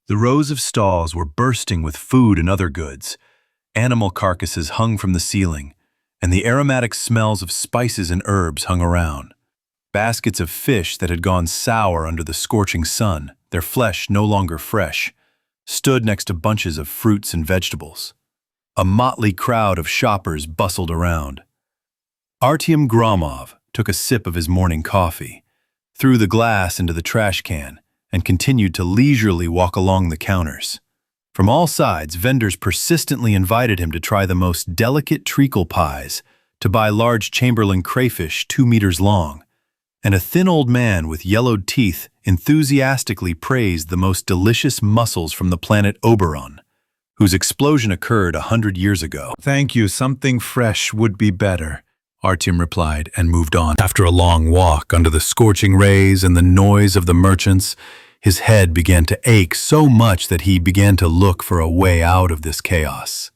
The rows of stalls were bursting with food and other goods. Animal carcasses hung from the ceiling, and the aromatic smells of spices and herbs hung around. Baskets of fish that had gone sour under the scorching sun, their flesh no longer fresh, stood next to bunches of fruits and vegetables. A motley crowd of shoppers bustled around. Artyom Gromov took a sip of his morning coffee, threw the glass into the trash can, and continued to leisurely walk along the counters. From all sides, vendors persistently invited him to try the most delicate treacle pies, to buy large Chamberlain crayfish 2 meters long, and a thin old man with yellowed teeth enthusiastically praised the most delicious mussels from the planet Oberon, whose explosion occurred 100 years ago. "Thank you, something fresh would be better," Artyom replied and moved on. After a long walk under the scorching rays and the noise of the merchants, his head began to ache so much that he began to look for a way out of this chaos.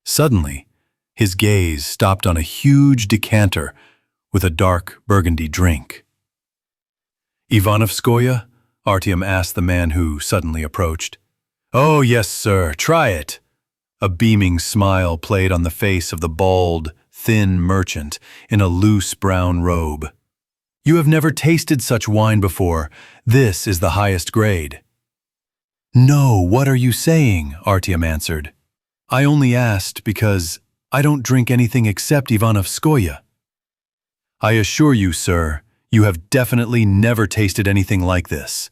Suddenly, his gaze stopped on a huge decanter with a dark burgundy drink. "Ivanovskoye?" Artyom asked the man who suddenly approached. "Oh, yes, sir, try it." A beaming smile played on the face of the bald, thin merchant in a loose brown robe. "You have never tasted such wine before. This is the highest grade." "No, what are you saying?" Artyom answered. "I only asked because I don't drink anything except Ivanovskoye." "I assure you, sir, you have definitely never tasted anything like this."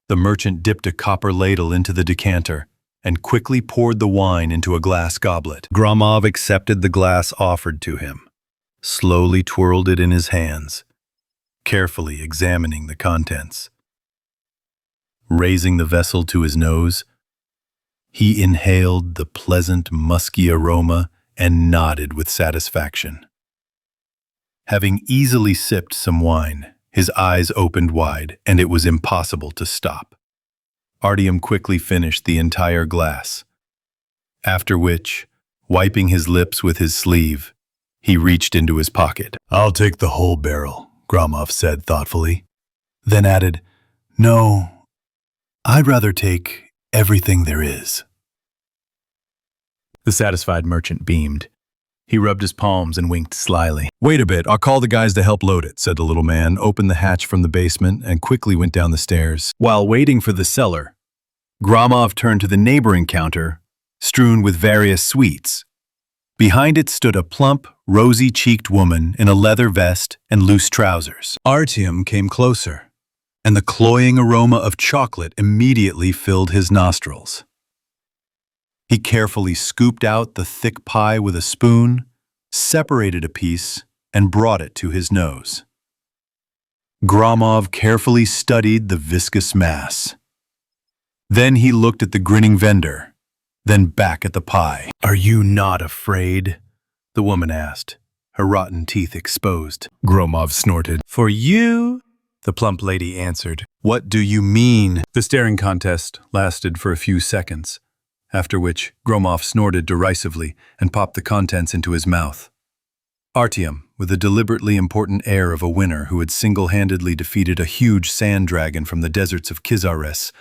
The merchant dipped a copper ladle into the decanter and quickly poured the wine into a glass goblet. Gromov accepted the glass offered to him, slowly twirled it in his hands, carefully examining the contents. Raising the vessel to his nose, he inhaled the pleasant, musky aroma and nodded with satisfaction. Having easily sipped some wine, his eyes opened wide, and it was impossible to stop. Artyom quickly finished the entire glass, after which, wiping his lips with his sleeve, he reached into his pocket. "I'll take the whole barrel," Gromov said thoughtfully, then added, "No, I'd rather take everything there is." The satisfied merchant beamed. He rubbed his palms and winked slyly. "Wait a bit, I'll call the guys to help load it," said the little man, opened the hatch from the basement, and quickly went down the stairs. While waiting for the seller, Gromov turned to the neighboring counter, strewn with various sweets. Behind it stood a plump, rosy-cheeked woman in a leather vest and loose trousers. Artyom came closer, and the cloying aroma of chocolate immediately filled his nostrils. He carefully scooped out the thick pie with a spoon, separated a piece, and brought it to his nose. Gromov carefully studied the viscous mass. Then he looked at the grinning vendor, then back at the pie. "Are you not afraid?" the woman asked, her rotten teeth exposed. Gromov snorted. "For you?" the plump lady answered. "What do you mean?" The staring contest lasted for a few seconds, after which Gromov snorted derisively and popped the contents into his mouth. Artyom, with a deliberately important air of a winner who had single-handedly defeated a huge sand dragon from the deserts of Kizares,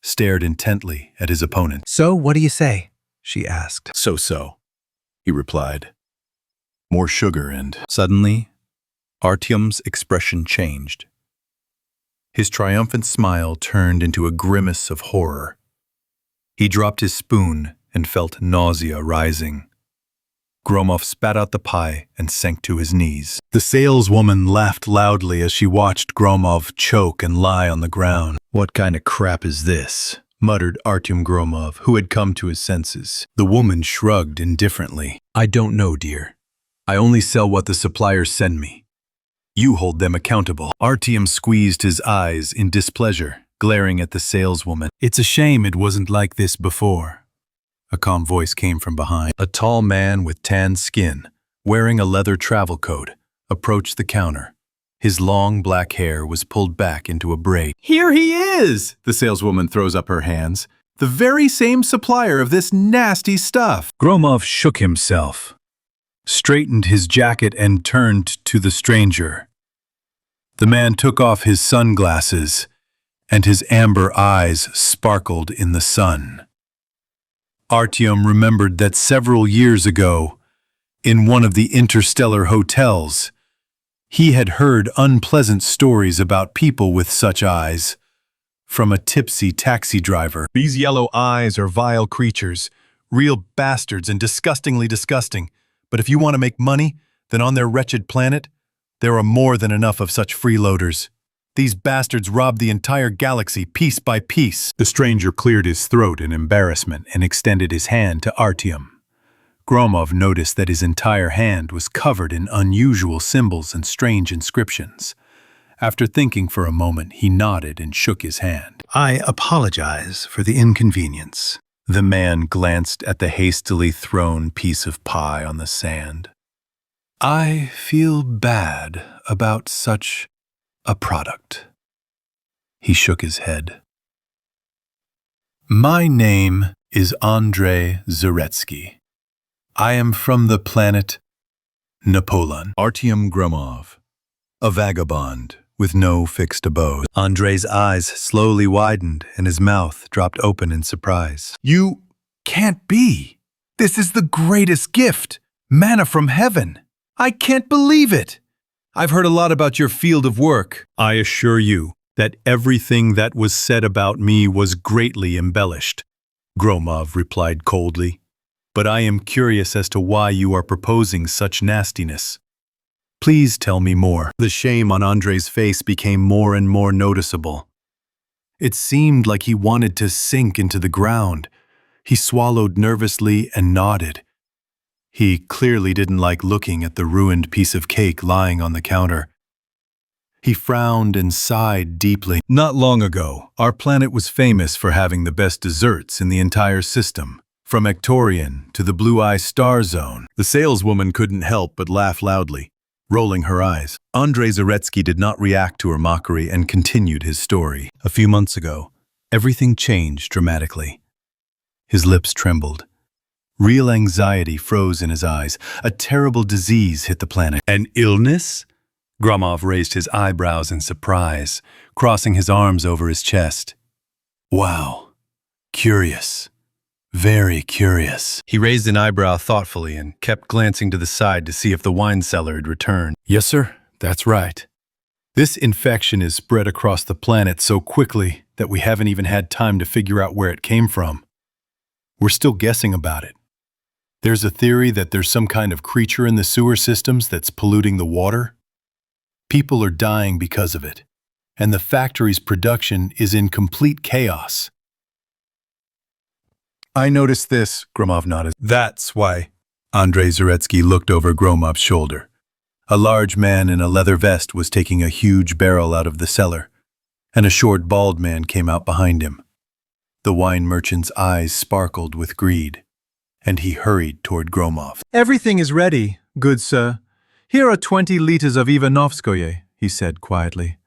stared intently at his opponent. "So, what do you say?" she asked. So, he replied. More sugar and... Suddenly, Artyom's expression changed. His triumphant smile turned into a grimace of horror. He dropped his spoon and felt nausea rising. Gromov spat out the pie and sank to his knees. The saleswoman laughed loudly as she watched Gromov choke and lie on the ground. "What kind of crap is this?" muttered Artyom Gromov, who had come to his senses. The woman shrugged indifferently. "I don't know, dear. I only sell what the suppliers send me. You hold them accountable." Artyom squeezed his eyes in displeasure, glaring at the saleswoman. "It's a shame it wasn't like this before." A calm voice came from behind. A tall man with tan skin, wearing a leather travel coat, approached the counter. His long black hair was pulled back into a braid. "Here he is!" the saleswoman throws up her hands. "The very same supplier of this nasty stuff." Gromov shook himself, straightened his jacket, and turned to the stranger. The man took off his sunglasses and his amber eyes sparkled in the sun. Artyom remembered that several years ago, in one of the interstellar hotels, he had heard unpleasant stories about people with such eyes from a tipsy taxi driver. These yellow eyes are vile creatures, real bastards and disgustingly disgusting. But if you want to make money, then on their wretched planet, there are more than enough of such freeloaders. These bastards robbed the entire galaxy piece by piece. The stranger cleared his throat in embarrassment and extended his hand to Artyom. Gromov noticed that his entire hand was covered in unusual symbols and strange inscriptions. After thinking for a moment, he nodded and shook his hand. I apologize for the inconvenience. The man glanced at the hastily thrown piece of pie on the sand. I feel bad about such a product. He shook his head. My name is Andrei Zaretsky. I am from the planet Napoleon. Artyom Gromov, a vagabond with no fixed abode. Andrei's eyes slowly widened and his mouth dropped open in surprise. You can't be. This is the greatest gift. Manna from heaven. I can't believe it. I've heard a lot about your field of work. I assure you that everything that was said about me was greatly embellished, Gromov replied coldly. But I am curious as to why you are proposing such nastiness. Please tell me more. The shame on Andrei's face became more and more noticeable. It seemed like he wanted to sink into the ground. He swallowed nervously and nodded. He clearly didn't like looking at the ruined piece of cake lying on the counter. He frowned and sighed deeply. Not long ago, our planet was famous for having the best desserts in the entire system. From Ectorian to the Blue Eye Star Zone, the saleswoman couldn't help but laugh loudly, rolling her eyes. Andrei Zaretsky did not react to her mockery and continued his story. A few months ago, everything changed dramatically. His lips trembled. Real anxiety froze in his eyes. A terrible disease hit the planet. An illness? Gromov raised his eyebrows in surprise, crossing his arms over his chest. Wow. Curious. Very curious. He raised an eyebrow thoughtfully and kept glancing to the side to see if the wine cellar had returned. Yes, sir, that's right. This infection is spread across the planet so quickly that we haven't even had time to figure out where it came from. We're still guessing about it. There's a theory that there's some kind of creature in the sewer systems that's polluting the water. People are dying because of it, and the factory's production is in complete chaos. I noticed this, Gromov nodded. That's why. Andrei Zaretsky looked over Gromov's shoulder. A large man in a leather vest was taking a huge barrel out of the cellar, and a short, bald man came out behind him. The wine merchant's eyes sparkled with greed, and he hurried toward Gromov. Everything is ready, good sir. Here are 20 liters of Ivanovskoye, he said quietly.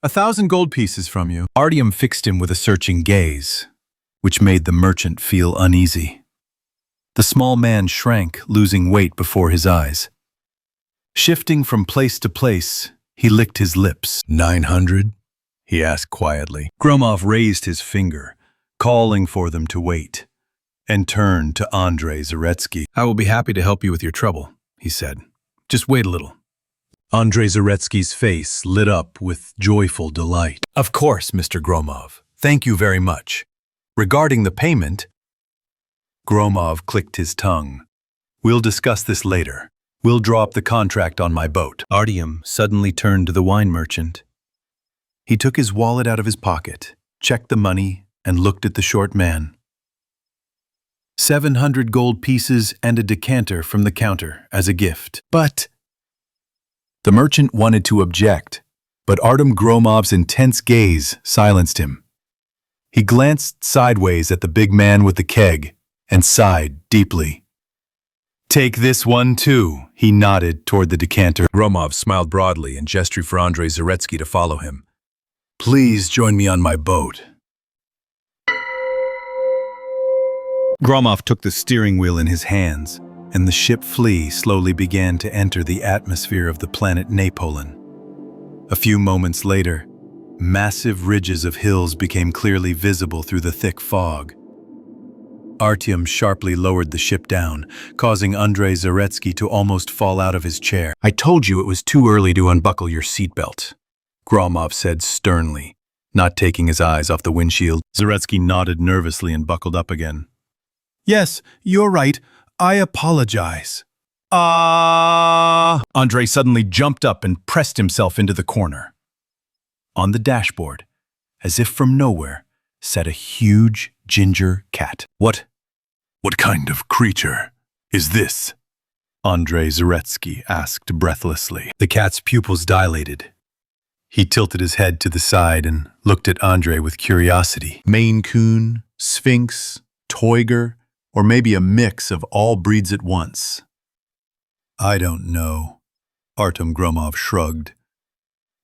1,000 gold pieces from you. Artyom fixed him with a searching gaze, which made the merchant feel uneasy. The small man shrank, losing weight before his eyes. Shifting from place to place, he licked his lips. 900? He asked quietly. Gromov raised his finger, calling for them to wait, and turned to Andrei Zaretsky. I will be happy to help you with your trouble, he said. Just wait a little. Andrei Zaretsky's face lit up with joyful delight. Of course, Mr. Gromov. Thank you very much. Regarding the payment, Gromov clicked his tongue. We'll discuss this later. We'll draw up the contract on my boat. Artyom suddenly turned to the wine merchant. He took his wallet out of his pocket, checked the money, and looked at the short man. 700 gold pieces and a decanter from the counter as a gift. But the merchant wanted to object, but Artyom Gromov's intense gaze silenced him. He glanced sideways at the big man with the keg and sighed deeply. Take this one too, he nodded toward the decanter. Gromov smiled broadly and gestured for Andrei Zaretsky to follow him. Please join me on my boat. Gromov took the steering wheel in his hands, and the ship Flea slowly began to enter the atmosphere of the planet Napoleon. A few moments later, Massive ridges of hills became clearly visible through the thick fog. Artyom sharply lowered the ship down, causing Andrei Zaretsky to almost fall out of his chair. "I told you it was too early to unbuckle your seatbelt," Gromov said sternly, not taking his eyes off the windshield. Zaretsky nodded nervously and buckled up again. "Yes, you're right. I apologize." Andrei suddenly jumped up and pressed himself into the corner. On the dashboard, as if from nowhere, sat a huge ginger cat. What kind of creature is this?" Andrei Zaretsky asked breathlessly. The cat's pupils dilated. He tilted his head to the side and looked at Andrei with curiosity. Maine Coon, Sphinx, Toiger, or maybe a mix of all breeds at once. "I don't know," Artyom Gromov shrugged.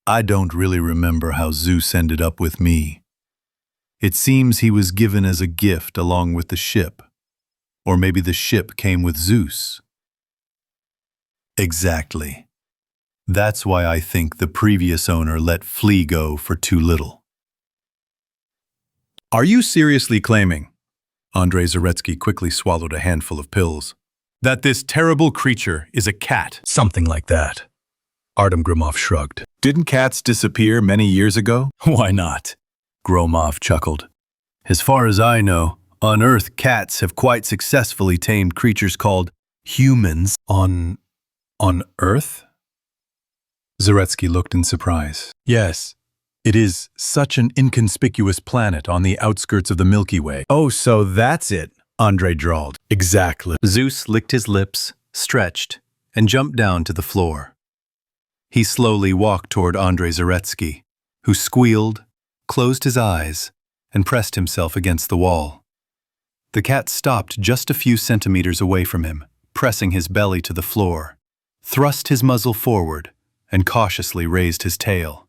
"I don't really remember how Zeus ended up with me. It seems he was given as a gift along with the ship. Or maybe the ship came with Zeus." "Exactly. That's why I think the previous owner let Flea go for too little." "Are you seriously claiming," Andrei Zaretsky quickly swallowed a handful of pills, "that this terrible creature is a cat?" "Something like that." Artyom Gromov shrugged. "Didn't cats disappear many years ago?" "Why not?" Gromov chuckled. "As far as I know, on Earth cats have quite successfully tamed creatures called humans." On Earth?" Zaretsky looked in surprise. "Yes, it is such an inconspicuous planet on the outskirts of the Milky Way." "Oh, so that's it," Andrei drawled. "Exactly." Zeus licked his lips, stretched, and jumped down to the floor. He slowly walked toward Andrei Zaretsky, who squealed, closed his eyes, and pressed himself against the wall. The cat stopped just a few centimeters away from him, pressing his belly to the floor, thrust his muzzle forward, and cautiously raised his tail.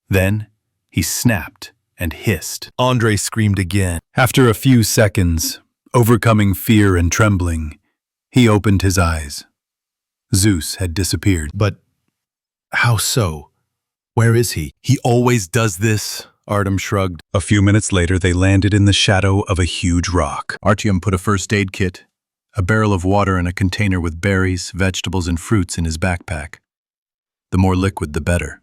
Then he snapped and hissed. Andrei screamed again. After a few seconds, overcoming fear and trembling, he opened his eyes. Zeus had disappeared. "But how so? Where is he?" "He always does this," Artyom shrugged. A few minutes later, they landed in the shadow of a huge rock. Artyom put a first aid kit, a barrel of water, and a container with berries, vegetables, and fruits in his backpack. The more liquid, the better.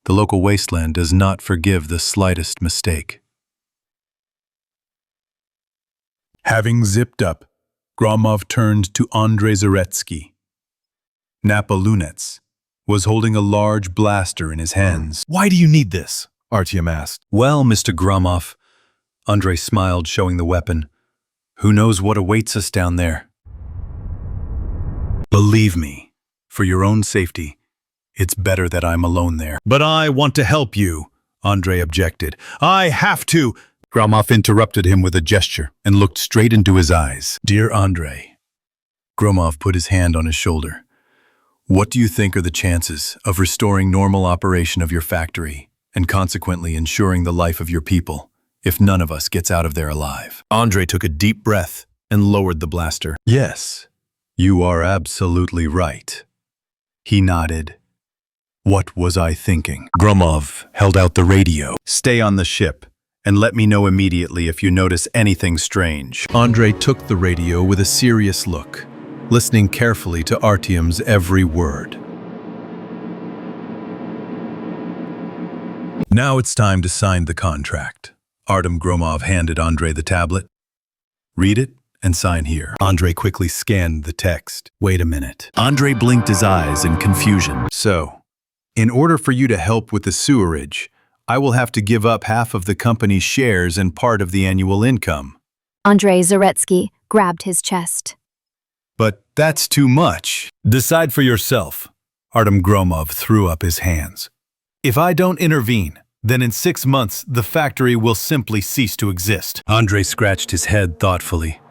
The local wasteland does not forgive the slightest mistake. Having zipped up, Gromov turned to Andrei Zaretsky. Napa Lunets was holding a large blaster in his hands. "Why do you need this?" Artyom asked. "Well, Mr. Gromov," Andrei smiled, showing the weapon. "Who knows what awaits us down there? Believe me, for your own safety, it's better that I'm alone there." "But I want to help you," Andrei objected. "I have to." Gromov interrupted him with a gesture and looked straight into his eyes. "Dear Andrei," Gromov put his hand on his shoulder, "what do you think are the chances of restoring normal operation of your factory and consequently ensuring the life of your people if none of us gets out of there alive?" Andrei took a deep breath and lowered the blaster. "Yes, you are absolutely right." He nodded. "What was I thinking?" Gromov held out the radio. "Stay on the ship and let me know immediately if you notice anything strange." Andrei took the radio with a serious look, listening carefully to Artyom's every word. "Now it's time to sign the contract." Artyom Gromov handed Andrei the tablet. "Read it and sign here." Andrei quickly scanned the text. "Wait a minute." Andrei blinked his eyes in confusion. "So, in order for you to help with the sewerage, I will have to give up half of the company's shares and part of the annual income." Andrei Zaretsky grabbed his chest. "But that's too much." "Decide for yourself." Artyom Gromov threw up his hands. "If I don't intervene, then in 6 months the factory will simply cease to exist." Andrei scratched his head thoughtfully.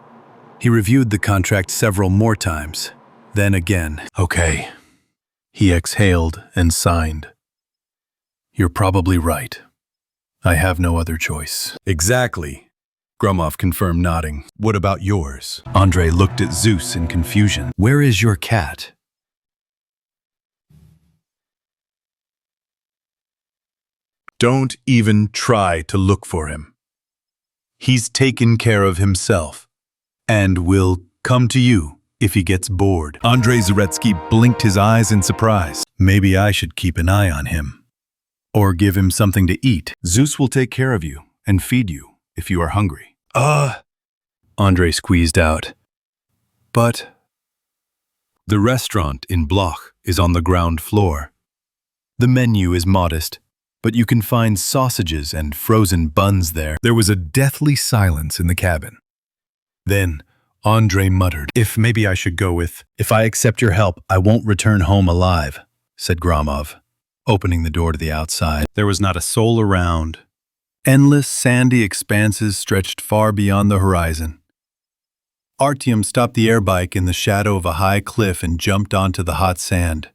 He reviewed the contract several more times, then again. "Okay." He exhaled and signed. "You're probably right. I have no other choice." "Exactly," Gromov confirmed, nodding. "What about yours?" Andrei looked at Zeus in confusion. "Where is your cat?" Don't even try to look for him. He's taken care of himself, and will come to you if he gets bored. Andrei Zaretsky blinked his eyes in surprise. Maybe I should keep an eye on him. Or give him something to eat. Zeus will take care of you and feed you if you are hungry. Andrei squeezed out. But the restaurant in Bloch is on the ground floor. The menu is modest, but you can find sausages and frozen buns there. There was a deathly silence in the cabin. Then Andrei muttered, Maybe I should go with, if I accept your help, I won't return home alive, said Gromov, opening the door to the outside. There was not a soul around. Endless sandy expanses stretched far beyond the horizon. Artyom stopped the air bike in the shadow of a high cliff and jumped onto the hot sand.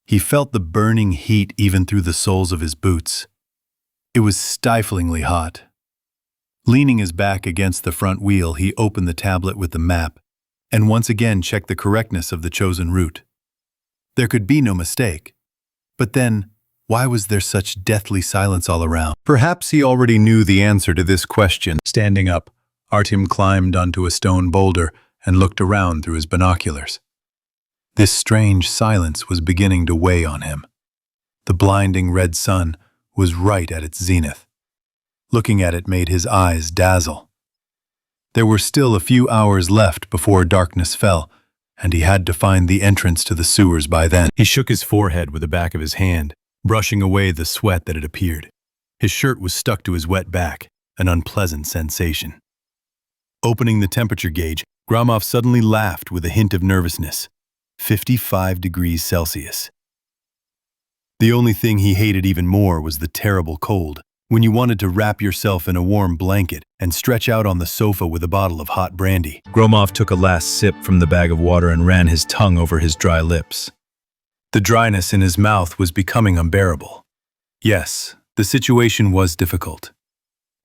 He felt the burning heat even through the soles of his boots. It was stiflingly hot. Leaning his back against the front wheel, he opened the tablet with the map and once again checked the correctness of the chosen route. There could be no mistake. But then, why was there such deathly silence all around? Perhaps he already knew the answer to this question. Standing up, Artyom climbed onto a stone boulder and looked around through his binoculars. This strange silence was beginning to weigh on him. The blinding red sun was right at its zenith. Looking at it made his eyes dazzle. There were still a few hours left before darkness fell, and he had to find the entrance to the sewers by then. He shook his forehead with the back of his hand, brushing away the sweat that had appeared. His shirt was stuck to his wet back, an unpleasant sensation. Opening the temperature gauge, Gromov suddenly laughed with a hint of nervousness. 55 degrees Celsius. The only thing he hated even more was the terrible cold, when you wanted to wrap yourself in a warm blanket and stretch out on the sofa with a bottle of hot brandy. Gromov took a last sip from the bag of water and ran his tongue over his dry lips. The dryness in his mouth was becoming unbearable. Yes, the situation was difficult.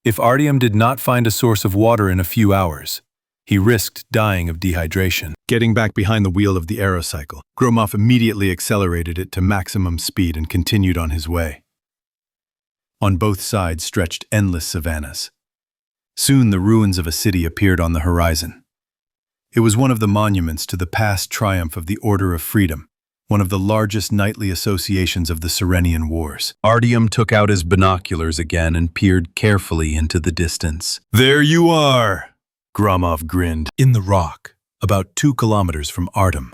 If Artyom did not find a source of water in a few hours, he risked dying of dehydration. Getting back behind the wheel of the aerocycle, Gromov immediately accelerated it to maximum speed and continued on his way. On both sides stretched endless savannas. Soon the ruins of a city appeared on the horizon. It was one of the monuments to the past triumph of the Order of Freedom, one of the largest nightly associations of the Serenian Wars. Artyom took out his binoculars again and peered carefully into the distance. There you are! Gromov grinned. In the rock, about 2 kilometers from Artyom.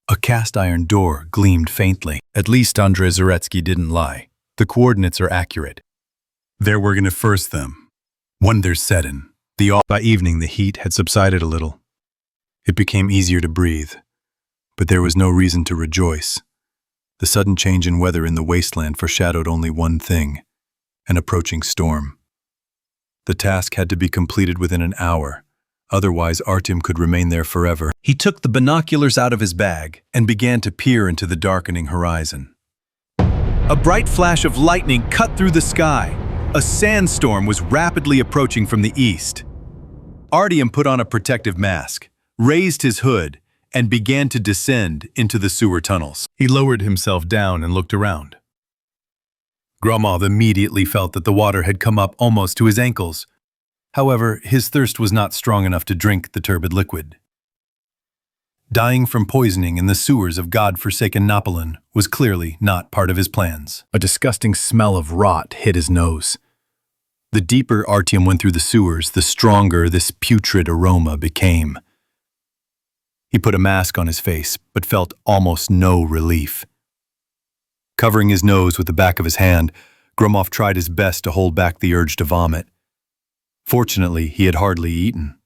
A cast-iron door gleamed faintly. At least Andrei Zaretsky didn't lie. The coordinates are accurate. There we're gonna first them. Wonders set in. By evening, the heat had subsided a little. It became easier to breathe. But there was no reason to rejoice. The sudden change in weather in the wasteland foreshadowed only one thing: an approaching storm. The task had to be completed within an hour, otherwise Artyom could remain there forever. He took the binoculars out of his bag and began to peer into the darkening horizon. A bright flash of lightning cut through the sky. A sandstorm was rapidly approaching from the east. Artyom put on a protective mask, raised his hood, and began to descend into the sewer tunnels. He lowered himself down and looked around. Gromov immediately felt that the water had come up almost to his ankles. However, his thirst was not strong enough to drink the turbid liquid. Dying from poisoning in the sewers of God-forsaken Napoleon was clearly not part of his plans. A disgusting smell of rot hit his nose. The deeper Artyom went through the sewers, the stronger this putrid aroma became. He put a mask on his face, but felt almost no relief. Covering his nose with the back of his hand, Gromov tried his best to hold back the urge to vomit. Fortunately, he had hardly eaten,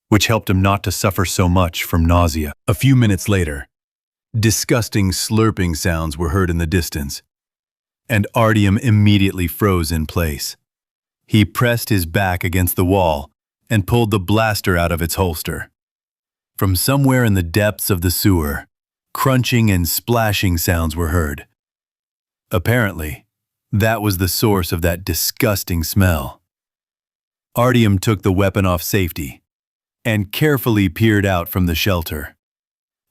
which helped him not to suffer so much from nausea. A few minutes later, disgusting slurping sounds were heard in the distance, and Artyom immediately froze in place. He pressed his back against the wall and pulled the blaster out of its holster. From somewhere in the depths of the sewer, crunching and splashing sounds were heard. Apparently, that was the source of that disgusting smell. Artyom took the weapon off safety and carefully peered out from the shelter.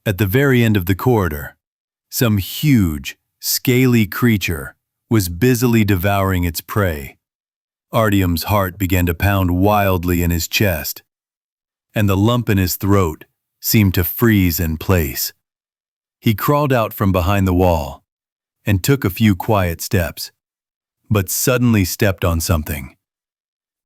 At the very end of the corridor, some huge, scaly creature was busily devouring its prey. Artyom's heart began to pound wildly in his chest, and the lump in his throat seemed to freeze in place. He crawled out from behind the wall and took a few quiet steps, but suddenly stepped on something.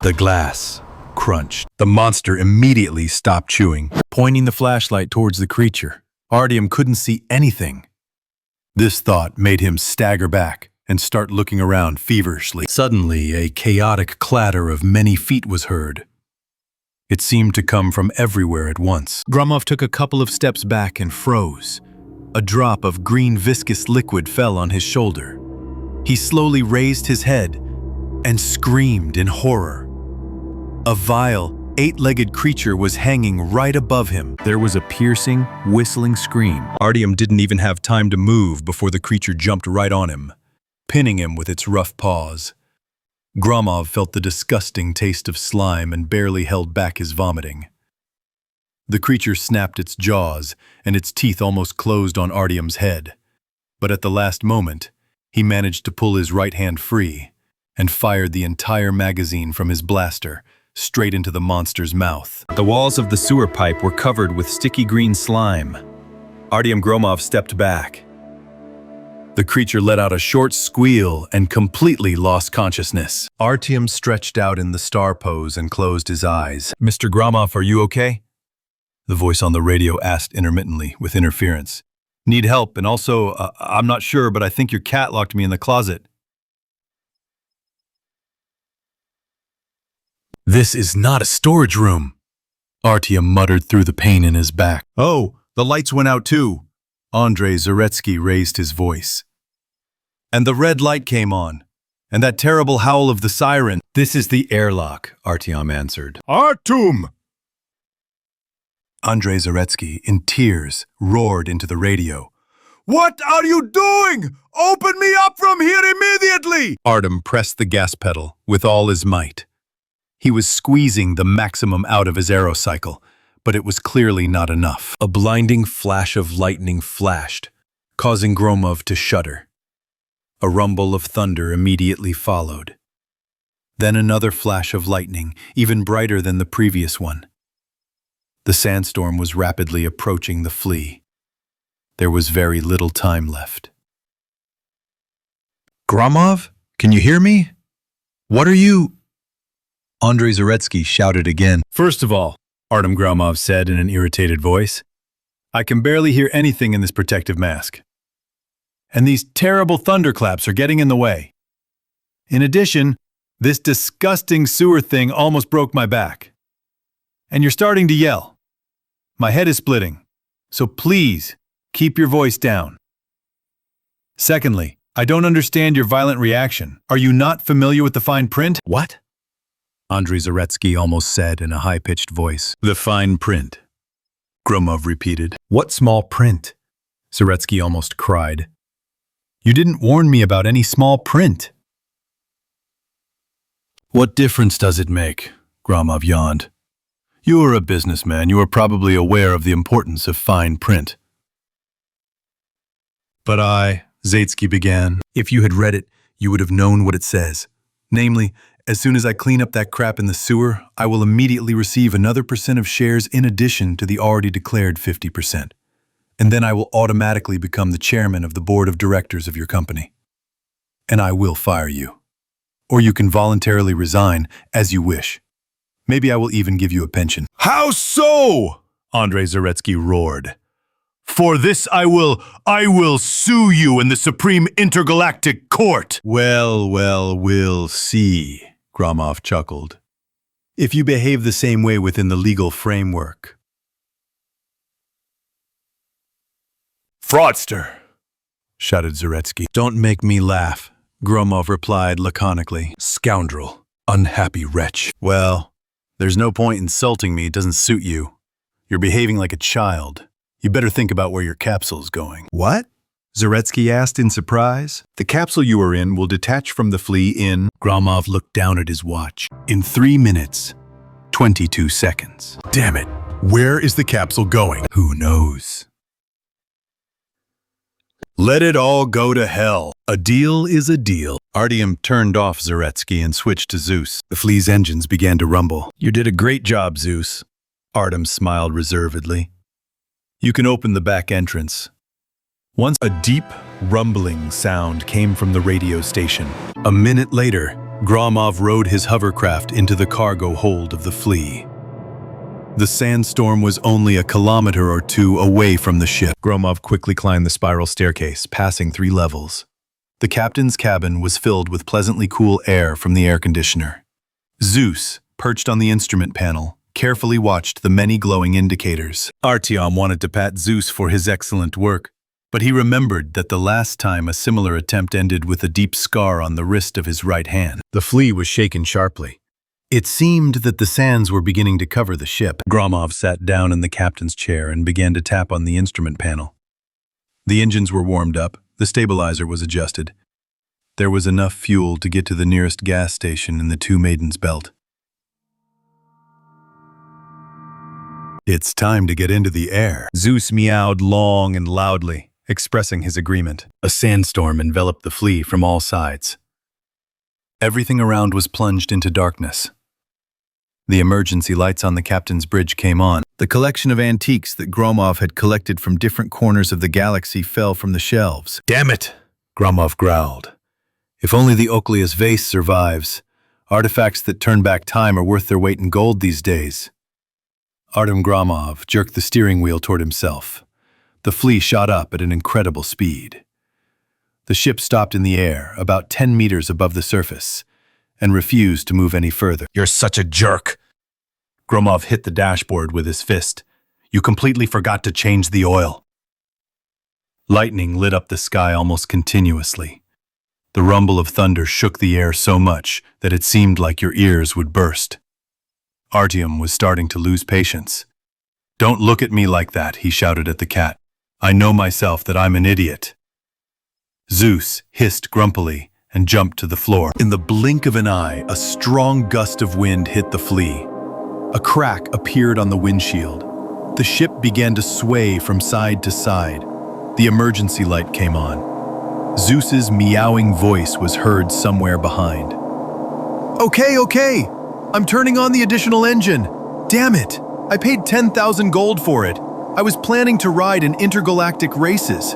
The glass crunched. The monster immediately stopped chewing, pointing the flashlight towards the creature. Artyom couldn't see anything. This thought made him stagger back and start looking around feverishly. Suddenly, a chaotic clatter of many feet was heard. It seemed to come from everywhere at once. Gromov took a couple of steps back and froze. A drop of green viscous liquid fell on his shoulder. He slowly raised his head and screamed in horror. A vile, eight-legged creature was hanging right above him. There was a piercing, whistling scream. Artyom didn't even have time to move before the creature jumped right on him, pinning him with its rough paws. Gromov felt the disgusting taste of slime and barely held back his vomiting. The creature snapped its jaws, and its teeth almost closed on Artyom's head. But at the last moment, he managed to pull his right hand free and fired the entire magazine from his blaster straight into the monster's mouth. The walls of the sewer pipe were covered with sticky green slime. Artyom Gromov stepped back. The creature let out a short squeal and completely lost consciousness. Artyom stretched out in the star pose and closed his eyes. "Mr. Gromov, are you okay?" The voice on the radio asked intermittently, with interference. "Need help, and also, I'm not sure, but I think your cat locked me in the closet." "This is not a storage room," Artyom muttered through the pain in his back. "Oh, the lights went out too." Andrei Zaretsky raised his voice. "And the red light came on, and that terrible howl of the siren." "This is the airlock," Artyom answered. Artyom! Andrei Zaretsky, in tears, roared into the radio. What are you doing? Open me up from here immediately! Artyom pressed the gas pedal with all his might. He was squeezing the maximum out of his aerocycle, but it was clearly not enough. A blinding flash of lightning flashed, causing Gromov to shudder. A rumble of thunder immediately followed. Then another flash of lightning, even brighter than the previous one. The sandstorm was rapidly approaching the flea. There was very little time left. "Gromov, can you hear me? What are you—" Andrei Zaretsky shouted again. "First of all," Artyom Gromov said in an irritated voice, "I can barely hear anything in this protective mask. And these terrible thunderclaps are getting in the way. In addition, this disgusting sewer thing almost broke my back. And you're starting to yell. My head is splitting, so please keep your voice down. Secondly, I don't understand your violent reaction. Are you not familiar with the fine print?" "What?" Andrei Zaretsky almost said in a high-pitched voice. "The fine print," Gromov repeated. "What small print?" Zaretsky almost cried. "You didn't warn me about any small print." "What difference does it make?" Gromov yawned. "You are a businessman. You are probably aware of the importance of fine print." "But Zaitsky began. "If you had read it, you would have known what it says. Namely, as soon as I clean up that crap in the sewer, I will immediately receive another % of shares in addition to the already declared 50%. And then I will automatically become the chairman of the board of directors of your company. And I will fire you. Or you can voluntarily resign, as you wish. Maybe I will even give you a pension." "How so?" Andrei Zaretsky roared. "For this I will sue you in the Supreme Intergalactic Court." Well, we'll see," Gromov chuckled. "If you behave the same way within the legal framework." "Fraudster!" shouted Zaretsky. "Don't make me laugh," Gromov replied laconically. "Scoundrel! Unhappy wretch!" "Well, there's no point insulting me. It doesn't suit you. You're behaving like a child. You better think about where your capsule's going." "What?" Zaretsky asked in surprise. "The capsule you are in will detach from the flea in..." Gromov looked down at his watch. "In 3 minutes, 22 seconds. "Damn it! Where is the capsule going?" Who knows?" Let it all go to hell. A deal is a deal. Artyom turned off Zaretsky and switched to Zeus. The flea's engines began to rumble. You did a great job, Zeus. Artyom smiled reservedly. You can open the back entrance. Once a deep, rumbling sound came from the radio station. A minute later, Gromov rode his hovercraft into the cargo hold of the flea. The sandstorm was only a kilometer or two away from the ship. Gromov quickly climbed the spiral staircase, passing 3 levels. The captain's cabin was filled with pleasantly cool air from the air conditioner. Zeus, perched on the instrument panel, carefully watched the many glowing indicators. Artyom wanted to pat Zeus for his excellent work, but he remembered that the last time a similar attempt ended with a deep scar on the wrist of his right hand. The flea was shaken sharply. It seemed that the sands were beginning to cover the ship. Gromov sat down in the captain's chair and began to tap on the instrument panel. The engines were warmed up, the stabilizer was adjusted. There was enough fuel to get to the nearest gas station in the Two Maidens Belt. It's time to get into the air. Zeus meowed long and loudly, expressing his agreement. A sandstorm enveloped the flea from all sides. Everything around was plunged into darkness. The emergency lights on the captain's bridge came on. The collection of antiques that Gromov had collected from different corners of the galaxy fell from the shelves. Damn it, Gromov growled. If only the Oakleus vase survives. Artifacts that turn back time are worth their weight in gold these days. Artyom Gromov jerked the steering wheel toward himself. The flea shot up at an incredible speed. The ship stopped in the air, about 10 meters above the surface, and refused to move any further. You're such a jerk! Gromov hit the dashboard with his fist. You completely forgot to change the oil. Lightning lit up the sky almost continuously. The rumble of thunder shook the air so much that it seemed like your ears would burst. Artyom was starting to lose patience. Don't look at me like that, he shouted at the cat. I know myself that I'm an idiot. Zeus hissed grumpily and jumped to the floor. In the blink of an eye, a strong gust of wind hit the flea. A crack appeared on the windshield. The ship began to sway from side to side. The emergency light came on. Zeus's meowing voice was heard somewhere behind. Okay, I'm turning on the additional engine. Damn it, I paid 10,000 gold for it. I was planning to ride in intergalactic races.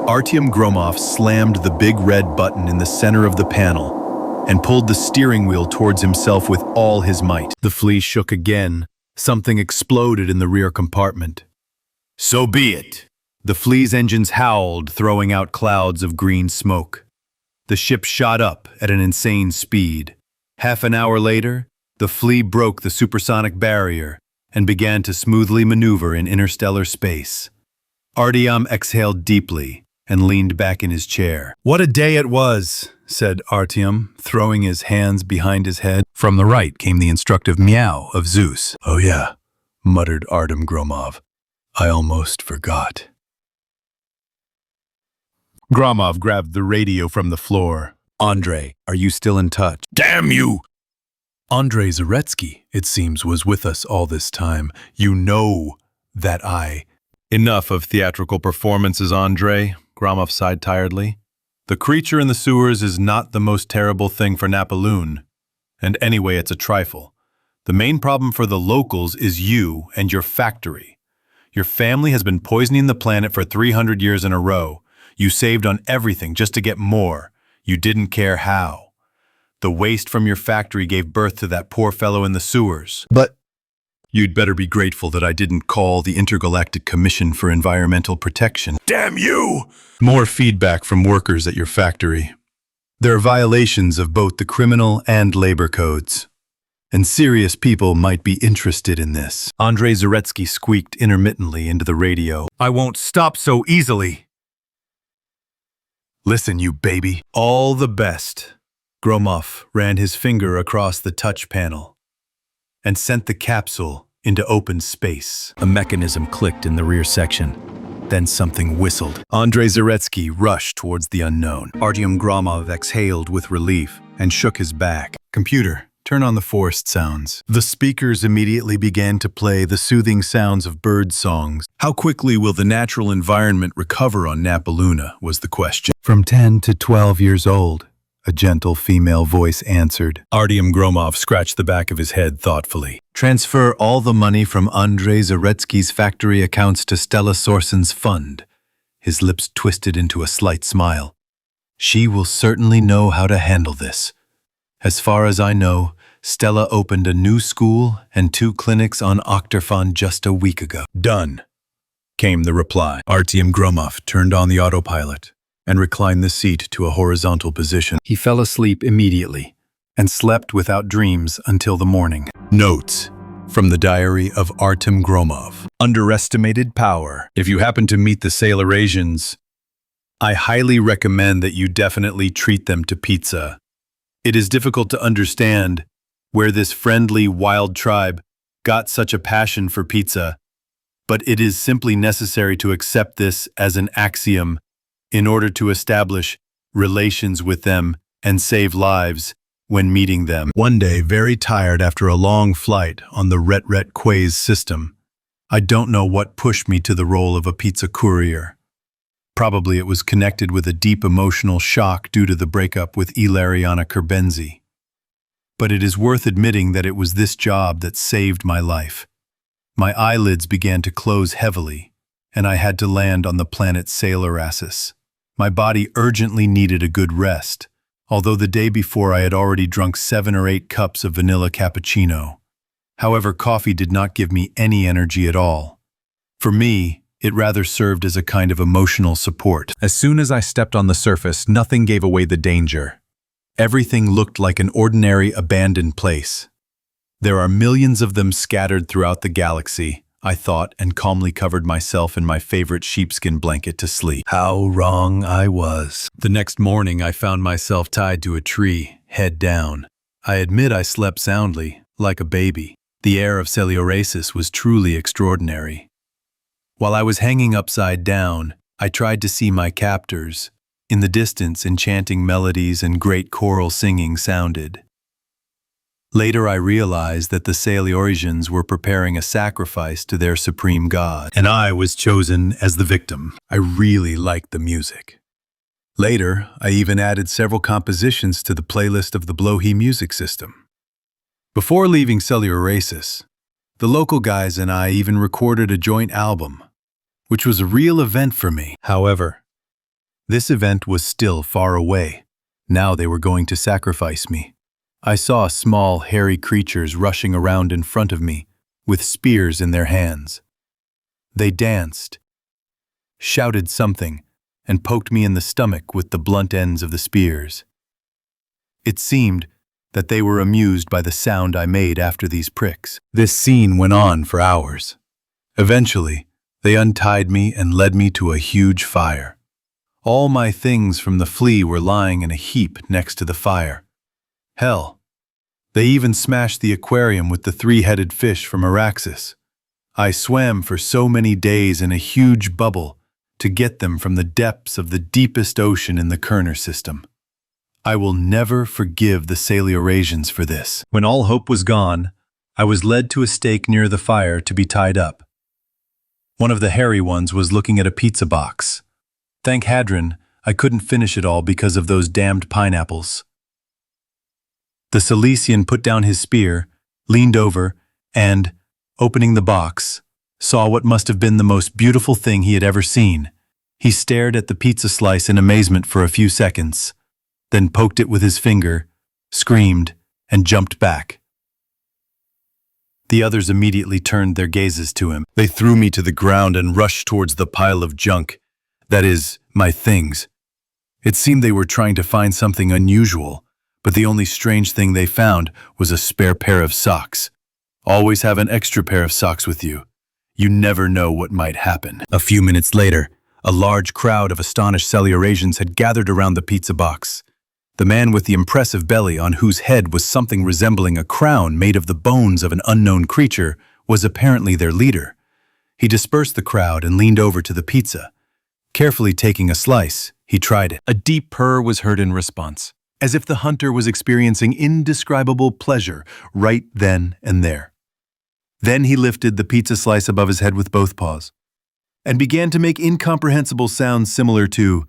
Artyom Gromov slammed the big red button in the center of the panel and pulled the steering wheel towards himself with all his might. The flea shook again. Something exploded in the rear compartment. So be it. The flea's engines howled, throwing out clouds of green smoke. The ship shot up at an insane speed. Half an hour later, the flea broke the supersonic barrier and began to smoothly maneuver in interstellar space. Artyom exhaled deeply and leaned back in his chair. What a day it was, said Artyom, throwing his hands behind his head. From the right came the instructive meow of Zeus. Oh yeah, muttered Artyom Gromov. I almost forgot. Gromov grabbed the radio from the floor. Andrei, are you still in touch? Damn you! Andrei Zaretsky, it seems, was with us all this time. You know that I... Enough of theatrical performances, Andrei, Gromov sighed tiredly. The creature in the sewers is not the most terrible thing for Napaloon. And anyway, it's a trifle. The main problem for the locals is you and your factory. Your family has been poisoning the planet for 300 years in a row. You saved on everything just to get more. You didn't care how. The waste from your factory gave birth to that poor fellow in the sewers. But you'd better be grateful that I didn't call the Intergalactic Commission for Environmental Protection. Damn you! More feedback from workers at your factory. There are violations of both the criminal and labor codes. And serious people might be interested in this. Andrei Zaretsky squeaked intermittently into the radio. I won't stop so easily. Listen, you baby. All the best. Gromov ran his finger across the touch panel and sent the capsule into open space. A mechanism clicked in the rear section. Then something whistled. Andrei Zaretsky rushed towards the unknown. Artyom Gromov exhaled with relief and shook his back. Computer, turn on the forest sounds." The speakers immediately began to play the soothing sounds of bird songs. How quickly will the natural environment recover on Napaluna, was the question. "From 10 to 12 years old," a gentle female voice answered. Artyom Gromov scratched the back of his head thoughtfully. "Transfer all the money from Andrei Zaretsky's factory accounts to Stella Sorsen's fund." His lips twisted into a slight smile. "She will certainly know how to handle this. As far as I know, Stella opened a new school and 2 clinics on Oktarfon just a week ago." "Done," came the reply. Artyom Gromov turned on the autopilot and reclined the seat to a horizontal position. He fell asleep immediately and slept without dreams until the morning. Notes from the diary of Artyom Gromov. Underestimated power. If you happen to meet the Sailor Asians, I highly recommend that you definitely treat them to pizza. It is difficult to understand where this friendly, wild tribe got such a passion for pizza, but it is simply necessary to accept this as an axiom in order to establish relations with them and save lives when meeting them. One day, very tired after a long flight on the Ret Quays system, I don't know what pushed me to the role of a pizza courier. Probably it was connected with a deep emotional shock due to the breakup with Ilariana Kerbenzi. But it is worth admitting that it was this job that saved my life. My eyelids began to close heavily, and I had to land on the planet Sailorassus. My body urgently needed a good rest, although the day before I had already drunk 7 or 8 cups of vanilla cappuccino. However, coffee did not give me any energy at all. For me, it rather served as a kind of emotional support. As soon as I stepped on the surface, nothing gave away the danger. Everything looked like an ordinary abandoned place. There are millions of them scattered throughout the galaxy, I thought, and calmly covered myself in my favorite sheepskin blanket to sleep. How wrong I was. The next morning, I found myself tied to a tree, head down. I admit I slept soundly, like a baby. The air of Sailorassus was truly extraordinary. While I was hanging upside down, I tried to see my captors. In the distance, enchanting melodies and great choral singing sounded. Later I realized that the Sailorasians were preparing a sacrifice to their supreme god, and I was chosen as the victim. I really liked the music. Later, I even added several compositions to the playlist of the Blowhee music system. Before leaving Sailorassus, the local guys and I even recorded a joint album, which was a real event for me. However, this event was still far away. Now they were going to sacrifice me. I saw small, hairy creatures rushing around in front of me, with spears in their hands. They danced, shouted something, and poked me in the stomach with the blunt ends of the spears. It seemed that they were amused by the sound I made after these pricks. This scene went on for hours. Eventually, they untied me and led me to a huge fire. All my things from the flea were lying in a heap next to the fire. Hell, they even smashed the aquarium with the 3-headed fish from Araxis. I swam for so many days in a huge bubble to get them from the depths of the deepest ocean in the Kerner system. I will never forgive the Sailorasians for this. When all hope was gone, I was led to a stake near the fire to be tied up. One of the hairy ones was looking at a pizza box. Thank Hadron, I couldn't finish it all because of those damned pineapples. The Cilician put down his spear, leaned over, and, opening the box, saw what must have been the most beautiful thing he had ever seen. He stared at the pizza slice in amazement for a few seconds, then poked it with his finger, screamed, and jumped back. The others immediately turned their gazes to him. They threw me to the ground and rushed towards the pile of junk, that is, my things. It seemed they were trying to find something unusual, but the only strange thing they found was a spare pair of socks. Always have an extra pair of socks with you. You never know what might happen. A few minutes later, a large crowd of astonished Sailorasians had gathered around the pizza box. The man with the impressive belly, on whose head was something resembling a crown made of the bones of an unknown creature, was apparently their leader. He dispersed the crowd and leaned over to the pizza. Carefully taking a slice, he tried it. A deep purr was heard in response. as if the hunter was experiencing indescribable pleasure right then and there. Then he lifted the pizza slice above his head with both paws and began to make incomprehensible sounds similar to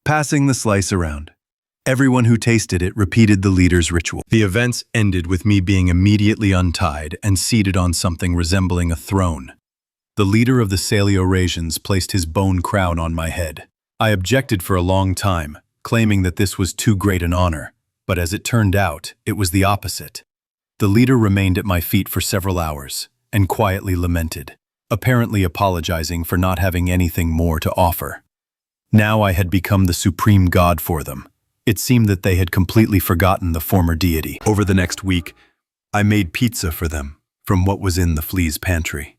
passing the slice around. Everyone who tasted it repeated the leader's ritual. The events ended with me being immediately untied and seated on something resembling a throne. The leader of the Saleorasians placed his bone crown on my head. I objected for a long time, claiming that this was too great an honor, but as it turned out, it was the opposite. The leader remained at my feet for several hours and quietly lamented, apparently apologizing for not having anything more to offer. Now I had become the supreme god for them. It seemed that they had completely forgotten the former deity. Over the next week, I made pizza for them from what was in the flea's pantry.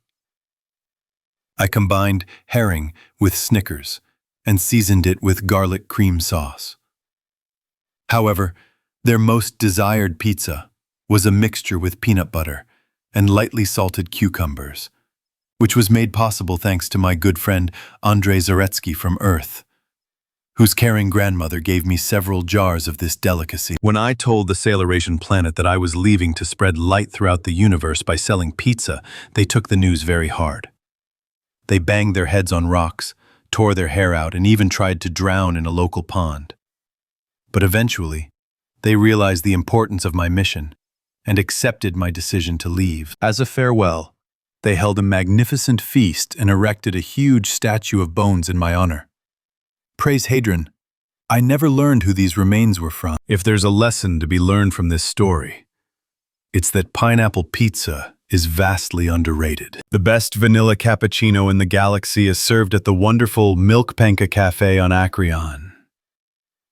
I combined herring with Snickers and seasoned it with garlic cream sauce. However, their most desired pizza was a mixture with peanut butter and lightly salted cucumbers, which was made possible thanks to my good friend Andrei Zaretsky from Earth, whose caring grandmother gave me several jars of this delicacy. When I told the Saleorasian planet that I was leaving to spread light throughout the universe by selling pizza, they took the news very hard. They banged their heads on rocks, tore their hair out, and even tried to drown in a local pond. But eventually, they realized the importance of my mission and accepted my decision to leave. As a farewell, they held a magnificent feast and erected a huge statue of bones in my honor. Praise Hadron, I never learned who these remains were from. If there's a lesson to be learned from this story, it's that pineapple pizza is vastly underrated. The best vanilla cappuccino in the galaxy is served at the wonderful Milk Panka Cafe on Acreon.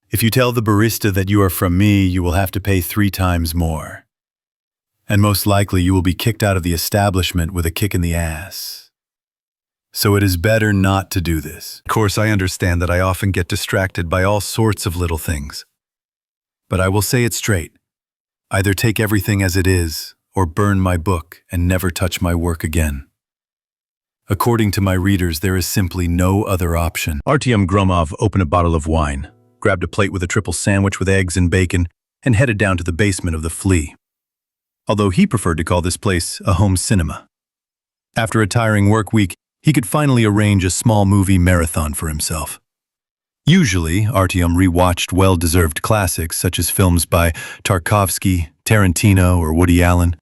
If you tell the barista that you are from me, you will have to pay 3 times more. And most likely you will be kicked out of the establishment with a kick in the ass. So it is better not to do this. Of course, I understand that I often get distracted by all sorts of little things. But I will say it straight. Either take everything as it is, or burn my book and never touch my work again. According to my readers, there is simply no other option. Artyom Gromov opened a bottle of wine, grabbed a plate with a triple sandwich with eggs and bacon, and headed down to the basement of the Flea. Although he preferred to call this place a home cinema. After a tiring work week, he could finally arrange a small movie marathon for himself. Usually, Artyom rewatched well-deserved classics such as films by Tarkovsky, Tarantino, or Woody Allen.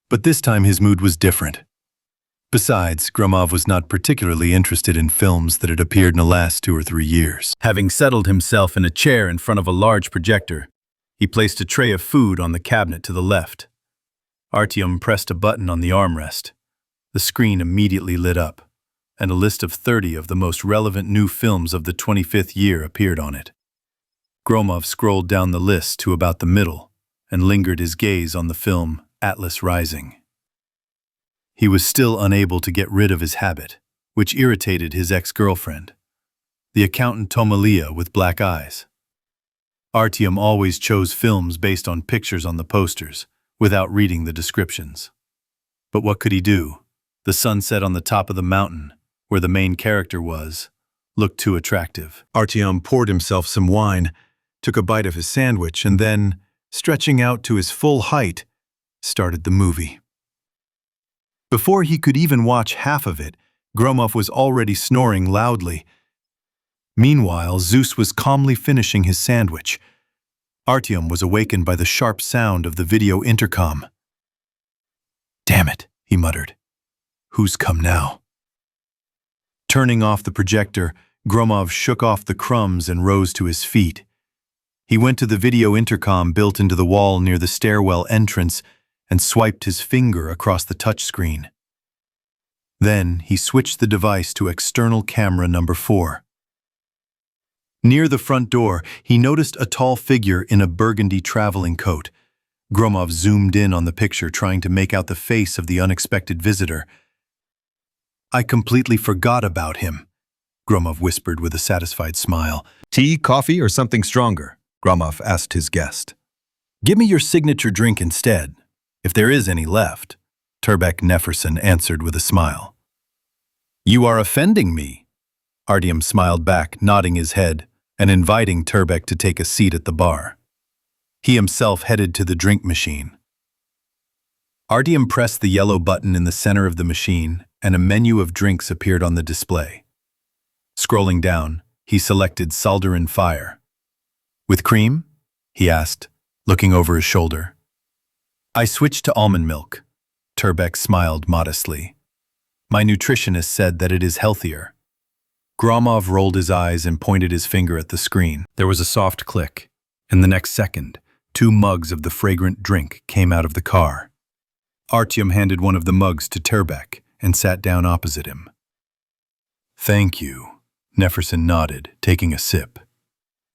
But this time his mood was different. Besides, Gromov was not particularly interested in films that had appeared in the last 2 or 3 years. Having settled himself in a chair in front of a large projector, he placed a tray of food on the cabinet to the left. Artyom pressed a button on the armrest. The screen immediately lit up, and a list of 30 of the most relevant new films of the 25th year appeared on it. Gromov scrolled down the list to about the middle and lingered his gaze on the film Atlas Rising. He was still unable to get rid of his habit, which irritated his ex-girlfriend, the accountant Tomalia with black eyes. Artyom always chose films based on pictures on the posters, without reading the descriptions. But what could he do? The sunset on the top of the mountain, where the main character was, looked too attractive. Artyom poured himself some wine, took a bite of his sandwich, and then, stretching out to his full height, started the movie. Before he could even watch half of it, Gromov was already snoring loudly. Meanwhile, Zeus was calmly finishing his sandwich. Artyom was awakened by the sharp sound of the video intercom. "Damn it," he muttered. "Who's come now?" Turning off the projector, Gromov shook off the crumbs and rose to his feet. He went to the video intercom built into the wall near the stairwell entrance and swiped his finger across the touchscreen. Then he switched the device to external camera number 4. Near the front door, he noticed a tall figure in a burgundy traveling coat. Gromov zoomed in on the picture, trying to make out the face of the unexpected visitor. "I completely forgot about him," Gromov whispered with a satisfied smile. Tea, coffee, or something stronger? Gromov asked his guest. "Give me your signature drink instead, if there is any left," Turbek Neferson answered with a smile. "You are offending me," Artyom smiled back, nodding his head, and inviting Turbek to take a seat at the bar. He himself headed to the drink machine. Artyom pressed the yellow button in the center of the machine, and a menu of drinks appeared on the display. Scrolling down, he selected Salderin Fire. "With cream?" he asked, looking over his shoulder. "I switched to almond milk." Turbek smiled modestly. "My nutritionist said that it is healthier." Gromov rolled his eyes and pointed his finger at the screen. There was a soft click, and the next second, 2 mugs of the fragrant drink came out of the car. Artyom handed one of the mugs to Turbek and sat down opposite him. "Thank you," Neferson nodded, taking a sip.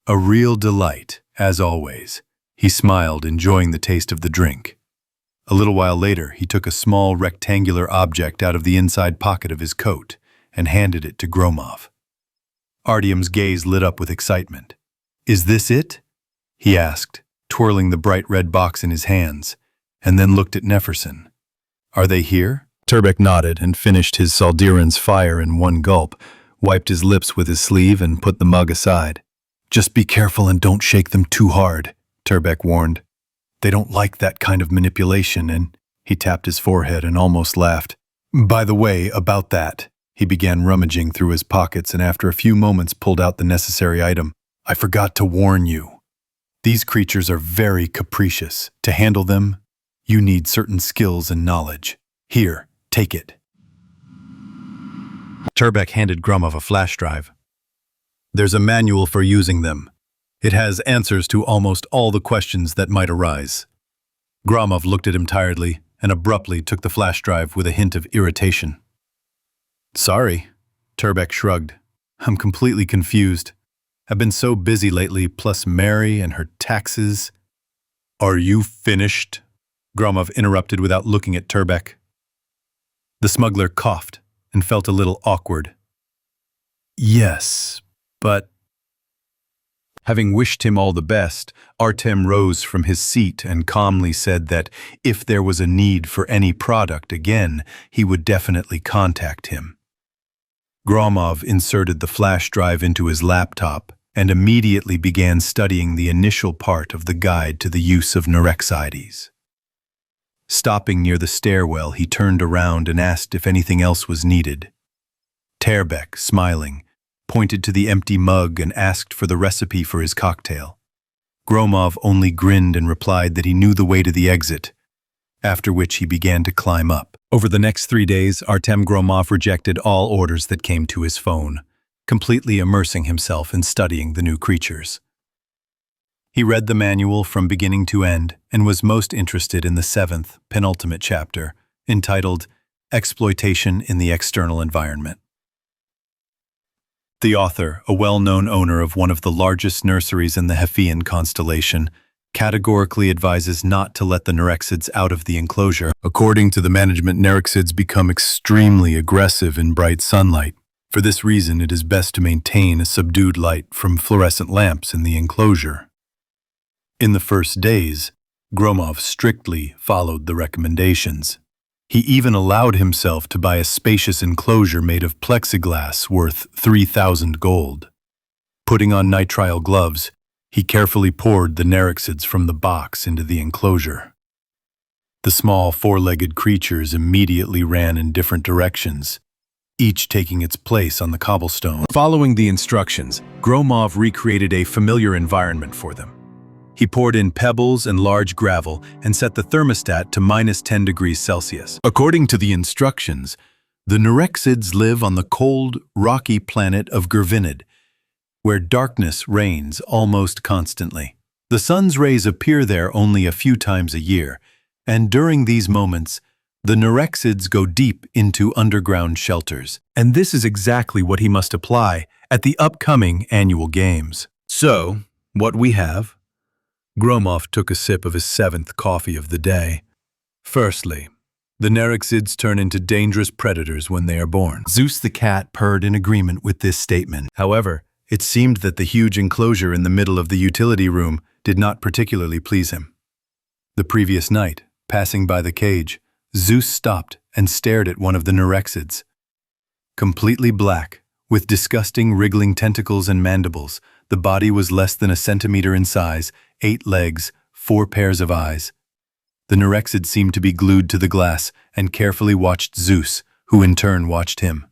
"A real delight, as always." He smiled, enjoying the taste of the drink. A little while later, he took a small rectangular object out of the inside pocket of his coat and handed it to Gromov. Artyom's gaze lit up with excitement. "Is this it?" he asked, twirling the bright red box in his hands, and then looked at Neferson. "Are they here?" Turbek nodded and finished his Salderon's Fire in one gulp, wiped his lips with his sleeve and put the mug aside. "Just be careful and don't shake them too hard," Turbek warned. "They don't like that kind of manipulation," and he tapped his forehead and almost laughed. "By the way, about that," he began rummaging through his pockets and after a few moments pulled out the necessary item. "I forgot to warn you. These creatures are very capricious. To handle them, you need certain skills and knowledge. Here, take it." Turbek handed Gromov a flash drive. "There's a manual for using them. It has answers to almost all the questions that might arise." Gromov looked at him tiredly and abruptly took the flash drive with a hint of irritation. "Sorry," Turbek shrugged. "I'm completely confused. I've been so busy lately, plus Mary and her taxes." "Are you finished?" Gromov interrupted without looking at Turbek. The smuggler coughed and felt a little awkward. "Yes, but—" Having wished him all the best, Artyom rose from his seat and calmly said that if there was a need for any product again, he would definitely contact him. Gromov inserted the flash drive into his laptop and immediately began studying the initial part of the guide to the use of delicacies. Stopping near the stairwell, he turned around and asked if anything else was needed. Turbek, smiling, pointed to the empty mug and asked for the recipe for his cocktail. Gromov only grinned and replied that he knew the way to the exit, after which he began to climb up. Over the next 3 days, Artyom Gromov rejected all orders that came to his phone, completely immersing himself in studying the new creatures. He read the manual from beginning to end and was most interested in the 7th, penultimate chapter, entitled Exploitation in the External Environment. The author, a well-known owner of one of the largest nurseries in the Hephaean constellation, categorically advises not to let the Nerexids out of the enclosure. According to the management, Nerexids become extremely aggressive in bright sunlight. For this reason, it is best to maintain a subdued light from fluorescent lamps in the enclosure. In the first days, Gromov strictly followed the recommendations. He even allowed himself to buy a spacious enclosure made of plexiglass worth 3,000 gold. Putting on nitrile gloves, he carefully poured the Nerexids from the box into the enclosure. The small four-legged creatures immediately ran in different directions, each taking its place on the cobblestone. Following the instructions, Gromov recreated a familiar environment for them. He poured in pebbles and large gravel and set the thermostat to -10 degrees Celsius. According to the instructions, the Nerexids live on the cold, rocky planet of Gervinid, where darkness reigns almost constantly. The sun's rays appear there only a few times a year, and during these moments, the Nerexids go deep into underground shelters. And this is exactly what he must apply at the upcoming annual games. So, what we have? Gromov took a sip of his 7th coffee of the day. Firstly, the Nerexids turn into dangerous predators when they are born. Zeus the cat purred in agreement with this statement. However, it seemed that the huge enclosure in the middle of the utility room did not particularly please him. The previous night, passing by the cage, Zeus stopped and stared at one of the Nerexids. Completely black, With disgusting wriggling tentacles and mandibles, the body was less than a centimeter in size, 8 legs, 4 pairs of eyes. The Nerexid seemed to be glued to the glass and carefully watched Zeus, who in turn watched him.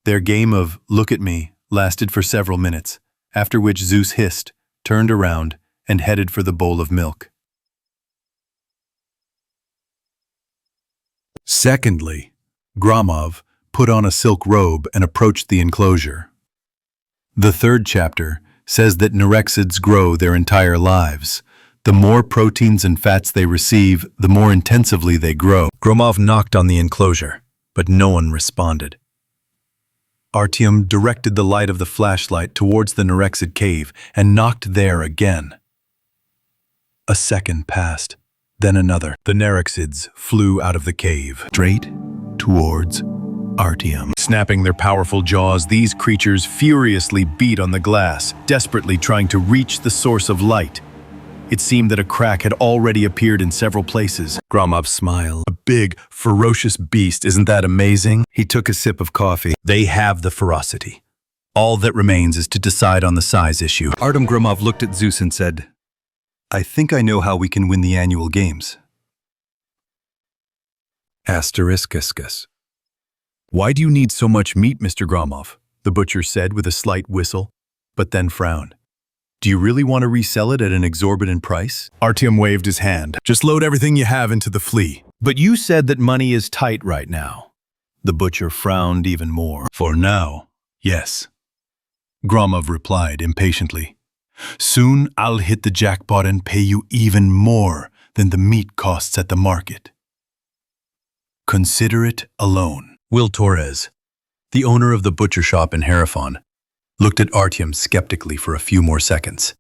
Their game of "look at me" lasted for several minutes, after which Zeus hissed, turned around, and headed for the bowl of milk. Secondly, Gromov put on a silk robe and approached the enclosure. The third chapter says that Nerexids grow their entire lives. The more proteins and fats they receive, the more intensively they grow. Gromov knocked on the enclosure, but no one responded. Artyom directed the light of the flashlight towards the Nerexid cave and knocked there again. A second passed, then another. The Nerexids flew out of the cave, straight towards Artyom. Snapping their powerful jaws, these creatures furiously beat on the glass, desperately trying to reach the source of light. It seemed that a crack had already appeared in several places. Gromov smiled. A big, ferocious beast, isn't that amazing? He took a sip of coffee. They have the ferocity. All that remains is to decide on the size issue. Artyom Gromov looked at Zeus and said, "I think I know how we can win the annual games." Asterisk. "Why do you need so much meat, Mr. Gromov?" the butcher said with a slight whistle, but then frowned. "Do you really want to resell it at an exorbitant price?" Artyom waved his hand. "Just load everything you have into the flea." "But you said that money is tight right now." The butcher frowned even more. "For now, yes," Gromov replied impatiently. "Soon I'll hit the jackpot and pay you even more than the meat costs at the market. Consider it a loan." Will Torres, the owner of the butcher shop in Herifon, looked at Artyom skeptically for a few more seconds.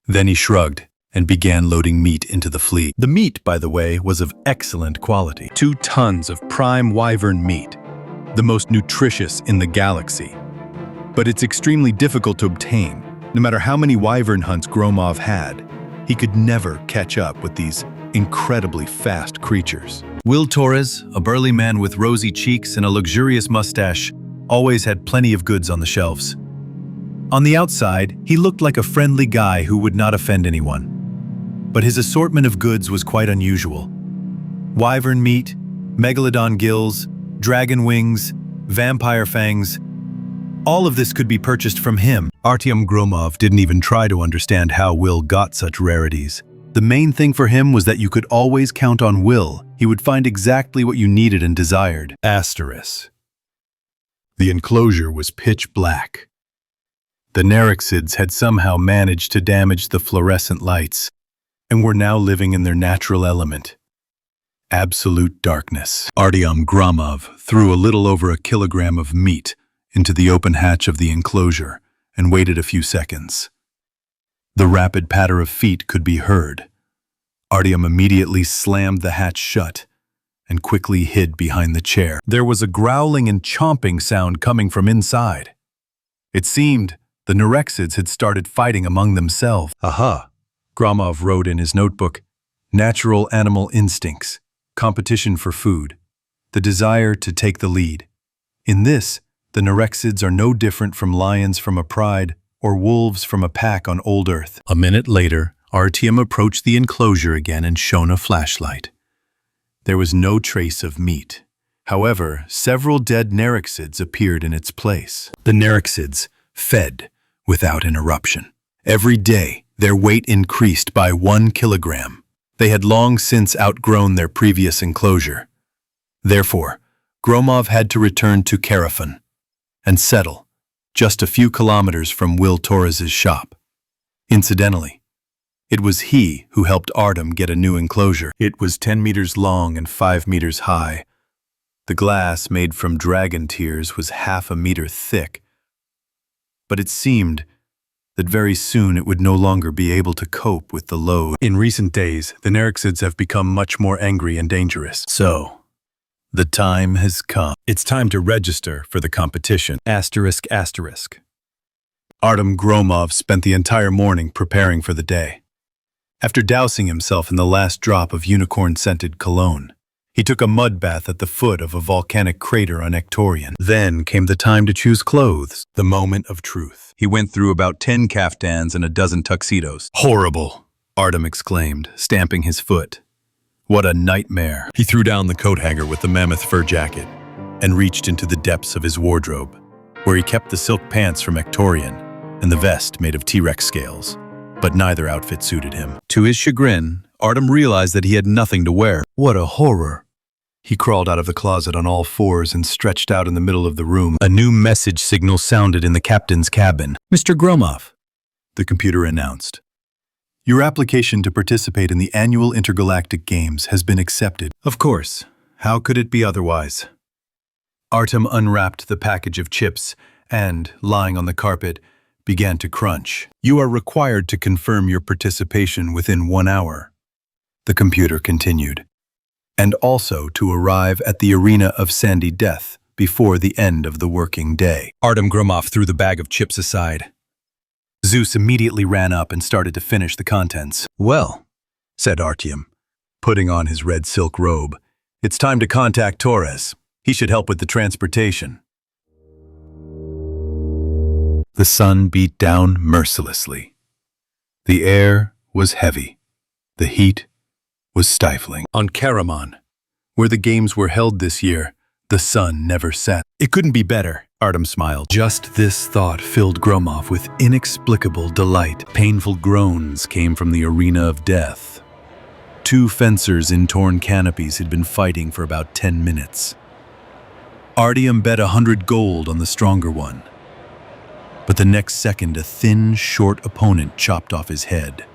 Then he shrugged and began loading meat into the flea. The meat, by the way, was of excellent quality. 2 tons of prime wyvern meat, the most nutritious in the galaxy. But it's extremely difficult to obtain. No matter how many wyvern hunts Gromov had, he could never catch up with these incredibly fast creatures. Will Torres, a burly man with rosy cheeks and a luxurious mustache, always had plenty of goods on the shelves. On the outside, he looked like a friendly guy who would not offend anyone. But his assortment of goods was quite unusual. Wyvern meat, megalodon gills, dragon wings, vampire fangs. All of this could be purchased from him. Artyom Gromov didn't even try to understand how Will got such rarities. The main thing for him was that you could always count on Will. He would find exactly what you needed and desired. Asterisk. The enclosure was pitch black. The Nerexids had somehow managed to damage the fluorescent lights and were now living in their natural element. Absolute darkness. Artyom Gromov threw a little over a kilogram of meat into the open hatch of the enclosure and waited a few seconds. The rapid patter of feet could be heard. Artyom immediately slammed the hatch shut and quickly hid behind the chair. There was a growling and chomping sound coming from inside. It seemed the Nerexids had started fighting among themselves. Aha, Gromov wrote in his notebook, natural animal instincts, competition for food, the desire to take the lead. In this, the Nerexids are no different from lions from a pride or wolves from a pack on old Earth. A minute later, Artyom approached the enclosure again and shone a flashlight. There was no trace of meat. However, several dead Nerexids appeared in its place. The Nerexids fed without interruption. Every day, their weight increased by 1 kilogram. They had long since outgrown their previous enclosure. Therefore, Gromov had to return to Herifon and settle just a few kilometers from Will Torres's shop. Incidentally, it was he who helped Artyom get a new enclosure. It was 10 meters long and 5 meters high. The glass, made from dragon tears, was half a meter thick. But it seemed that very soon it would no longer be able to cope with the load. In recent days, the Nerexids have become much more angry and dangerous. So, the time has come. It's time to register for the competition. Asterisk. Artyom Gromov spent the entire morning preparing for the day. After dousing himself in the last drop of unicorn-scented cologne, He took a mud bath at the foot of a volcanic crater on Ectorian. Then came the time to choose clothes, the moment of truth. He went through about 10 caftans and a dozen tuxedos. Horrible, Artyom exclaimed, stamping his foot. What a nightmare. He threw down the coat hanger with the mammoth fur jacket and reached into the depths of his wardrobe, where he kept the silk pants from Ectorian and the vest made of T-Rex scales. But neither outfit suited him. To his chagrin, Artyom realized that he had nothing to wear. What a horror. He crawled out of the closet on all fours and stretched out in the middle of the room. A new message signal sounded in the captain's cabin. "Mr. Gromov," the computer announced. "Your application to participate in the annual intergalactic games has been accepted." Of course. How could it be otherwise? Artyom unwrapped the package of chips and, lying on the carpet, began to crunch. "You are required to confirm your participation within 1 hour," the computer continued, "and also to arrive at the arena of Sandy Death before the end of the working day." Artyom Gromov threw the bag of chips aside. Zeus immediately ran up and started to finish the contents. "Well," said Artyom, putting on his red silk robe, "it's time to contact Torres. He should help with the transportation." The sun beat down mercilessly. The air was heavy. The heat was stifling. On Karaman, where the games were held this year, the sun never set. It couldn't be better, Artyom smiled. Just this thought filled Gromov with inexplicable delight. Painful groans came from the arena of death. 2 fencers in torn canopies had been fighting for about 10 minutes. Artyom bet 100 gold on the stronger one. But the next second, a thin, short opponent chopped off his head.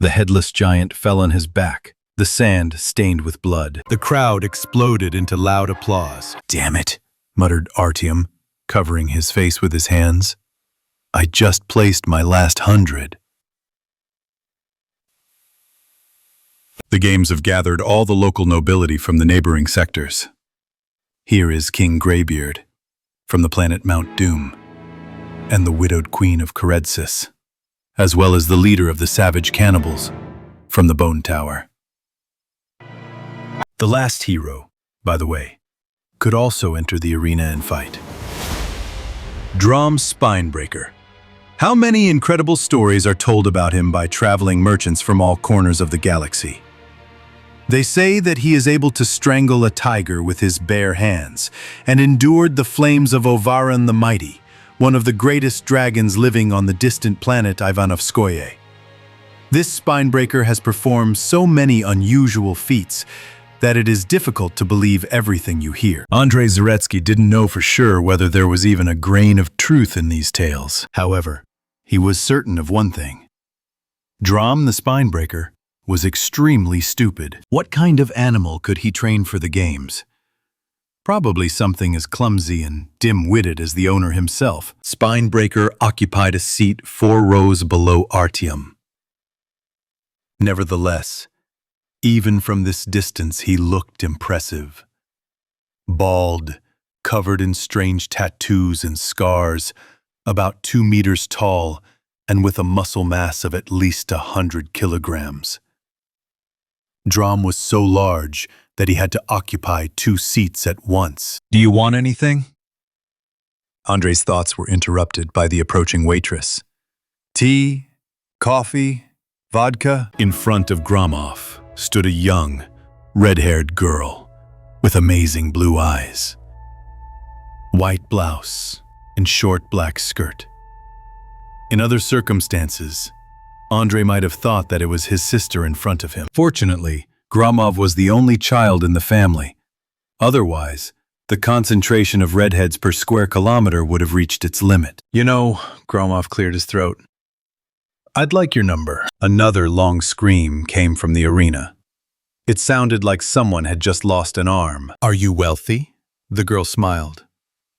The headless giant fell on his back, the sand stained with blood. The crowd exploded into loud applause. "Damn it," muttered Artyom, covering his face with his hands. "I just placed my last 100. The games have gathered all the local nobility from the neighboring sectors. Here is King Greybeard, from the planet Mount Doom, and the widowed queen of Karedsis, as well as the leader of the savage cannibals from the Bone Tower. The last hero, by the way, could also enter the arena and fight. Drom's Spinebreaker. How many incredible stories are told about him by traveling merchants from all corners of the galaxy? They say that he is able to strangle a tiger with his bare hands and endured the flames of Ovaran the Mighty, one of the greatest dragons living on the distant planet Ivanovskoye. This Spinebreaker has performed so many unusual feats that it is difficult to believe everything you hear. Andrei Zaretsky didn't know for sure whether there was even a grain of truth in these tales. However, he was certain of one thing. Drom the Spinebreaker was extremely stupid. What kind of animal could he train for the games? Probably something as clumsy and dim-witted as the owner himself. Spinebreaker occupied a seat 4 rows below Artyom. Nevertheless, even from this distance he looked impressive. Bald, covered in strange tattoos and scars, about 2 meters tall, and with a muscle mass of at least 100 kilograms. Drom was so large that he had to occupy 2 seats at once. "Do you want anything?" Andrei's thoughts were interrupted by the approaching waitress. "Tea? Coffee? Vodka?" In front of Gromov stood a young, red-haired girl with amazing blue eyes. White blouse and short black skirt. In other circumstances, Andrei might have thought that it was his sister in front of him. Fortunately, Gromov was the only child in the family. Otherwise, the concentration of redheads per square kilometer would have reached its limit. "You know," Gromov cleared his throat, "I'd like your number." Another long scream came from the arena. It sounded like someone had just lost an arm. "Are you wealthy?" The girl smiled,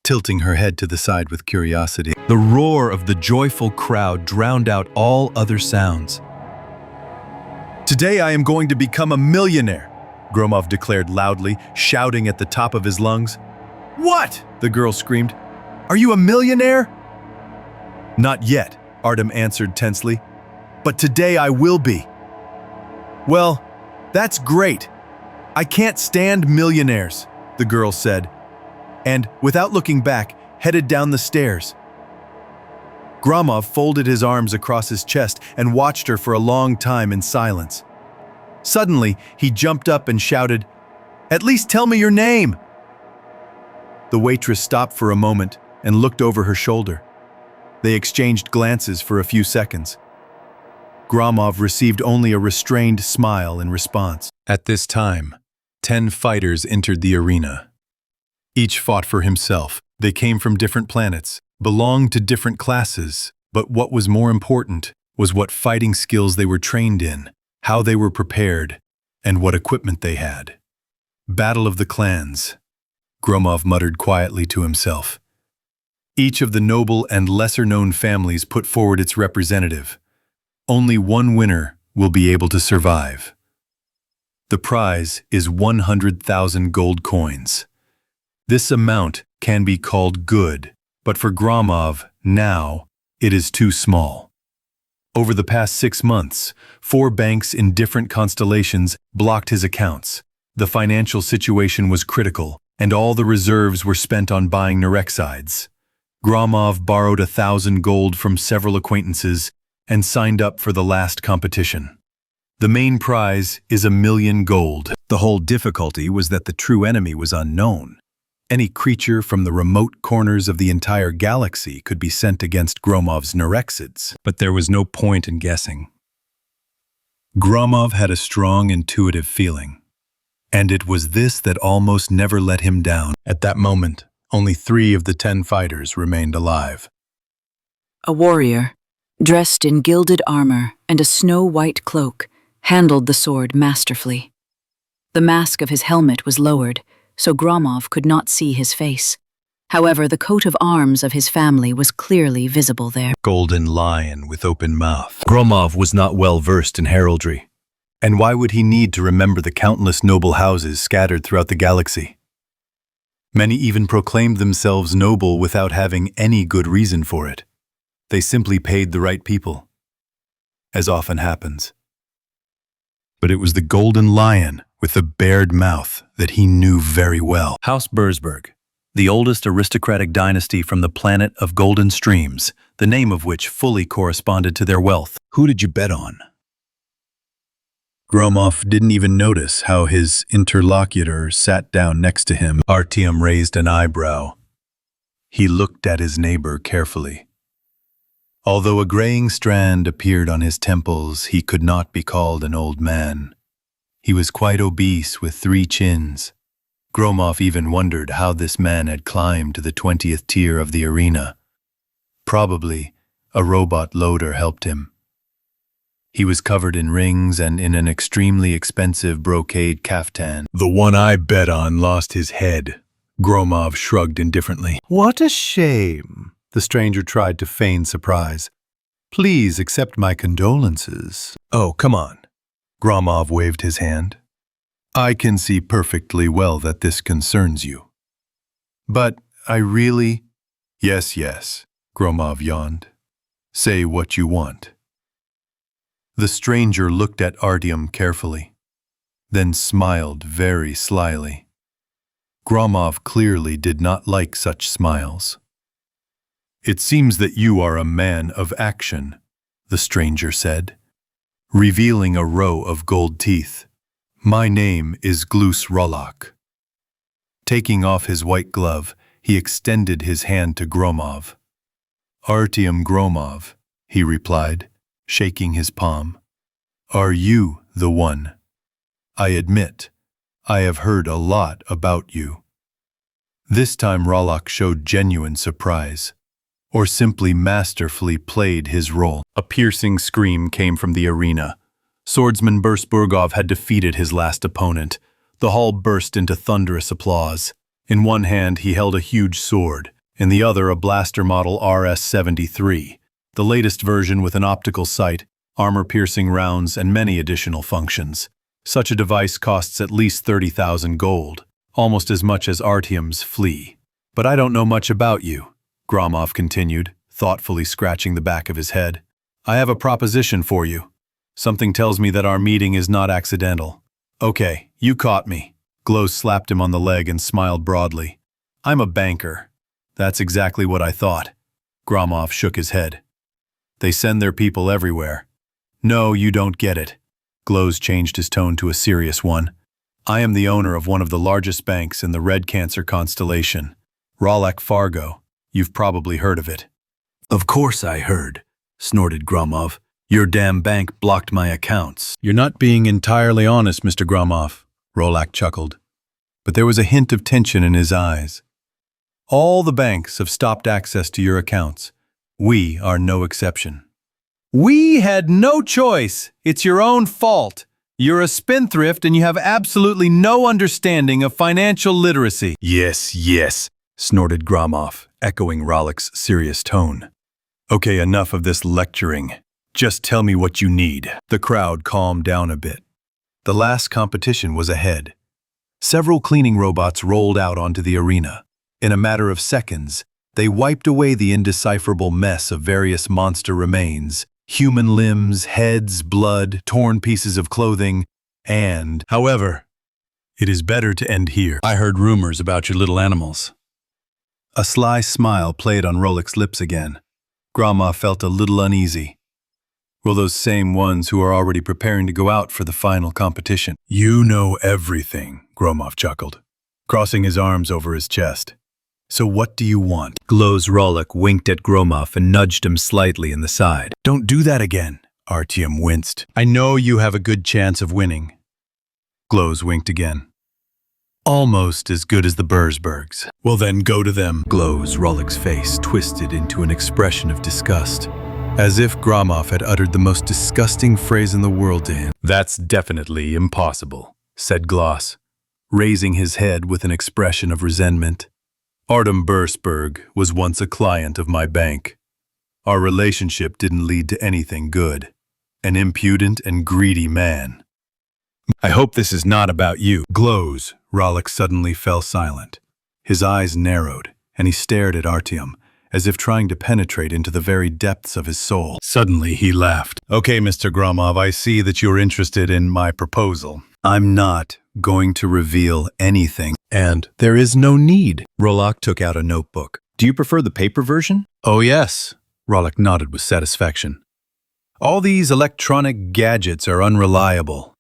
tilting her head to the side with curiosity. The roar of the joyful crowd drowned out all other sounds. "Today I am going to become a millionaire," Gromov declared loudly, shouting at the top of his lungs. "What?" the girl screamed. "Are you a millionaire?" "Not yet," Artyom answered tensely. "But today I will be." "Well, "That's great. I can't stand millionaires," the girl said, and, without looking back, headed down the stairs. Gromov folded his arms across his chest and watched her for a long time in silence. Suddenly, he jumped up and shouted, "At least tell me your name!" The waitress stopped for a moment and looked over her shoulder. They exchanged glances for a few seconds. Gromov received only a restrained smile in response. At this time, 10 fighters entered the arena. Each fought for himself. They came from different planets, belonged to different classes, but what was more important was what fighting skills they were trained in, how they were prepared, and what equipment they had. Battle of the Clans, Gromov muttered quietly to himself. Each of the noble and lesser-known families put forward its representative. Only one winner will be able to survive. The prize is 100,000 gold coins. This amount can be called good, but for Gromov, now, it is too small. Over the past 6 months, 4 banks in different constellations blocked his accounts. The financial situation was critical, and all the reserves were spent on buying Nerexides. Gromov borrowed 1,000 gold from several acquaintances and signed up for the last competition. The main prize is 1,000,000 gold. The whole difficulty was that the true enemy was unknown. Any creature from the remote corners of the entire galaxy could be sent against Gromov's Nerexids, but there was no point in guessing. Gromov had a strong intuitive feeling, and it was this that almost never let him down. At that moment, only 3 of the 10 fighters remained alive. A warrior, dressed in gilded armor and a snow-white cloak, handled the sword masterfully. The mask of his helmet was lowered, so Gromov could not see his face. However, the coat of arms of his family was clearly visible there. Golden lion with open mouth. Gromov was not well versed in heraldry. And why would he need to remember the countless noble houses scattered throughout the galaxy? Many even proclaimed themselves noble without having any good reason for it. They simply paid the right people, as often happens. But it was the golden lion with the bared mouth that he knew very well. House Bursberg, the oldest aristocratic dynasty from the planet of golden streams, the name of which fully corresponded to their wealth. Who did you bet on? Gromov didn't even notice how his interlocutor sat down next to him. Artyom raised an eyebrow. He looked at his neighbor carefully. Although a graying strand appeared on his temples, he could not be called an old man. He was quite obese with 3 chins. Gromov even wondered how this man had climbed to the 20th tier of the arena. Probably a robot loader helped him. He was covered in rings and in an extremely expensive brocade kaftan. The one I bet on lost his head. Gromov shrugged indifferently. "What a shame," the stranger tried to feign surprise. "Please accept my condolences." Oh, come on. Gromov waved his hand. "I can see perfectly well that this concerns you. But I really—" Yes, Gromov yawned. "Say what you want." The stranger looked at Artyom carefully, then smiled very slyly. Gromov clearly did not like such smiles. "It seems that you are a man of action," the stranger said, revealing a row of gold teeth. "My name is Glus Rolak." Taking off his white glove, he extended his hand to Gromov. "Artyom Gromov," he replied, shaking his palm. "Are you the one? I admit, I have heard a lot about you." This time Rolak showed genuine surprise, or simply masterfully played his role. A piercing scream came from the arena. Swordsman Bursburgov had defeated his last opponent. The hall burst into thunderous applause. In one hand he held a huge sword, in the other a blaster model RS-73, the latest version with an optical sight, armor-piercing rounds, and many additional functions. Such a device costs at least 30,000 gold, almost as much as Artyom's flea. "But I don't know much about you," Gromov continued, thoughtfully scratching the back of his head. "I have a proposition for you. Something tells me that our meeting is not accidental. Okay, you caught me. Glows slapped him on the leg and smiled broadly. I'm a banker. That's exactly what I thought. Gromov shook his head. They send their people everywhere. No, you don't get it. Glows changed his tone to a serious one. I am the owner of one of the largest banks in the Red Cancer constellation, Rawlak Fargo. You've probably heard of it. Of course I heard, snorted Gromov. Your damn bank blocked my accounts. You're not being entirely honest, Mr. Gromov, Rawlak chuckled. But there was a hint of tension in his eyes. All the banks have stopped access to your accounts. We are no exception. We had no choice. It's your own fault. You're a spendthrift and you have absolutely no understanding of financial literacy. Yes, snorted Gromov, echoing Rawlak's serious tone. Okay, enough of this lecturing. Just tell me what you need. The crowd calmed down a bit. The last competition was ahead. Several cleaning robots rolled out onto the arena. In a matter of seconds, they wiped away the indecipherable mess of various monster remains, human limbs, heads, blood, torn pieces of clothing, and... However, it is better to end here. I heard rumors about your little animals. A sly smile played on Rawlak's lips again. Gromov felt a little uneasy. Will those same ones who are already preparing to go out for the final competition? You know everything, Gromov chuckled, crossing his arms over his chest. So what do you want? Glow's Rawlak winked at Gromov and nudged him slightly in the side. Don't do that again, Artyom winced. I know you have a good chance of winning. Glow's winked again. Almost as good as the Bursbergs. Well then, go to them. Glow's Rawlak's face twisted into an expression of disgust, as if Gromov had uttered the most disgusting phrase in the world to him. That's definitely impossible, said Gloss, raising his head with an expression of resentment. Artyom Bursberg was once a client of my bank. Our relationship didn't lead to anything good. An impudent and greedy man. I hope this is not about you. Glows. Rawlak suddenly fell silent. His eyes narrowed, and he stared at Artyom, as if trying to penetrate into the very depths of his soul. Suddenly he laughed. Okay, Mr. Gromov, I see that you're interested in my proposal. I'm not going to reveal anything, and there is no need. Rawlak took out a notebook. Do you prefer the paper version? Oh yes, Rawlak nodded with satisfaction. All these electronic gadgets are unreliable.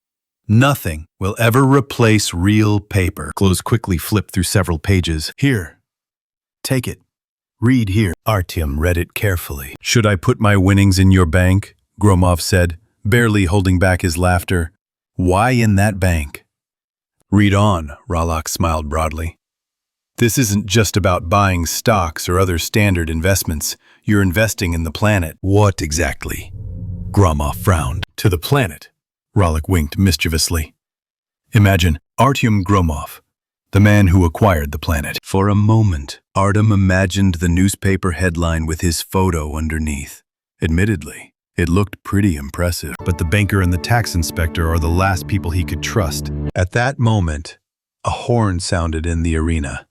Nothing will ever replace real paper. Glows quickly flipped through several pages. Here, take it. Read here. Artyom read it carefully. Should I put my winnings in your bank? Gromov said, barely holding back his laughter. Why in that bank? Read on, Rawlak smiled broadly. This isn't just about buying stocks or other standard investments. You're investing in the planet. What exactly? Gromov frowned. To the planet. Rawlak winked mischievously. Imagine Artyom Gromov, the man who acquired the planet. For a moment, Artyom imagined the newspaper headline with his photo underneath. Admittedly, it looked pretty impressive, but the banker and the tax inspector are the last people he could trust. At that moment, a horn sounded in the arena.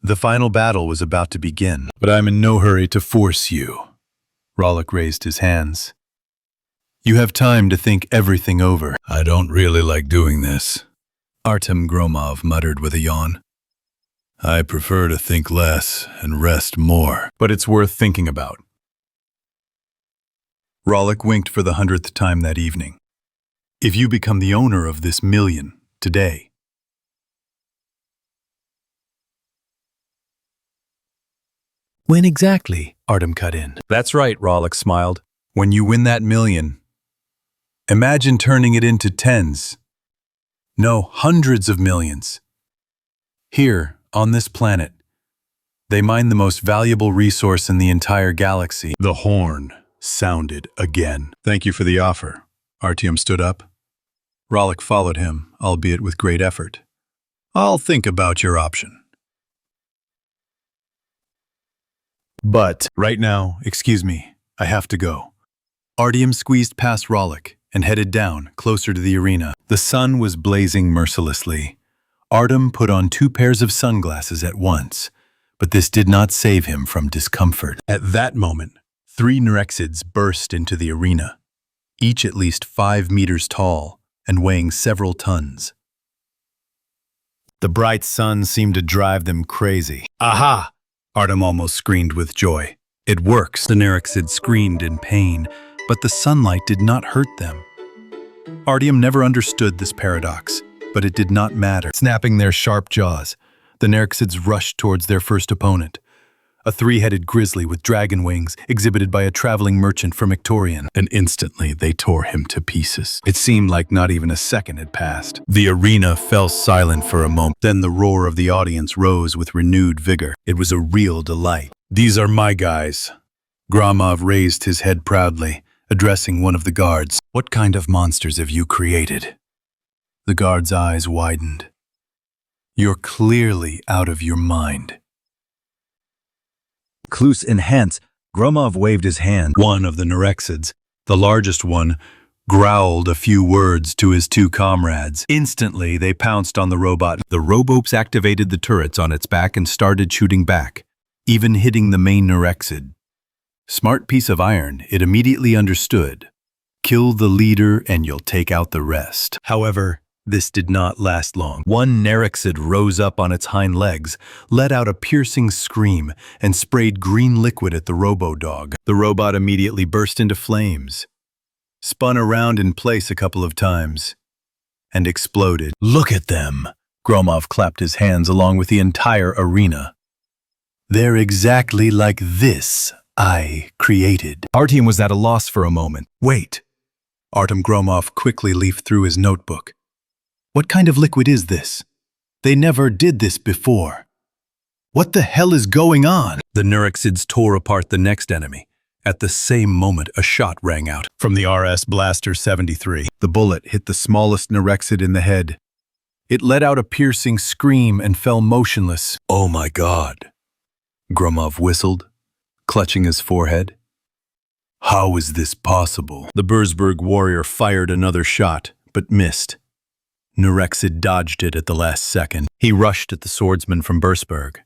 The final battle was about to begin, but I'm in no hurry to force you. Rawlak raised his hands. You have time to think everything over. I don't really like doing this, Artyom Gromov muttered with a yawn. I prefer to think less and rest more, but it's worth thinking about. Rawlak winked for the 100th time that evening. If you become the owner of this million today. When exactly? Artyom cut in. That's right, Rawlak smiled. When you win that million, imagine turning it into tens. No, hundreds of millions. Here, on this planet, they mine the most valuable resource in the entire galaxy. The horn sounded again. Thank you for the offer. Artyom stood up. Rawlak followed him, albeit with great effort. I'll think about your option. But right now, excuse me, I have to go. Artyom squeezed past Rawlak and headed down, closer to the arena. The sun was blazing mercilessly. Artyom put on 2 pairs of sunglasses at once, but this did not save him from discomfort. At that moment, 3 Nerexids burst into the arena, each at least 5 meters tall, and weighing several tons. The bright sun seemed to drive them crazy. Aha! Artyom almost screamed with joy. It works. The Nerexids screamed in pain, but the sunlight did not hurt them. Artyom never understood this paradox, but it did not matter. Snapping their sharp jaws, the Nerexids rushed towards their first opponent, a three-headed grizzly with dragon wings exhibited by a traveling merchant from Victorian, and instantly they tore him to pieces. It seemed like not even a second had passed. The arena fell silent for a moment. Then the roar of the audience rose with renewed vigor. It was a real delight. "These are my guys." Gromov raised his head proudly, addressing one of the guards. "What kind of monsters have you created?" The guard's eyes widened. "You're clearly out of your mind." Cluse in Hans, Gromov waved his hand. One of the Nerexids, the largest one, growled a few words to his two comrades. Instantly, they pounced on the robot. The robots activated the turrets on its back and started shooting back, even hitting the main Nerexid. Smart piece of iron, it immediately understood. Kill the leader and you'll take out the rest. However, this did not last long. One Nerexid rose up on its hind legs, let out a piercing scream, and sprayed green liquid at the robo-dog. The robot immediately burst into flames, spun around in place a couple of times, and exploded. "Look at them!" Gromov clapped his hands along with the entire arena. "They're exactly like this I created." Artyom was at a loss for a moment. "Wait." Artyom Gromov quickly leafed through his notebook. "What kind of liquid is this? They never did this before. What the hell is going on?" The Nerexids tore apart the next enemy. At the same moment, a shot rang out from the RS Blaster 73. The bullet hit the smallest Nerexid in the head. It let out a piercing scream and fell motionless. "Oh my God," Gromov whistled, clutching his forehead. "How is this possible?" The Burzberg warrior fired another shot, but missed. Nerexid dodged it at the last second. He rushed at the swordsman from Burzberg.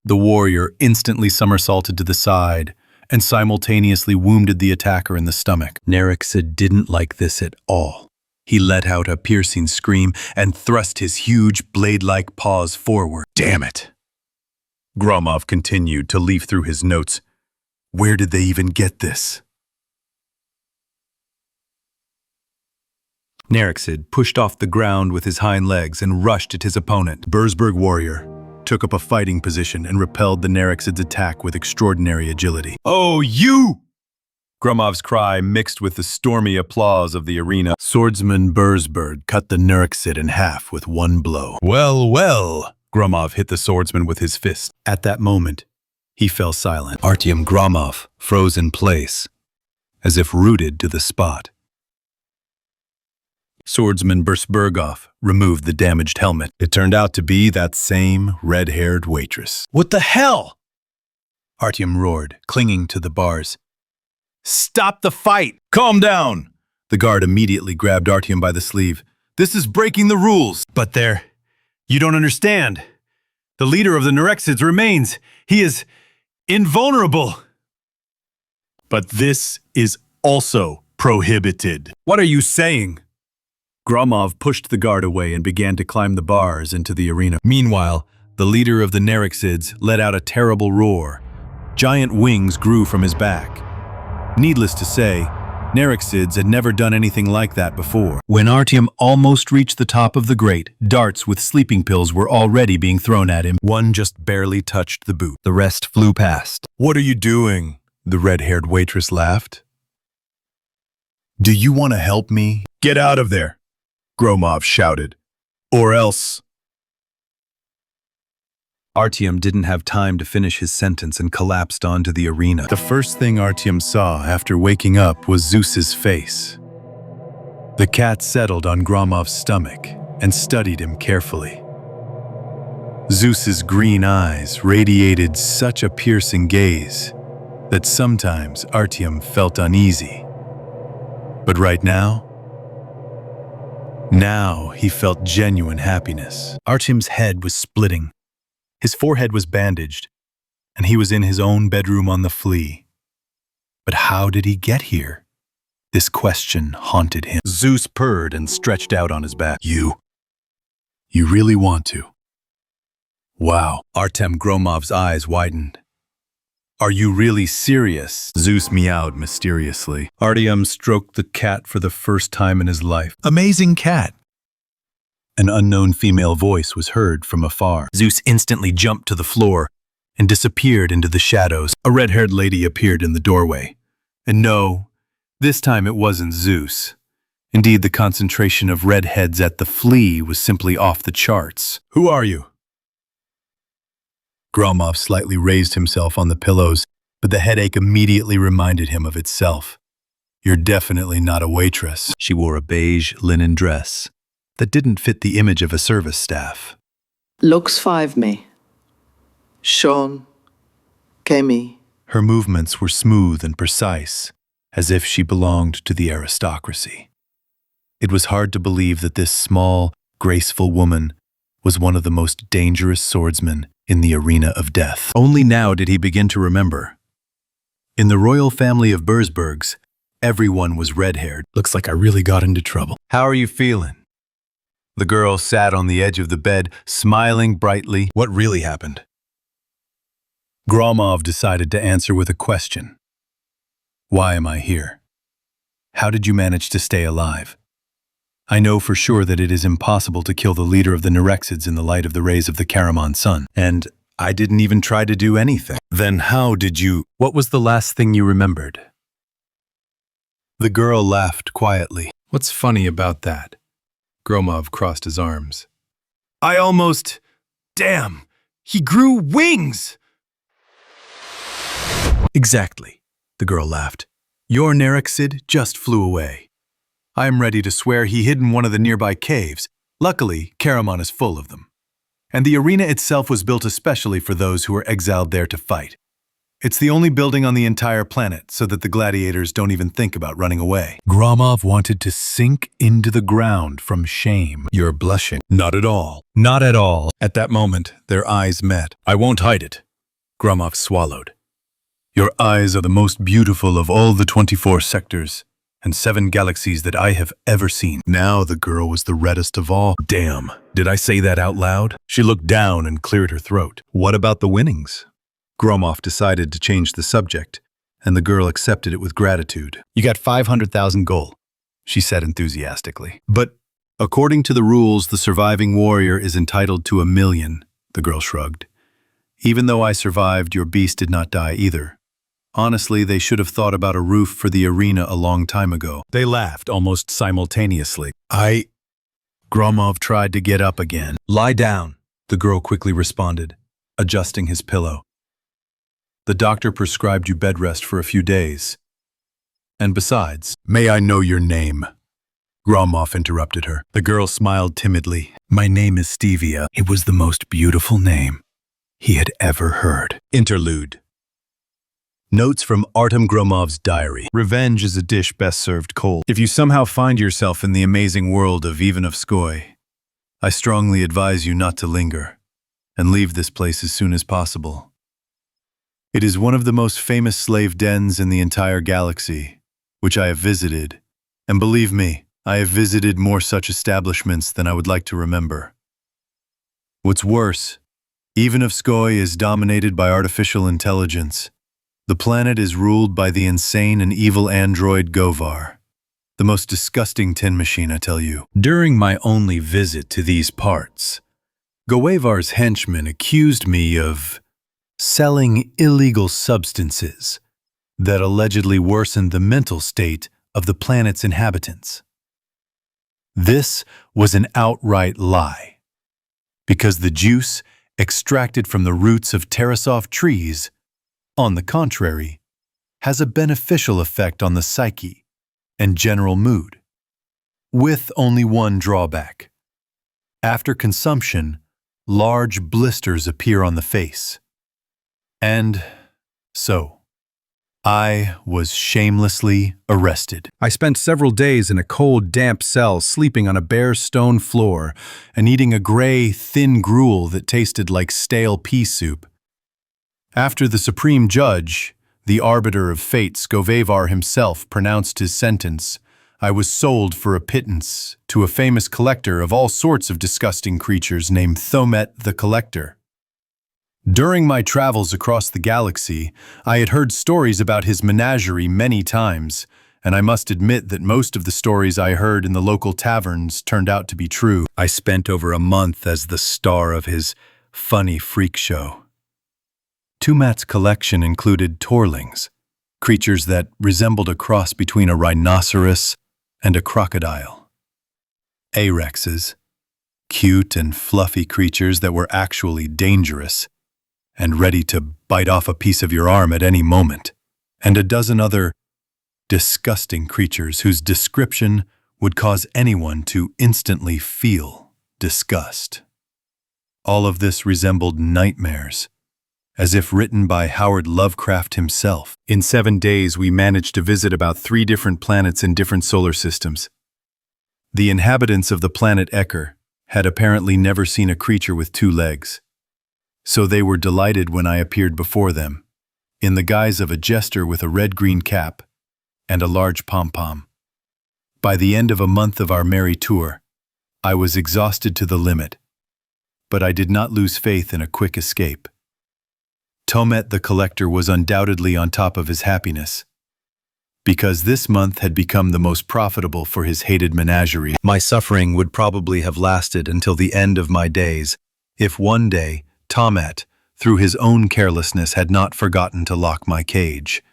The warrior instantly somersaulted to the side and simultaneously wounded the attacker in the stomach. Nerexid didn't like this at all. He let out a piercing scream and thrust his huge blade-like paws forward. "Damn it!" Gromov continued to leaf through his notes. Where did they even get this? Nerexid pushed off the ground with his hind legs and rushed at his opponent. Burzberg warrior took up a fighting position and repelled the Nerexid's attack with extraordinary agility. "Oh, you!" Gromov's cry mixed with the stormy applause of the arena. Swordsman Burzberg cut the Nerexid in half with one blow. "Well, well!" Gromov hit the swordsman with his fist. At that moment, he fell silent. Artyom Gromov froze in place, as if rooted to the spot. Swordsman Burzbergov removed the damaged helmet. It turned out to be that same red-haired waitress. "What the hell?" Artyom roared, clinging to the bars. "Stop the fight! Calm down!" The guard immediately grabbed Artyom by the sleeve. "This is breaking the rules." "But you don't understand. The leader of the Nerexids remains. He is invulnerable." "But this is also prohibited." "What are you saying?" Gromov pushed the guard away and began to climb the bars into the arena. Meanwhile, the leader of the Nerexids let out a terrible roar. Giant wings grew from his back. Needless to say, Nerexids had never done anything like that before. When Artyom almost reached the top of the grate, darts with sleeping pills were already being thrown at him. One just barely touched the boot. The rest flew past. "What are you doing?" the red-haired waitress laughed. "Do you want to help me?" "Get out of there!" Gromov shouted. "Or else." Artyom didn't have time to finish his sentence and collapsed onto the arena. The first thing Artyom saw after waking up was Zeus's face. The cat settled on Gromov's stomach and studied him carefully. Zeus's green eyes radiated such a piercing gaze that sometimes Artyom felt uneasy. But right now he felt genuine happiness. Artyom's head was splitting. His forehead was bandaged, and he was in his own bedroom on the flea. But how did he get here? This question haunted him. Zeus purred and stretched out on his back. You really want to? Wow. Artyom Gromov's eyes widened. Are you really serious? Zeus meowed mysteriously. Artyom stroked the cat for the first time in his life. Amazing cat. An unknown female voice was heard from afar. Zeus instantly jumped to the floor and disappeared into the shadows. A red-haired lady appeared in the doorway. And no, this time it wasn't Zeus. Indeed, the concentration of redheads at the flea was simply off the charts. Who are you? Gromov slightly raised himself on the pillows, but the headache immediately reminded him of itself. You're definitely not a waitress. She wore a beige linen dress that didn't fit the image of a service staff. Looks 5 me. Sean. Kemi. Her movements were smooth and precise, as if she belonged to the aristocracy. It was hard to believe that this small, graceful woman was one of the most dangerous swordsmen in the arena of death. Only now did he begin to remember. In the royal family of Burzbergs, everyone was red-haired. Looks like I really got into trouble. How are you feeling? The girl sat on the edge of the bed, smiling brightly. What really happened? Gromov decided to answer with a question. Why am I here? How did you manage to stay alive? I know for sure that it is impossible to kill the leader of the Nerexids in the light of the rays of the Karaman sun, and I didn't even try to do anything. Then how did you— What was the last thing you remembered? The girl laughed quietly. What's funny about that? Gromov crossed his arms. I almost— Damn! He grew wings! Exactly, the girl laughed. Your Nerexid just flew away. I am ready to swear he hid in one of the nearby caves. Luckily, Karaman is full of them. And the arena itself was built especially for those who were exiled there to fight. It's the only building on the entire planet so that the gladiators don't even think about running away. Gromov wanted to sink into the ground from shame. You're blushing. Not at all. Not at all. At that moment, their eyes met. I won't hide it. Gromov swallowed. Your eyes are the most beautiful of all the 24 sectors and 7 galaxies that I have ever seen. Now the girl was the reddest of all. Damn, did I say that out loud? She looked down and cleared her throat. What about the winnings? Gromov decided to change the subject, and the girl accepted it with gratitude. You got 500,000 gold, she said enthusiastically. But according to the rules, the surviving warrior is entitled to 1 million, the girl shrugged. Even though I survived, your beast did not die either. Honestly, they should have thought about a roof for the arena a long time ago. They laughed almost simultaneously. Gromov tried to get up again. Lie down, the girl quickly responded, adjusting his pillow. The doctor prescribed you bed rest for a few days. And besides, may I know your name? Gromov interrupted her. The girl smiled timidly. My name is Stevia. It was the most beautiful name he had ever heard. Interlude. Notes from Artyom Gromov's diary. Revenge is a dish best served cold. If you somehow find yourself in the amazing world of Ivanovskoye, I strongly advise you not to linger and leave this place as soon as possible. It is one of the most famous slave dens in the entire galaxy, which I have visited, and believe me, I have visited more such establishments than I would like to remember. What's worse, Ivanovskoye is dominated by artificial intelligence. The planet is ruled by the insane and evil android Govar. The most disgusting tin machine, I tell you. During my only visit to these parts, Govar's henchmen accused me of selling illegal substances that allegedly worsened the mental state of the planet's inhabitants. This was an outright lie, because the juice extracted from the roots of Tarasov trees, on the contrary, has a beneficial effect on the psyche and general mood, with only one drawback. After consumption, large blisters appear on the face. And so, I was shamelessly arrested. I spent several days in a cold, damp cell, sleeping on a bare stone floor and eating a gray, thin gruel that tasted like stale pea soup. After the supreme judge, The arbiter of fate, Skovevar himself, pronounced his sentence. I was sold for a pittance to a famous collector of all sorts of disgusting creatures named Thomet the Collector. During my travels across the galaxy, I had heard stories about his menagerie many times, and I must admit that most of the stories I heard in the local taverns turned out to be true. I spent over a month as the star of his funny freak show. Thomet's collection included torlings, creatures that resembled a cross between a rhinoceros and a crocodile. Arexes, cute and fluffy creatures that were actually dangerous and ready to bite off a piece of your arm at any moment, and a dozen other disgusting creatures whose description would cause anyone to instantly feel disgust. All of this resembled nightmares, as if written by Howard Lovecraft himself. In 7 days, we managed to visit about 3 different planets in different solar systems. The inhabitants of the planet Ecker had apparently never seen a creature with 2 legs, so they were delighted when I appeared before them, in the guise of a jester with a red-green cap and a large pom-pom. By the end of a month of our merry tour, I was exhausted to the limit, but I did not lose faith in a quick escape. Thomet the Collector was undoubtedly on top of his happiness, because this month had become the most profitable for his hated menagerie. My suffering would probably have lasted until the end of my days, if one day Thomet, through his own carelessness, had not forgotten to lock my cage.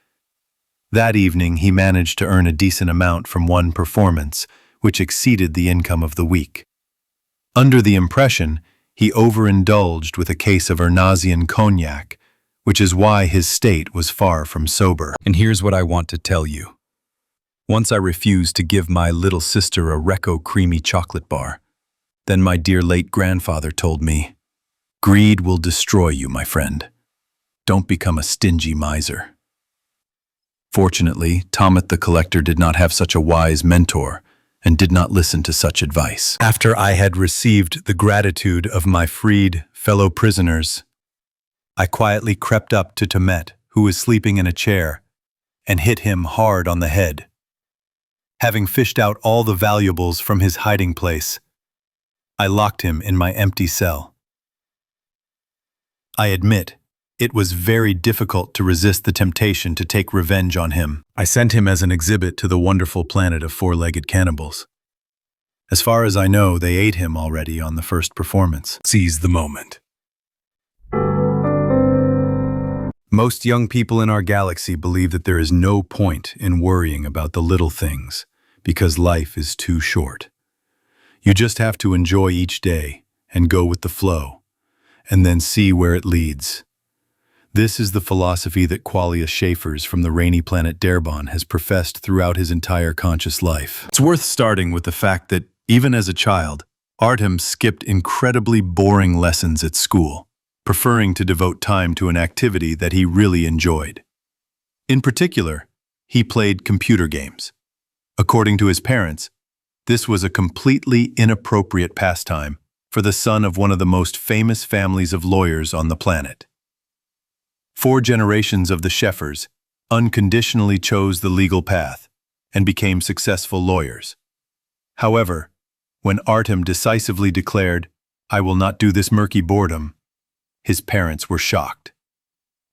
That evening he managed to earn a decent amount from one performance, which exceeded the income of the week. Under the impression, he overindulged with a case of Ernasian cognac, which is why his state was far from sober. And here's what I want to tell you. Once I refused to give my little sister a Recco creamy chocolate bar. Then my dear late grandfather told me, "Greed will destroy you, my friend. Don't become a stingy miser." Fortunately, Thomet the Collector did not have such a wise mentor and did not listen to such advice. After I had received the gratitude of my freed fellow prisoners, I quietly crept up to Thomet, who was sleeping in a chair, and hit him hard on the head. Having fished out all the valuables from his hiding place, I locked him in my empty cell. I admit, it was very difficult to resist the temptation to take revenge on him. I sent him as an exhibit to the wonderful planet of 4-legged cannibals. As far as I know, they ate him already on the first performance. Seize the moment. Most young people in our galaxy believe that there is no point in worrying about the little things, because life is too short. You just have to enjoy each day and go with the flow, and then see where it leads. This is the philosophy that Qualia Schaefer's from the rainy planet Darbon has professed throughout his entire conscious life. It's worth starting with the fact that, even as a child, Artyom skipped incredibly boring lessons at school, preferring to devote time to an activity that he really enjoyed. In particular, he played computer games. According to his parents, this was a completely inappropriate pastime for the son of one of the most famous families of lawyers on the planet. 4 generations of the Schaeffers unconditionally chose the legal path and became successful lawyers. However, when Artyom decisively declared, "I will not do this murky boredom," his parents were shocked.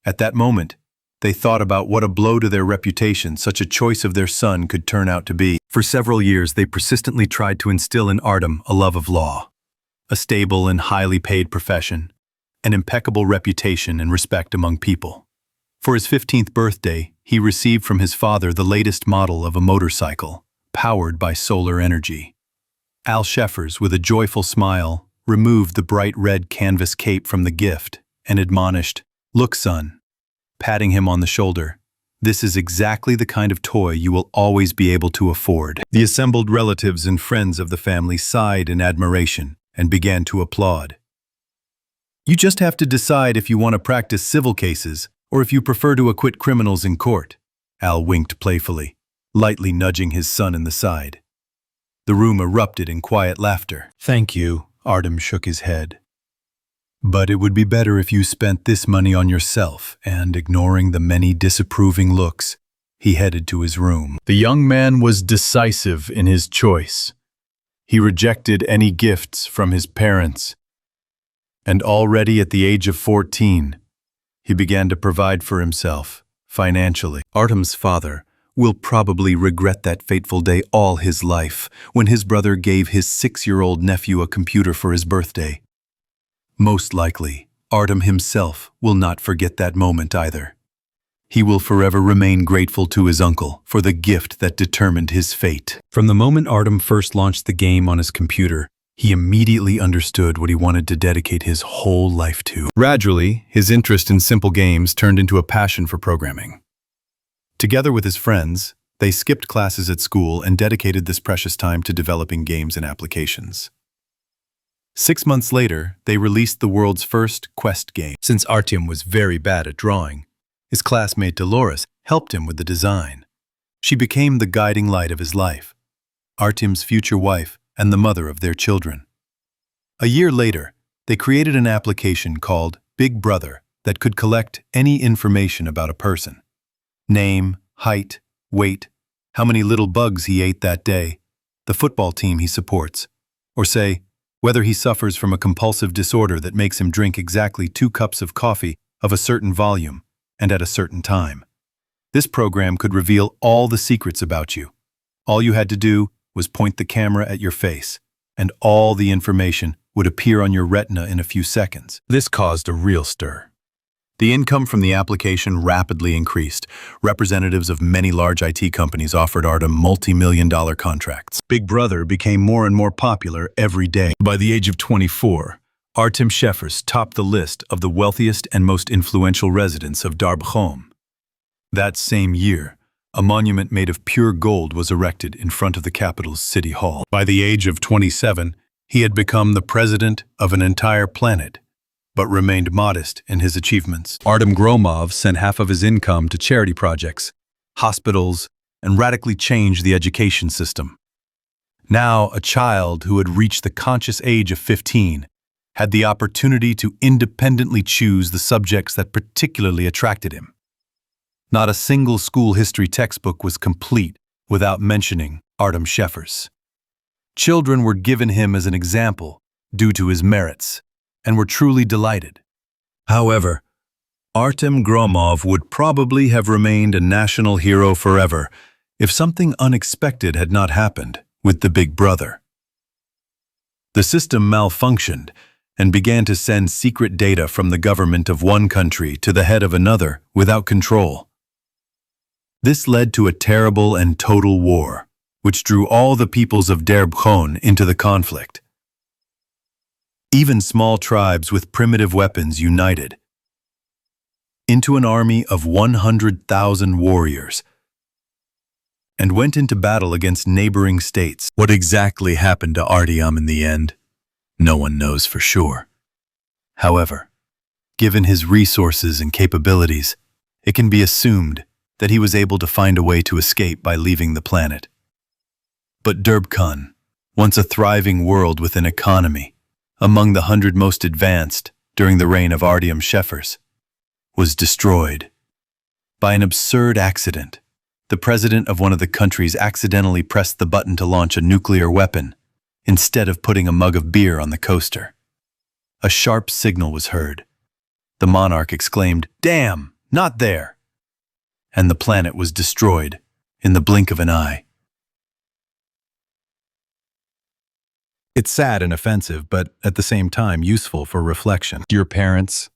At that moment, they thought about what a blow to their reputation such a choice of their son could turn out to be. For several years, they persistently tried to instill in Artyom a love of law, a stable and highly paid profession, an impeccable reputation and respect among people. For his 15th birthday, he received from his father the latest model of a motorcycle, powered by solar energy. Al Schaeffers, with a joyful smile, removed the bright red canvas cape from the gift and admonished, "Look, son," patting him on the shoulder, "this is exactly the kind of toy you will always be able to afford." The assembled relatives and friends of the family sighed in admiration and began to applaud. "You just have to decide if you want to practice civil cases or if you prefer to acquit criminals in court," Al winked playfully, lightly nudging his son in the side. The room erupted in quiet laughter. "Thank you," Artyom shook his head. But it would be better if you spent this money on yourself, and ignoring the many disapproving looks, he headed to his room. The young man was decisive in his choice. He rejected any gifts from his parents, and already at the age of 14, he began to provide for himself, financially. Artyom's father will probably regret that fateful day all his life when his brother gave his 6-year-old nephew a computer for his birthday. Most likely, Artyom himself will not forget that moment either. He will forever remain grateful to his uncle for the gift that determined his fate. From the moment Artyom first launched the game on his computer, he immediately understood what he wanted to dedicate his whole life to. Gradually, his interest in simple games turned into a passion for programming. Together with his friends, they skipped classes at school and dedicated this precious time to developing games and applications. 6 months later, they released the world's first Quest game. Since Artyom was very bad at drawing, his classmate Dolores helped him with the design. She became the guiding light of his life, Artyom's future wife and the mother of their children. A year later, they created an application called Big Brother that could collect any information about a person. Name, height, weight, how many little bugs he ate that day, the football team he supports, or say, whether he suffers from a compulsive disorder that makes him drink exactly 2 cups of coffee of a certain volume and at a certain time. This program could reveal all the secrets about you. All you had to do was point the camera at your face, and all the information would appear on your retina in a few seconds. This caused a real stir. The income from the application rapidly increased. Representatives of many large IT companies offered Artyom multi-million-dollar contracts. Big Brother became more and more popular every day. By the age of 24, Artyom Shefers topped the list of the wealthiest and most influential residents of Darbchom. That same year, a monument made of pure gold was erected in front of the capital's city hall. By the age of 27, he had become the president of an entire planet, but remained modest in his achievements. Artyom Gromov sent half of his income to charity projects, hospitals, and radically changed the education system. Now, a child who had reached the conscious age of 15 had the opportunity to independently choose the subjects that particularly attracted him. Not a single school history textbook was complete without mentioning Artyom Shefers. Children were given him as an example due to his merits, and were truly delighted. However, Artyom Gromov would probably have remained a national hero forever if something unexpected had not happened with the Big Brother. The system malfunctioned and began to send secret data from the government of one country to the head of another without control. This led to a terrible and total war, which drew all the peoples of Darbchom into the conflict. Even small tribes with primitive weapons united into an army of 100,000 warriors and went into battle against neighboring states. What exactly happened to Artyom in the end, no one knows for sure. However, given his resources and capabilities, it can be assumed that he was able to find a way to escape by leaving the planet. But Darbchom, once a thriving world with an economy, among the 100 most advanced during the reign of Artyom Shefers, was destroyed. By an absurd accident, the president of one of the countries accidentally pressed the button to launch a nuclear weapon instead of putting a mug of beer on the coaster. A sharp signal was heard. The monarch exclaimed, "Damn, not there!" And the planet was destroyed in the blink of an eye. It's sad and offensive, but at the same time useful for reflection. Dear parents,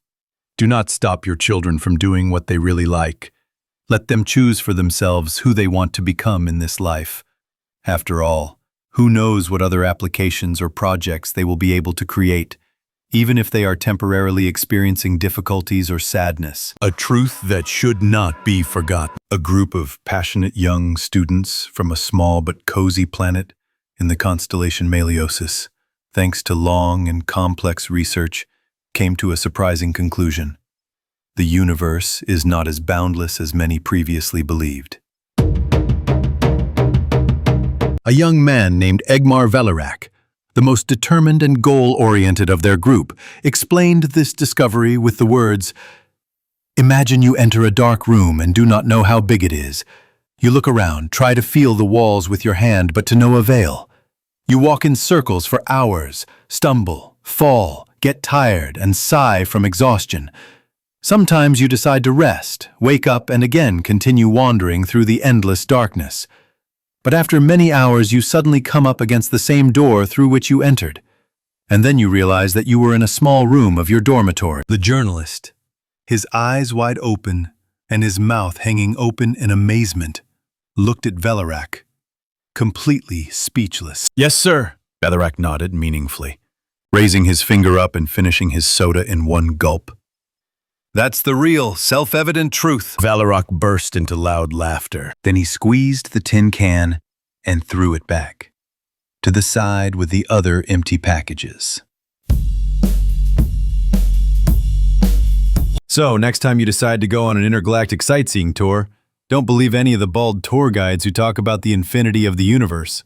do not stop your children from doing what they really like. Let them choose for themselves who they want to become in this life. After all, who knows what other applications or projects they will be able to create, even if they are temporarily experiencing difficulties or sadness. A truth that should not be forgotten. A group of passionate young students from a small but cozy planet in the constellation Maliosis, thanks to long and complex research, came to a surprising conclusion. The universe is not as boundless as many previously believed. A young man named Egmar Velarak, the most determined and goal-oriented of their group, explained this discovery with the words, "Imagine you enter a dark room and do not know how big it is. You look around, try to feel the walls with your hand, but to no avail. You walk in circles for hours, stumble, fall, get tired, and sigh from exhaustion. Sometimes you decide to rest, wake up, and again continue wandering through the endless darkness. But after many hours, you suddenly come up against the same door through which you entered. And then you realize that you were in a small room of your dormitory." The journalist, his eyes wide open and his mouth hanging open in amazement, looked at Velarak, completely speechless. "Yes, sir," Velarak nodded meaningfully, raising his finger up and finishing his soda in one gulp. "That's the real, self-evident truth." Velarak burst into loud laughter. Then he squeezed the tin can and threw it back to the side with the other empty packages. "So, next time you decide to go on an intergalactic sightseeing tour, don't believe any of the bald tour guides who talk about the infinity of the universe."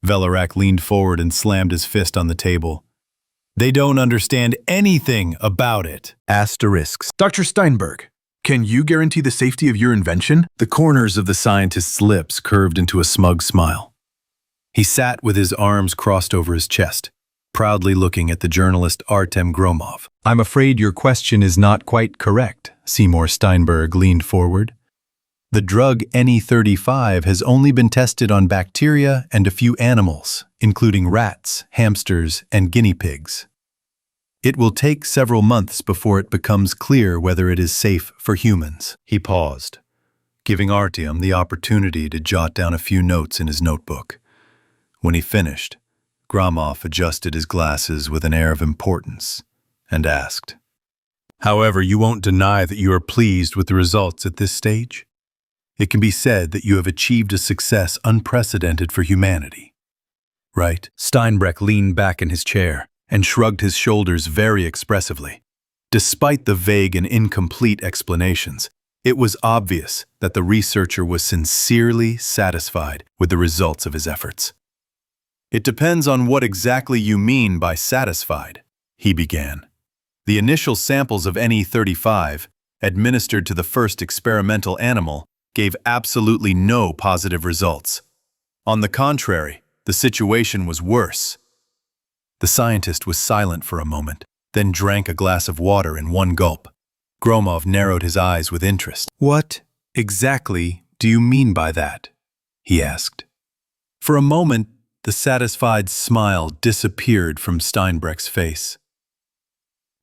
Velarak leaned forward and slammed his fist on the table. "They don't understand anything about it." Asterisks. Dr. Steinberg, can you guarantee the safety of your invention? The corners of the scientist's lips curved into a smug smile. He sat with his arms crossed over his chest, proudly looking at the journalist Artyom Gromov. "I'm afraid your question is not quite correct." Seymour Steinberg leaned forward. "The drug NE35 has only been tested on bacteria and a few animals, including rats, hamsters, and guinea pigs. It will take several months before it becomes clear whether it is safe for humans." He paused, giving Artyom the opportunity to jot down a few notes in his notebook. When he finished, Gromov adjusted his glasses with an air of importance and asked, "However, you won't deny that you are pleased with the results at this stage? It can be said that you have achieved a success unprecedented for humanity, right?" Steinbeck leaned back in his chair and shrugged his shoulders very expressively. Despite the vague and incomplete explanations, it was obvious that the researcher was sincerely satisfied with the results of his efforts. "It depends on what exactly you mean by satisfied," he began. "The initial samples of NE35, administered to the first experimental animal, gave absolutely no positive results. On the contrary, the situation was worse." The scientist was silent for a moment, then drank a glass of water in one gulp. Gromov narrowed his eyes with interest. "What exactly do you mean by that?" he asked. For a moment, the satisfied smile disappeared from Steinbeck's face.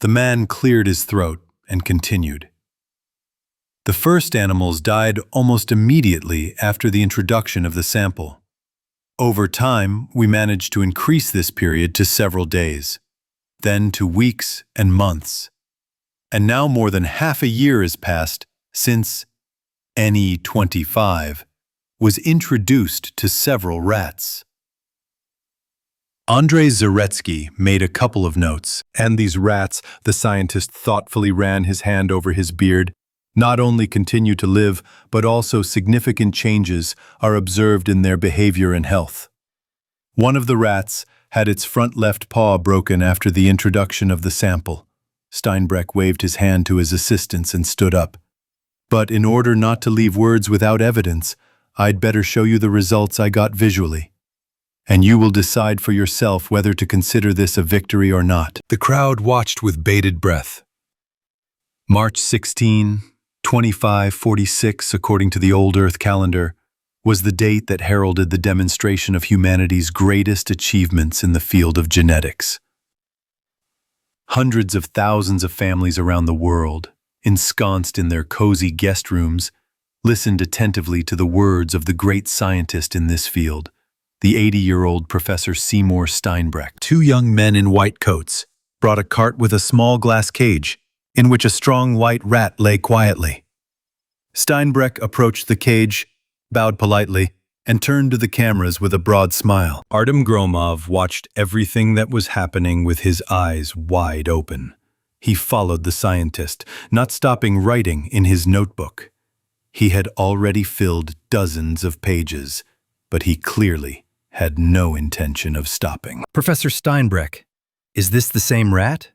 The man cleared his throat and continued. "The first animals died almost immediately after the introduction of the sample. Over time, we managed to increase this period to several days, then to weeks and months. And now more than half a year has passed since NE25 was introduced to several rats." Andrei Zaretsky made a couple of notes, and these rats, the scientist thoughtfully ran his hand over his beard, not only continue to live, but also significant changes are observed in their behavior and health. One of the rats had its front left paw broken after the introduction of the sample. Steinbeck waved his hand to his assistants and stood up. "But in order not to leave words without evidence, I'd better show you the results I got visually. And you will decide for yourself whether to consider this a victory or not." The crowd watched with bated breath. March 16, 2546, according to the old Earth calendar, was the date that heralded the demonstration of humanity's greatest achievements in the field of genetics. Hundreds of thousands of families around the world, ensconced in their cozy guest rooms, listened attentively to the words of the great scientist in this field, the 80-year-old Professor Seymour Steinbeck. Two young men in white coats brought a cart with a small glass cage in which a strong white rat lay quietly. Steinbeck approached the cage, bowed politely, and turned to the cameras with a broad smile. Artyom Gromov watched everything that was happening with his eyes wide open. He followed the scientist, not stopping writing in his notebook. He had already filled dozens of pages, but he clearly had no intention of stopping. Professor Steinbreck, is this the same rat?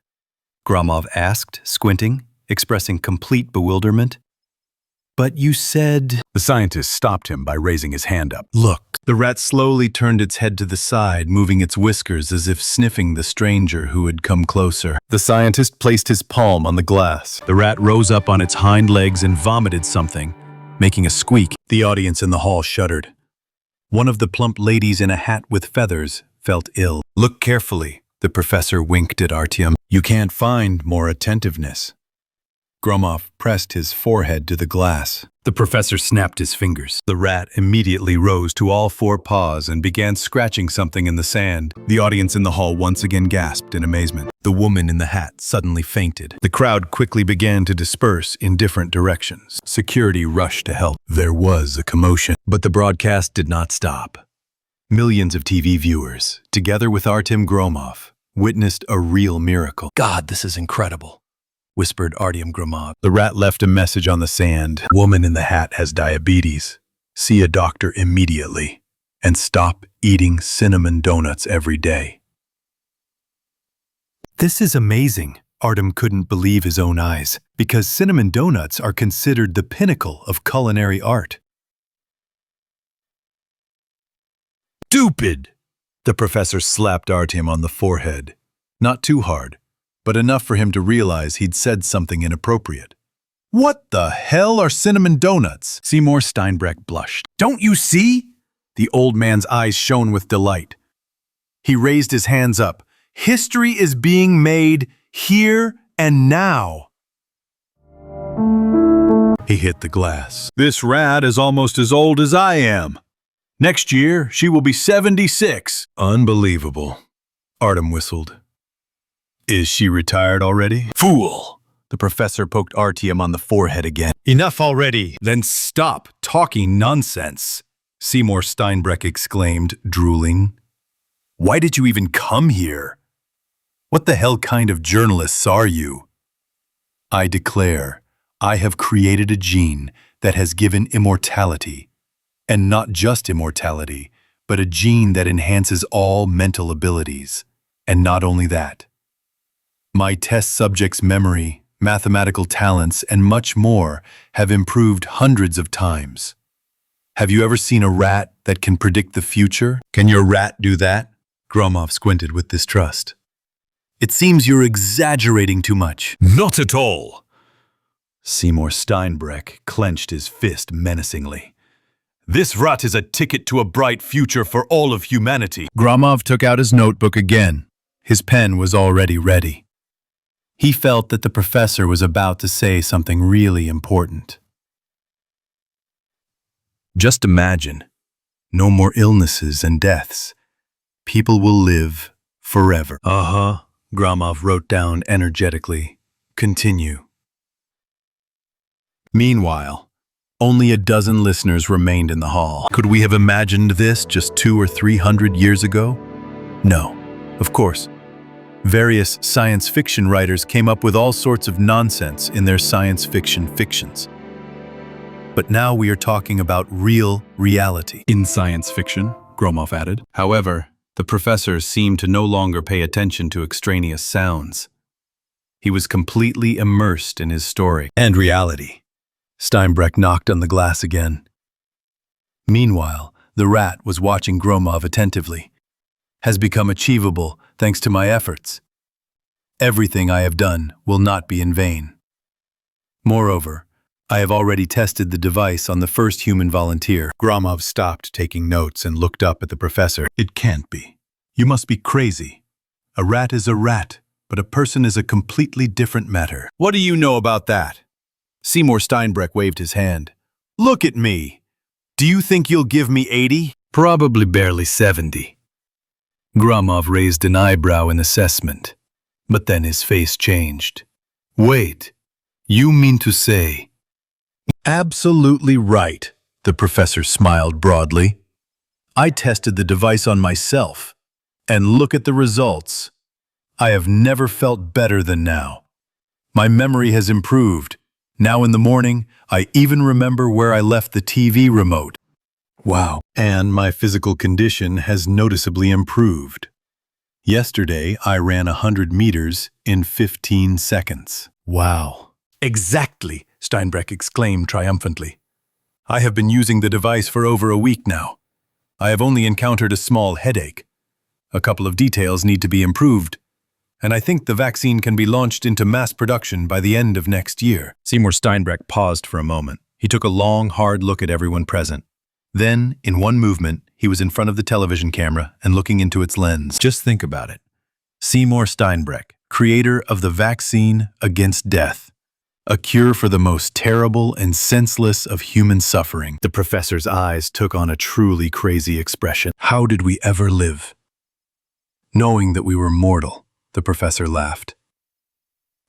Gromov asked, squinting, expressing complete bewilderment. But you said... The scientist stopped him by raising his hand up. Look. The rat slowly turned its head to the side, moving its whiskers as if sniffing the stranger who had come closer. The scientist placed his palm on the glass. The rat rose up on its hind legs and vomited something, making a squeak. The audience in the hall shuddered. One of the plump ladies in a hat with feathers felt ill. Look carefully, the professor winked at Artyom. You can't find more attentiveness. Gromov pressed his forehead to the glass. The professor snapped his fingers. The rat immediately rose to all four paws and began scratching something in the sand. The audience in the hall once again gasped in amazement. The woman in the hat suddenly fainted. The crowd quickly began to disperse in different directions. Security rushed to help. There was a commotion, but the broadcast did not stop. Millions of TV viewers, together with Artyom Gromov, witnessed a real miracle. God, this is incredible, whispered Artyom Gromov. The rat left a message on the sand. Woman in the hat has diabetes. See a doctor immediately and stop eating cinnamon donuts every day. This is amazing. Artyom couldn't believe his own eyes, because cinnamon donuts are considered the pinnacle of culinary art. Stupid! The professor slapped Artyom on the forehead. Not too hard, but enough for him to realize he'd said something inappropriate. What the hell are cinnamon donuts? Seymour Steinbreck blushed. Don't you see? The old man's eyes shone with delight. He raised his hands up. History is being made here and now. He hit the glass. This rat is almost as old as I am. Next year, she will be 76. Unbelievable. Artyom whistled. Is she retired already? Fool! The professor poked Artyom on the forehead again. Enough already. Then stop talking nonsense, Seymour Steinbreck exclaimed, drooling. Why did you even come here? What the hell kind of journalists are you? I declare, I have created a gene that has given immortality. And not just immortality, but a gene that enhances all mental abilities. And not only that. My test subjects' memory, mathematical talents, and much more have improved hundreds of times. Have you ever seen a rat that can predict the future? Can your rat do that? Gromov squinted with distrust. It seems you're exaggerating too much. Not at all. Seymour Steinbreck clenched his fist menacingly. This rat is a ticket to a bright future for all of humanity. Gromov took out his notebook again. His pen was already ready. He felt that the professor was about to say something really important. Just imagine, no more illnesses and deaths. People will live forever. Uh-huh, Gromov wrote down energetically. Continue. Meanwhile, only a dozen listeners remained in the hall. Could we have imagined this just 200 or 300 years ago? No, of course. Various science fiction writers came up with all sorts of nonsense in their science fiction fictions. But now we are talking about real reality. In science fiction, Gromov added. However, the professor seemed to no longer pay attention to extraneous sounds. He was completely immersed in his story and reality. Steinbreck knocked on the glass again. Meanwhile, the rat was watching Gromov attentively. Has become achievable thanks to my efforts. Everything I have done will not be in vain. Moreover, I have already tested the device on the first human volunteer. Gromov stopped taking notes and looked up at the professor. It can't be. You must be crazy. A rat is a rat, but a person is a completely different matter. What do you know about that? Seymour Steinbreck waved his hand. Look at me. Do you think you'll give me 80? Probably barely 70. Gromov raised an eyebrow in assessment, but then his face changed. Wait, you mean to say... Absolutely right, the professor smiled broadly. I tested the device on myself, and look at the results. I have never felt better than now. My memory has improved. Now in the morning, I even remember where I left the TV remote. Wow. And my physical condition has noticeably improved. Yesterday, I ran 100 meters in 15 seconds. Wow. Exactly, Steinbreck exclaimed triumphantly. I have been using the device for over a week now. I have only encountered a small headache. A couple of details need to be improved, and I think the vaccine can be launched into mass production by the end of next year. Seymour Steinbreck paused for a moment. He took a long, hard look at everyone present. Then, in one movement, he was in front of the television camera and looking into its lens. Just think about it. Seymour Steinbreck, creator of the vaccine against death, a cure for the most terrible and senseless of human suffering. The professor's eyes took on a truly crazy expression. How did we ever live? Knowing that we were mortal, the professor laughed.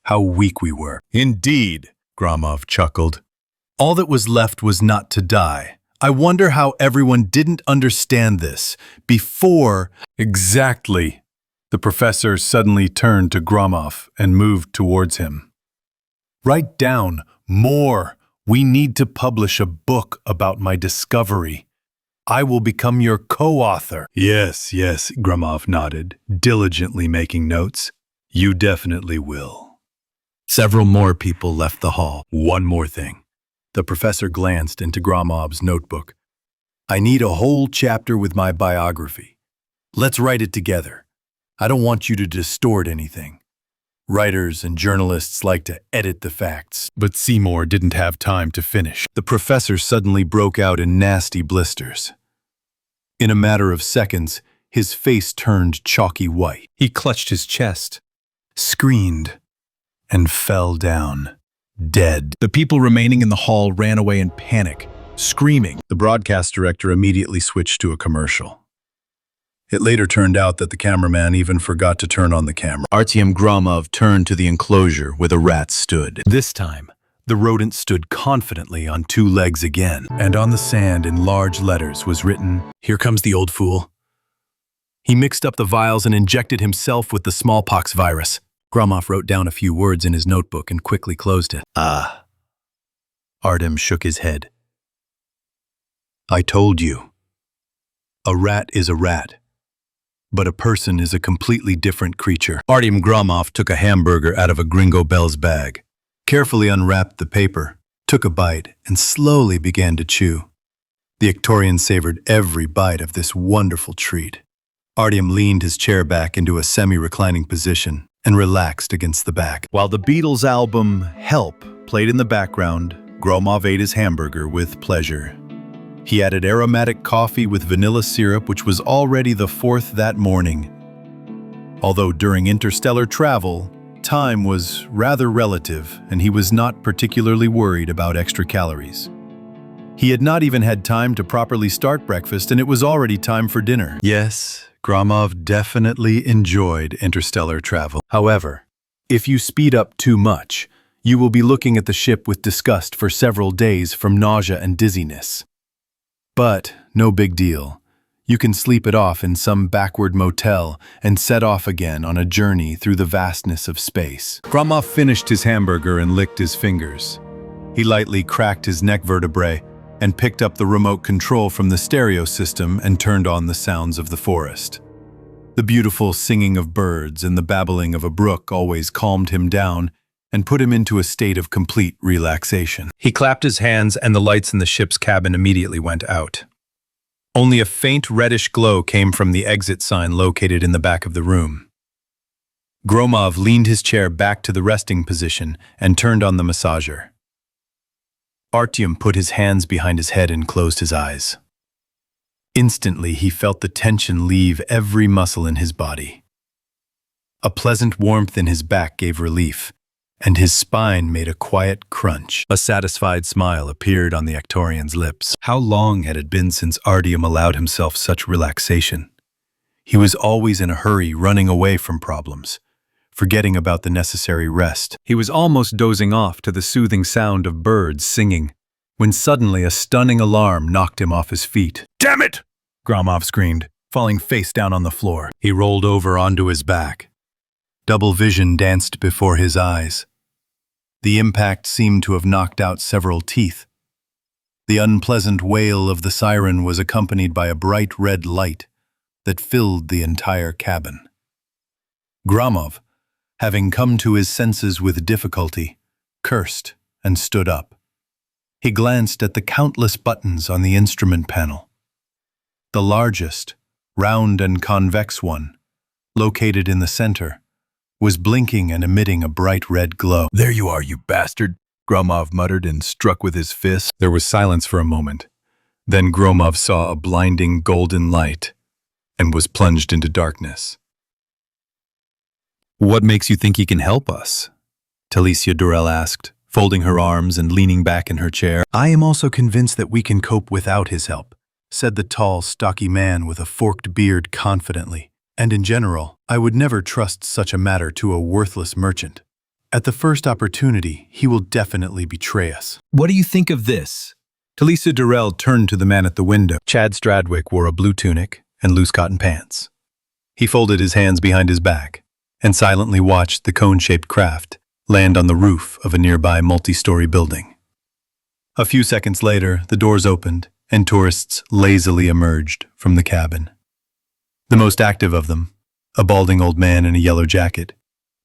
How weak we were. Indeed, Gromov chuckled. All that was left was not to die. I wonder how everyone didn't understand this before. Exactly. The professor suddenly turned to Gromov and moved towards him. Write down more. We need to publish a book about my discovery. I will become your co-author. Yes, Gromov nodded, diligently making notes. You definitely will. Several more people left the hall. One more thing. The professor glanced into Gromov's notebook. I need a whole chapter with my biography. Let's write it together. I don't want you to distort anything. Writers and journalists like to edit the facts. But Seymour didn't have time to finish. The professor suddenly broke out in nasty blisters. In a matter of seconds, his face turned chalky white. He clutched his chest, screamed, and fell down. Dead. The people remaining in the hall ran away in panic, screaming. The broadcast director immediately switched to a commercial. It later turned out that the cameraman even forgot to turn on the camera. Artyom Gromov turned to the enclosure where the rat stood. This time, the rodent stood confidently on two legs again, and on the sand in large letters was written, "Here comes the old fool." He mixed up the vials and injected himself with the smallpox virus. Gromov wrote down a few words in his notebook and quickly closed it. Ah. Artyom shook his head. I told you. A rat is a rat, but a person is a completely different creature. Artyom Gromov took a hamburger out of a Gringo Bell's bag, carefully unwrapped the paper, took a bite, and slowly began to chew. The Ictorian savored every bite of this wonderful treat. Artyom leaned his chair back into a semi-reclining position and relaxed against the back. While the Beatles album Help played in the background, Gromov ate his hamburger with pleasure. He added aromatic coffee with vanilla syrup, which was already the fourth that morning. Although during interstellar travel, time was rather relative, and he was not particularly worried about extra calories. He had not even had time to properly start breakfast, and it was already time for dinner. Yes, Gromov definitely enjoyed interstellar travel. However, if you speed up too much, you will be looking at the ship with disgust for several days from nausea and dizziness. But no big deal. You can sleep it off in some backward motel and set off again on a journey through the vastness of space. Gromov finished his hamburger and licked his fingers. He lightly cracked his neck vertebrae and picked up the remote control from the stereo system and turned on the sounds of the forest. The beautiful singing of birds and the babbling of a brook always calmed him down and put him into a state of complete relaxation. He clapped his hands and the lights in the ship's cabin immediately went out. Only a faint reddish glow came from the exit sign located in the back of the room. Gromov leaned his chair back to the resting position and turned on the massager. Artyom put his hands behind his head and closed his eyes. Instantly, he felt the tension leave every muscle in his body. A pleasant warmth in his back gave relief, and his spine made a quiet crunch. A satisfied smile appeared on the Ictorian's lips. How long had it been since Artyom allowed himself such relaxation? He was always in a hurry, running away from problems, forgetting about the necessary rest. He was almost dozing off to the soothing sound of birds singing, when suddenly a stunning alarm knocked him off his feet. "Damn it!" Gromov screamed, falling face down on the floor. He rolled over onto his back. Double vision danced before his eyes. The impact seemed to have knocked out several teeth. The unpleasant wail of the siren was accompanied by a bright red light that filled the entire cabin. Gromov, having come to his senses with difficulty, cursed and stood up. He glanced at the countless buttons on the instrument panel. The largest, round and convex one, located in the center, was blinking and emitting a bright red glow. "There you are, you bastard," Gromov muttered and struck with his fist. There was silence for a moment. Then Gromov saw a blinding golden light and was plunged into darkness. "What makes you think he can help us?" Talicia Durrell asked, folding her arms and leaning back in her chair. "I am also convinced that we can cope without his help," said the tall, stocky man with a forked beard confidently. "And in general, I would never trust such a matter to a worthless merchant. At the first opportunity, he will definitely betray us." "What do you think of this?" Talicia Durrell turned to the man at the window. Chad Stradwick wore a blue tunic and loose cotton pants. He folded his hands behind his back and silently watched the cone-shaped craft land on the roof of a nearby multi-story building. A few seconds later, the doors opened and tourists lazily emerged from the cabin. The most active of them, a balding old man in a yellow jacket,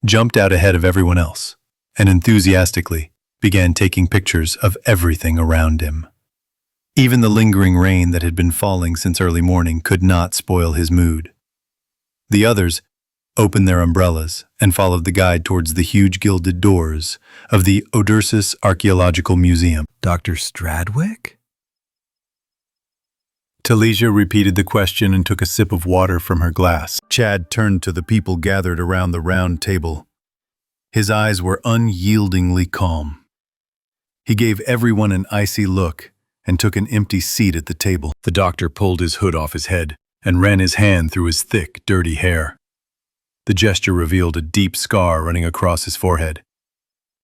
jumped out ahead of everyone else and enthusiastically began taking pictures of everything around him. Even the lingering rain that had been falling since early morning could not spoil his mood. The others opened their umbrellas and followed the guide towards the huge gilded doors of the Odysseus Archaeological Museum. "Dr. Stradwick?" Talicia repeated the question and took a sip of water from her glass. Chad turned to the people gathered around the round table. His eyes were unyieldingly calm. He gave everyone an icy look and took an empty seat at the table. The doctor pulled his hood off his head and ran his hand through his thick, dirty hair. The gesture revealed a deep scar running across his forehead.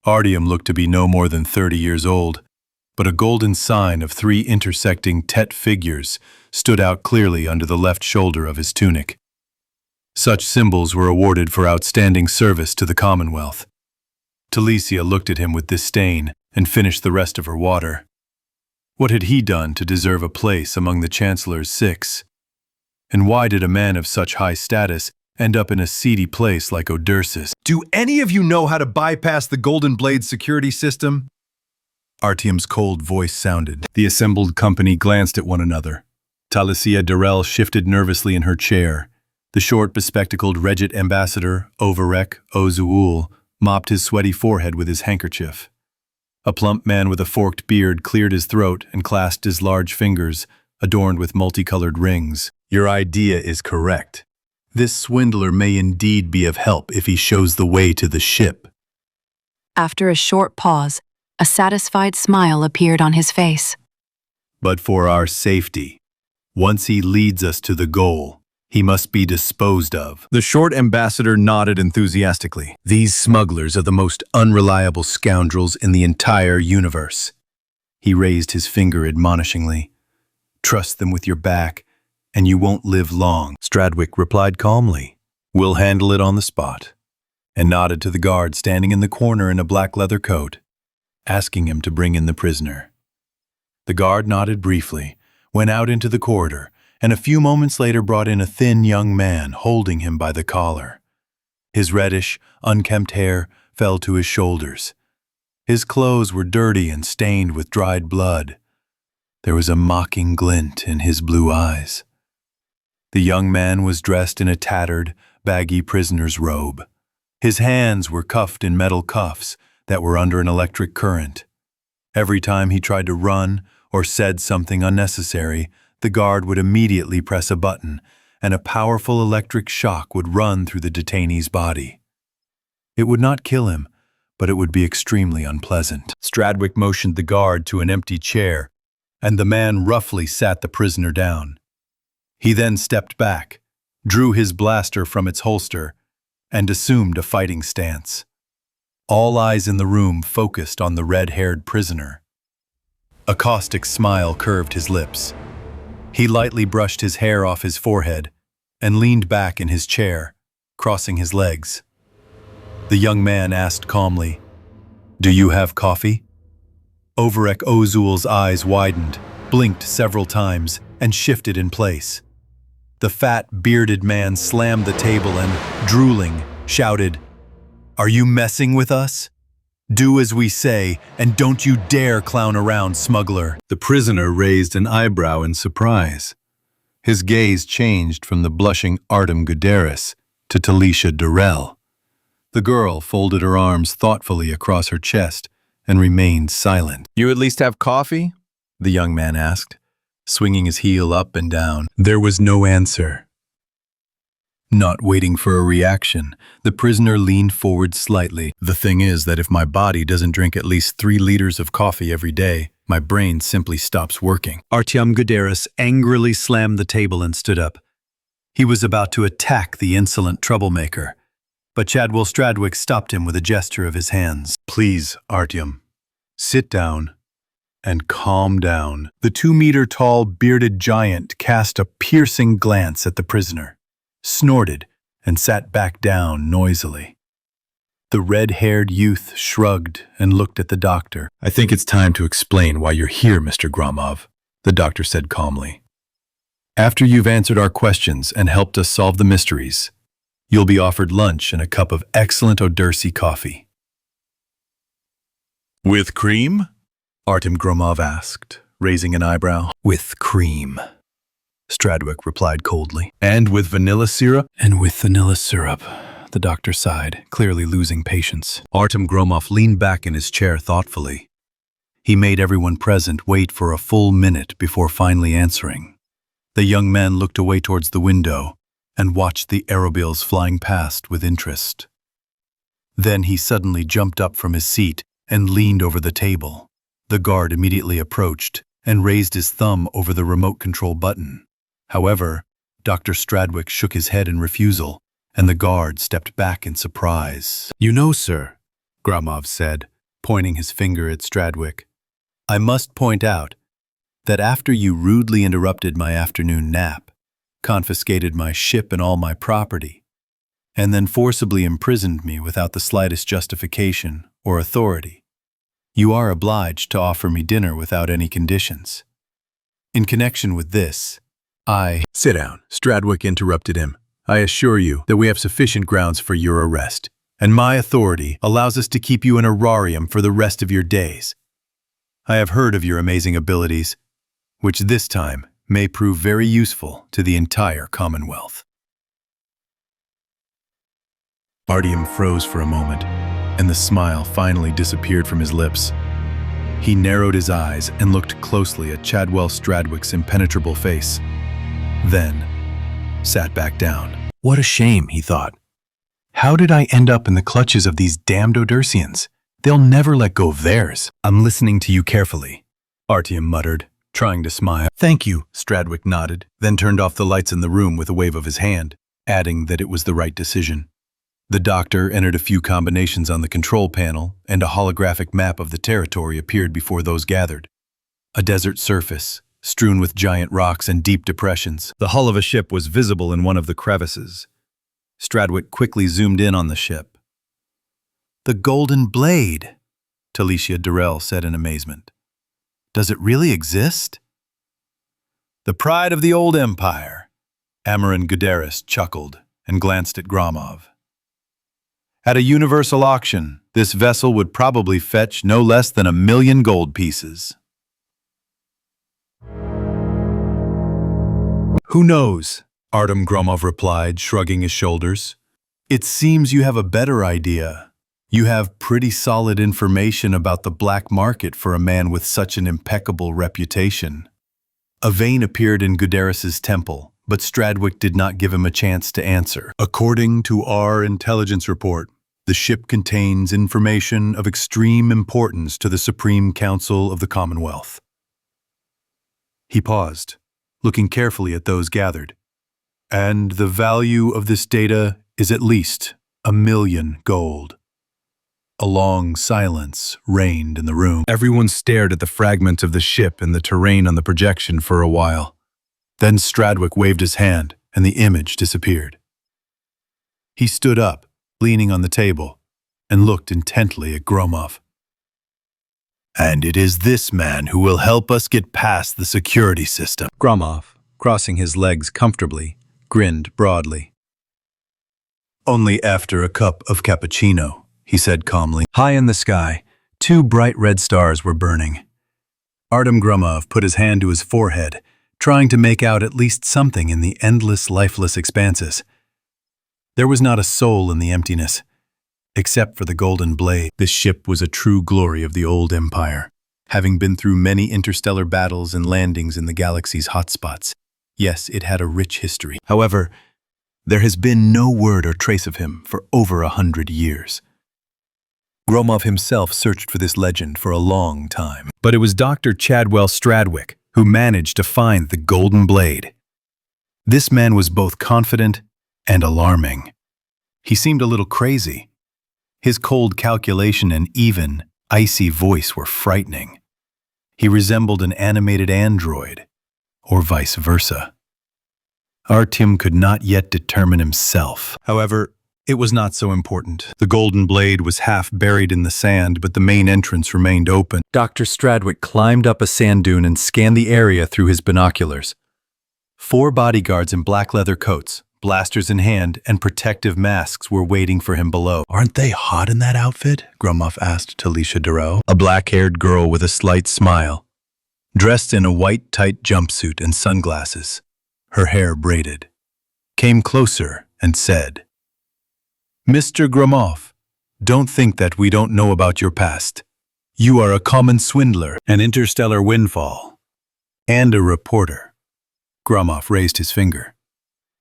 Artyom looked to be no more than 30 years old, but a golden sign of 3 intersecting tet figures stood out clearly under the left shoulder of his tunic. Such symbols were awarded for outstanding service to the Commonwealth. Talicia looked at him with disdain and finished the rest of her water. What had he done to deserve a place among the Chancellor's 6? And why did a man of such high status end up in a seedy place like Odysseus? Do any of you know how to bypass the Golden Blade security system? Artyom's cold voice sounded. The assembled company glanced at one another. Talicia Durrell shifted nervously in her chair. The short, bespectacled Regit ambassador, Overek Ozuul, mopped his sweaty forehead with his handkerchief. A plump man with a forked beard cleared his throat and clasped his large fingers, adorned with multicolored rings. "Your idea is correct. This swindler may indeed be of help if he shows the way to the ship." After a short pause, a satisfied smile appeared on his face. "But for our safety, once he leads us to the goal, he must be disposed of." The short ambassador nodded enthusiastically. "These smugglers are the most unreliable scoundrels in the entire universe." He raised his finger admonishingly. "Trust them with your back, and you won't live long." Stradwick replied calmly, "We'll handle it on the spot," and nodded to the guard standing in the corner in a black leather coat, asking him to bring in the prisoner. The guard nodded briefly, went out into the corridor, and a few moments later brought in a thin young man holding him by the collar. His reddish, unkempt hair fell to his shoulders. His clothes were dirty and stained with dried blood. There was a mocking glint in his blue eyes. The young man was dressed in a tattered, baggy prisoner's robe. His hands were cuffed in metal cuffs that were under an electric current. Every time he tried to run or said something unnecessary, the guard would immediately press a button, and a powerful electric shock would run through the detainee's body. It would not kill him, but it would be extremely unpleasant. Stradwick motioned the guard to an empty chair, and the man roughly sat the prisoner down. He then stepped back, drew his blaster from its holster, and assumed a fighting stance. All eyes in the room focused on the red-haired prisoner. A caustic smile curved his lips. He lightly brushed his hair off his forehead and leaned back in his chair, crossing his legs. The young man asked calmly, "Do you have coffee?" Overek Ozul's eyes widened, blinked several times, and shifted in place. The fat, bearded man slammed the table and, drooling, shouted, "Are you messing with us? Do as we say, and don't you dare clown around, smuggler." The prisoner raised an eyebrow in surprise. His gaze changed from the blushing Artyom Gromov to Talicia Durrell. The girl folded her arms thoughtfully across her chest and remained silent. You at least have coffee? The young man asked, swinging his heel up and down. There was no answer. Not waiting for a reaction, the prisoner leaned forward slightly. The thing is that if my body doesn't drink at least 3 liters of coffee every day, my brain simply stops working. Artyom Gromov angrily slammed the table and stood up. He was about to attack the insolent troublemaker, but Chadwell Stradwick stopped him with a gesture of his hands. Please, Artyom, sit down and calm down. The 2-meter-tall, bearded giant cast a piercing glance at the prisoner, snorted, and sat back down noisily. The red-haired youth shrugged and looked at the doctor. I think it's time to explain why you're here, Mr. Gromov, the doctor said calmly. After you've answered our questions and helped us solve the mysteries, you'll be offered lunch and a cup of excellent Odursi coffee. With cream? Artyom Gromov asked, raising an eyebrow. With cream, Stradwick replied coldly. And with vanilla syrup? And with vanilla syrup, the doctor sighed, clearly losing patience. Artyom Gromov leaned back in his chair thoughtfully. He made everyone present wait for a full minute before finally answering. The young man looked away towards the window and watched the aerobiles flying past with interest. Then he suddenly jumped up from his seat and leaned over the table. The guard immediately approached and raised his thumb over the remote control button. However, Dr. Stradwick shook his head in refusal, and the guard stepped back in surprise. "You know, sir," Gromov said, pointing his finger at Stradwick, "I must point out that after you rudely interrupted my afternoon nap, confiscated my ship and all my property, and then forcibly imprisoned me without the slightest justification or authority, you are obliged to offer me dinner without any conditions. In connection with this, Sit down, Stradwick interrupted him. I assure you that we have sufficient grounds for your arrest, and my authority allows us to keep you in orarium for the rest of your days. I have heard of your amazing abilities, which this time may prove very useful to the entire Commonwealth." Artyom froze for a moment, and the smile finally disappeared from his lips. He narrowed his eyes and looked closely at Chadwell Stradwick's impenetrable face. Then, sat back down. What a shame, he thought. How did I end up in the clutches of these damned Odursians? They'll never let go of theirs. I'm listening to you carefully, Artyom muttered, trying to smile. Thank you, Stradwick nodded, then turned off the lights in the room with a wave of his hand, adding that it was the right decision. The doctor entered a few combinations on the control panel, and a holographic map of the territory appeared before those gathered. A desert surface, strewn with giant rocks and deep depressions. The hull of a ship was visible in one of the crevices. Stradwick quickly zoomed in on the ship. "The Golden Blade," Talicia Durrell said in amazement. "Does it really exist?" "The pride of the old empire," Artyom Gromov chuckled and glanced at Gromov. "At a universal auction, this vessel would probably fetch no less than 1,000,000 gold pieces." "Who knows?" Artyom Gromov replied, shrugging his shoulders. "It seems you have a better idea. You have pretty solid information about the black market for a man with such an impeccable reputation." A vein appeared in Guderris's temple, but Stradwick did not give him a chance to answer. "According to our intelligence report, the ship contains information of extreme importance to the Supreme Council of the Commonwealth." He paused, looking carefully at those gathered. "And the value of this data is at least 1,000,000 gold." A long silence reigned in the room. Everyone stared at the fragment of the ship and the terrain on the projection for a while. Then Stradwick waved his hand, and the image disappeared. He stood up, leaning on the table, and looked intently at Gromov. And it is this man who will help us get past the security system. Gromov, crossing his legs comfortably, grinned broadly. Only after a cup of cappuccino, he said calmly. High in the sky, 2 bright red stars were burning. Artyom Gromov put his hand to his forehead, trying to make out at least something in the endless, lifeless expanses. There was not a soul in the emptiness, except for the golden blade. This ship was a true glory of the old empire, having been through many interstellar battles and landings in the galaxy's hotspots. Yes, it had a rich history. However, there has been no word or trace of him for over 100 years. Gromov himself searched for this legend for a long time. But it was Dr. Chadwell Stradwick who managed to find the golden blade. This man was both confident and alarming. He seemed a little crazy. His cold calculation and even, icy voice were frightening. He resembled an animated android, or vice versa. Artyom could not yet determine himself. However, it was not so important. The golden blade was half buried in the sand, but the main entrance remained open. Dr. Stradwick climbed up a sand dune and scanned the area through his binoculars. 4 bodyguards in black leather coats, blasters in hand, and protective masks were waiting for him below. Aren't they hot in that outfit? Gromov asked Talisha Duro, A black-haired girl with a slight smile, dressed in a white tight jumpsuit and sunglasses, her hair braided, came closer and said, Mr. Gromov, don't think that we don't know about your past. You are a common swindler, An interstellar windfall. and a reporter. Gromov raised his finger.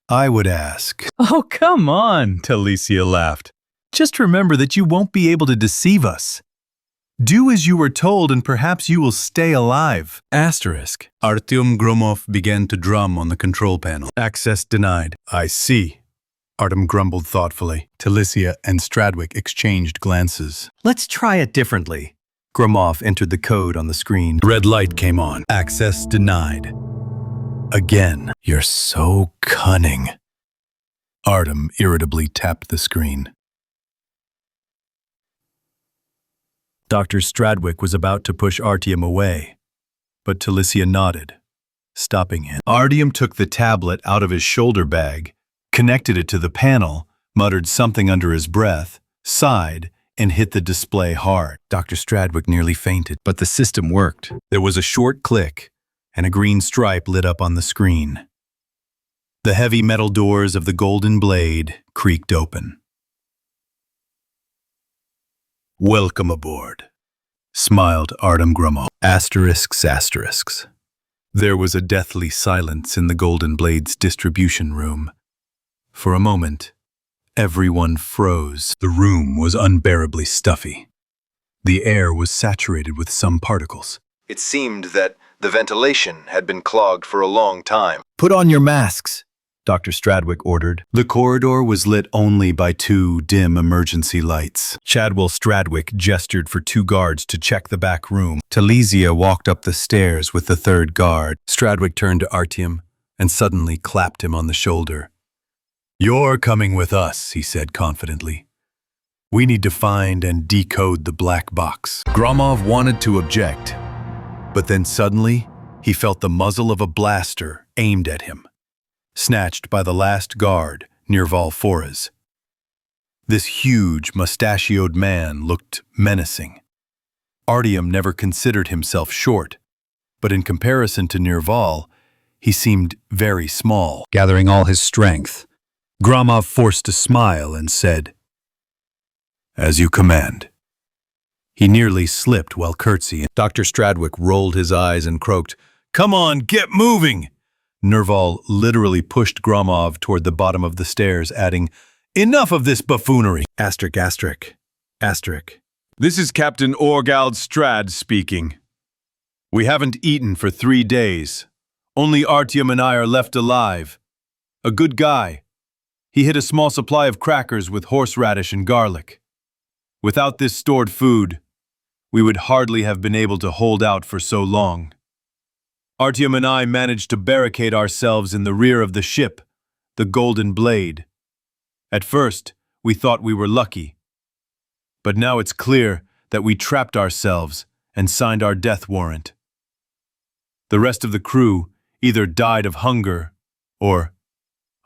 I would ask, Oh, come on, Talicia laughed. Just remember that you won't be able to deceive us. Do as you were told and perhaps you will stay alive. Asterisk. Artyom Gromov began to drum on the control panel. Access denied. I see, Artyom grumbled thoughtfully. Talicia and Stradwick exchanged glances. Let's try it differently. Gromov entered the code on the screen. Red light came on. Access denied. Again, you're so cunning. Artyom irritably tapped the screen. Dr. Stradwick was about to push Artyom away, But Talicia nodded, stopping him. Artyom took the tablet out of his shoulder bag, connected it to the panel, muttered something under his breath, sighed, and hit the display hard. Dr. Stradwick nearly fainted, but the system worked. There was a short click, and a green stripe lit up on the screen. The heavy metal doors of the golden blade creaked open. Welcome aboard, smiled Artyom Gromov. Asterisks. There was a deathly silence in the golden blade's distribution room. For a moment, everyone froze. The room was unbearably stuffy. The air was saturated with some particles. It seemed that the ventilation had been clogged for a long time. Put on your masks, Dr. Stradwick ordered. The corridor was lit only by 2 dim emergency lights. Chadwell Stradwick gestured for 2 guards to check the back room. Talicia walked up the stairs with the 3rd guard. Stradwick turned to Artyom and suddenly clapped him on the shoulder. You're coming with us, he said confidently. We need to find and decode the black box. Gromov wanted to object, but then suddenly he felt the muzzle of a blaster aimed at him, snatched by the last guard, Nerval Forez. This huge, mustachioed man looked menacing. Artyom never considered himself short, but in comparison to Nerval, he seemed very small. Gathering all his strength, Gromov forced a smile and said, As you command. He nearly slipped while curtsying. Dr. Stradwick rolled his eyes and croaked, Come on, get moving! Nerval literally pushed Gromov toward the bottom of the stairs, adding, Enough of this buffoonery! Asterisk. This is Captain Orgald Strad speaking. We haven't eaten for 3 days. Only Artyom and I are left alive. A good guy. He hid a small supply of crackers with horseradish and garlic. Without this stored food, we would hardly have been able to hold out for so long. Artyom and I managed to barricade ourselves in the rear of the ship, the Golden Blade. At first, we thought we were lucky. But now it's clear that we trapped ourselves and signed our death warrant. The rest of the crew either died of hunger or,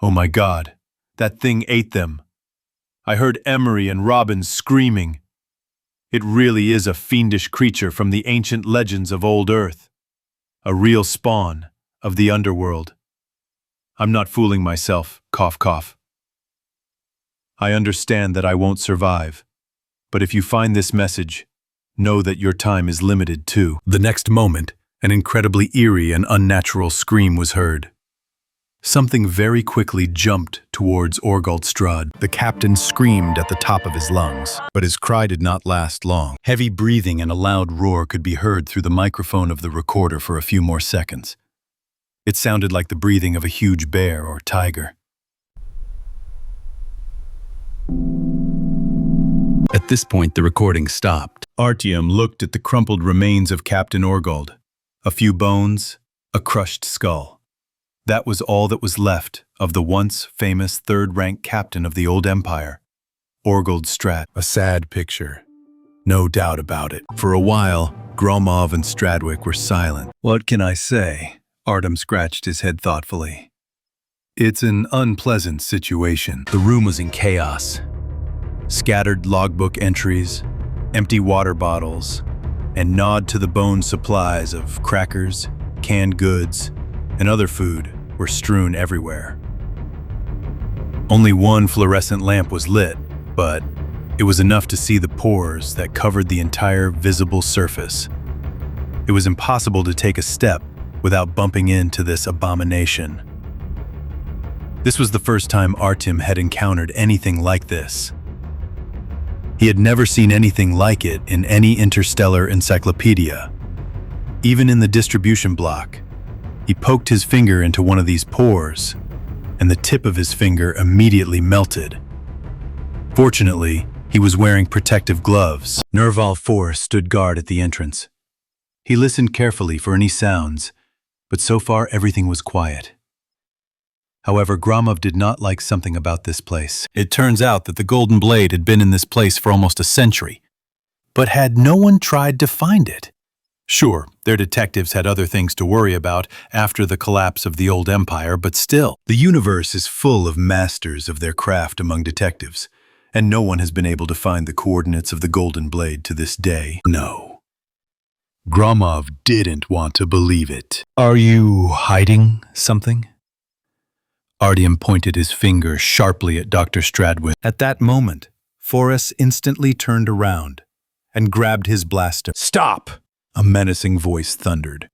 oh my God, that thing ate them. I heard Emery and Robbins screaming. It really is a fiendish creature from the ancient legends of old Earth, a real spawn of the underworld. I'm not fooling myself, cough cough. I understand that I won't survive, but if you find this message, know that your time is limited too. The next moment, an incredibly eerie and unnatural scream was heard. Something very quickly jumped towards Orgaldstrad. The captain screamed at the top of his lungs, but his cry did not last long. Heavy breathing and a loud roar could be heard through the microphone of the recorder for a few more seconds. It sounded like the breathing of a huge bear or tiger. At this point, the recording stopped. Artyom looked at the crumpled remains of Captain Orgald. A few bones, a crushed skull. That was all that was left of the once famous third-rank captain of the old empire, Orgaldstrad. A sad picture, no doubt about it. For a while, Gromov and Stradwick were silent. What can I say? Artyom scratched his head thoughtfully. It's an unpleasant situation. The room was in chaos. Scattered logbook entries, empty water bottles, and gnawed-to-the-bone supplies of crackers, canned goods, and other food were strewn everywhere. Only one fluorescent lamp was lit, but it was enough to see the pores that covered the entire visible surface. It was impossible to take a step without bumping into this abomination. This was the first time Artyom had encountered anything like this. He had never seen anything like it in any interstellar encyclopedia. Even in the distribution block, he poked his finger into one of these pores, and the tip of his finger immediately melted. Fortunately, he was wearing protective gloves. Nerval 4 stood guard at the entrance. He listened carefully for any sounds, but so far everything was quiet. However, Gromov did not like something about this place. It turns out that the Golden Blade had been in this place for almost a century, but had no one tried to find it? Sure, their detectives had other things to worry about after the collapse of the old empire, but still, the universe is full of masters of their craft among detectives, and no one has been able to find the coordinates of the Golden Blade to this day. No. Gromov didn't want to believe it. Are you hiding something? Artyom pointed his finger sharply at Dr. Stradwick. At that moment, Forrest instantly turned around and grabbed his blaster. Stop! A menacing voice thundered.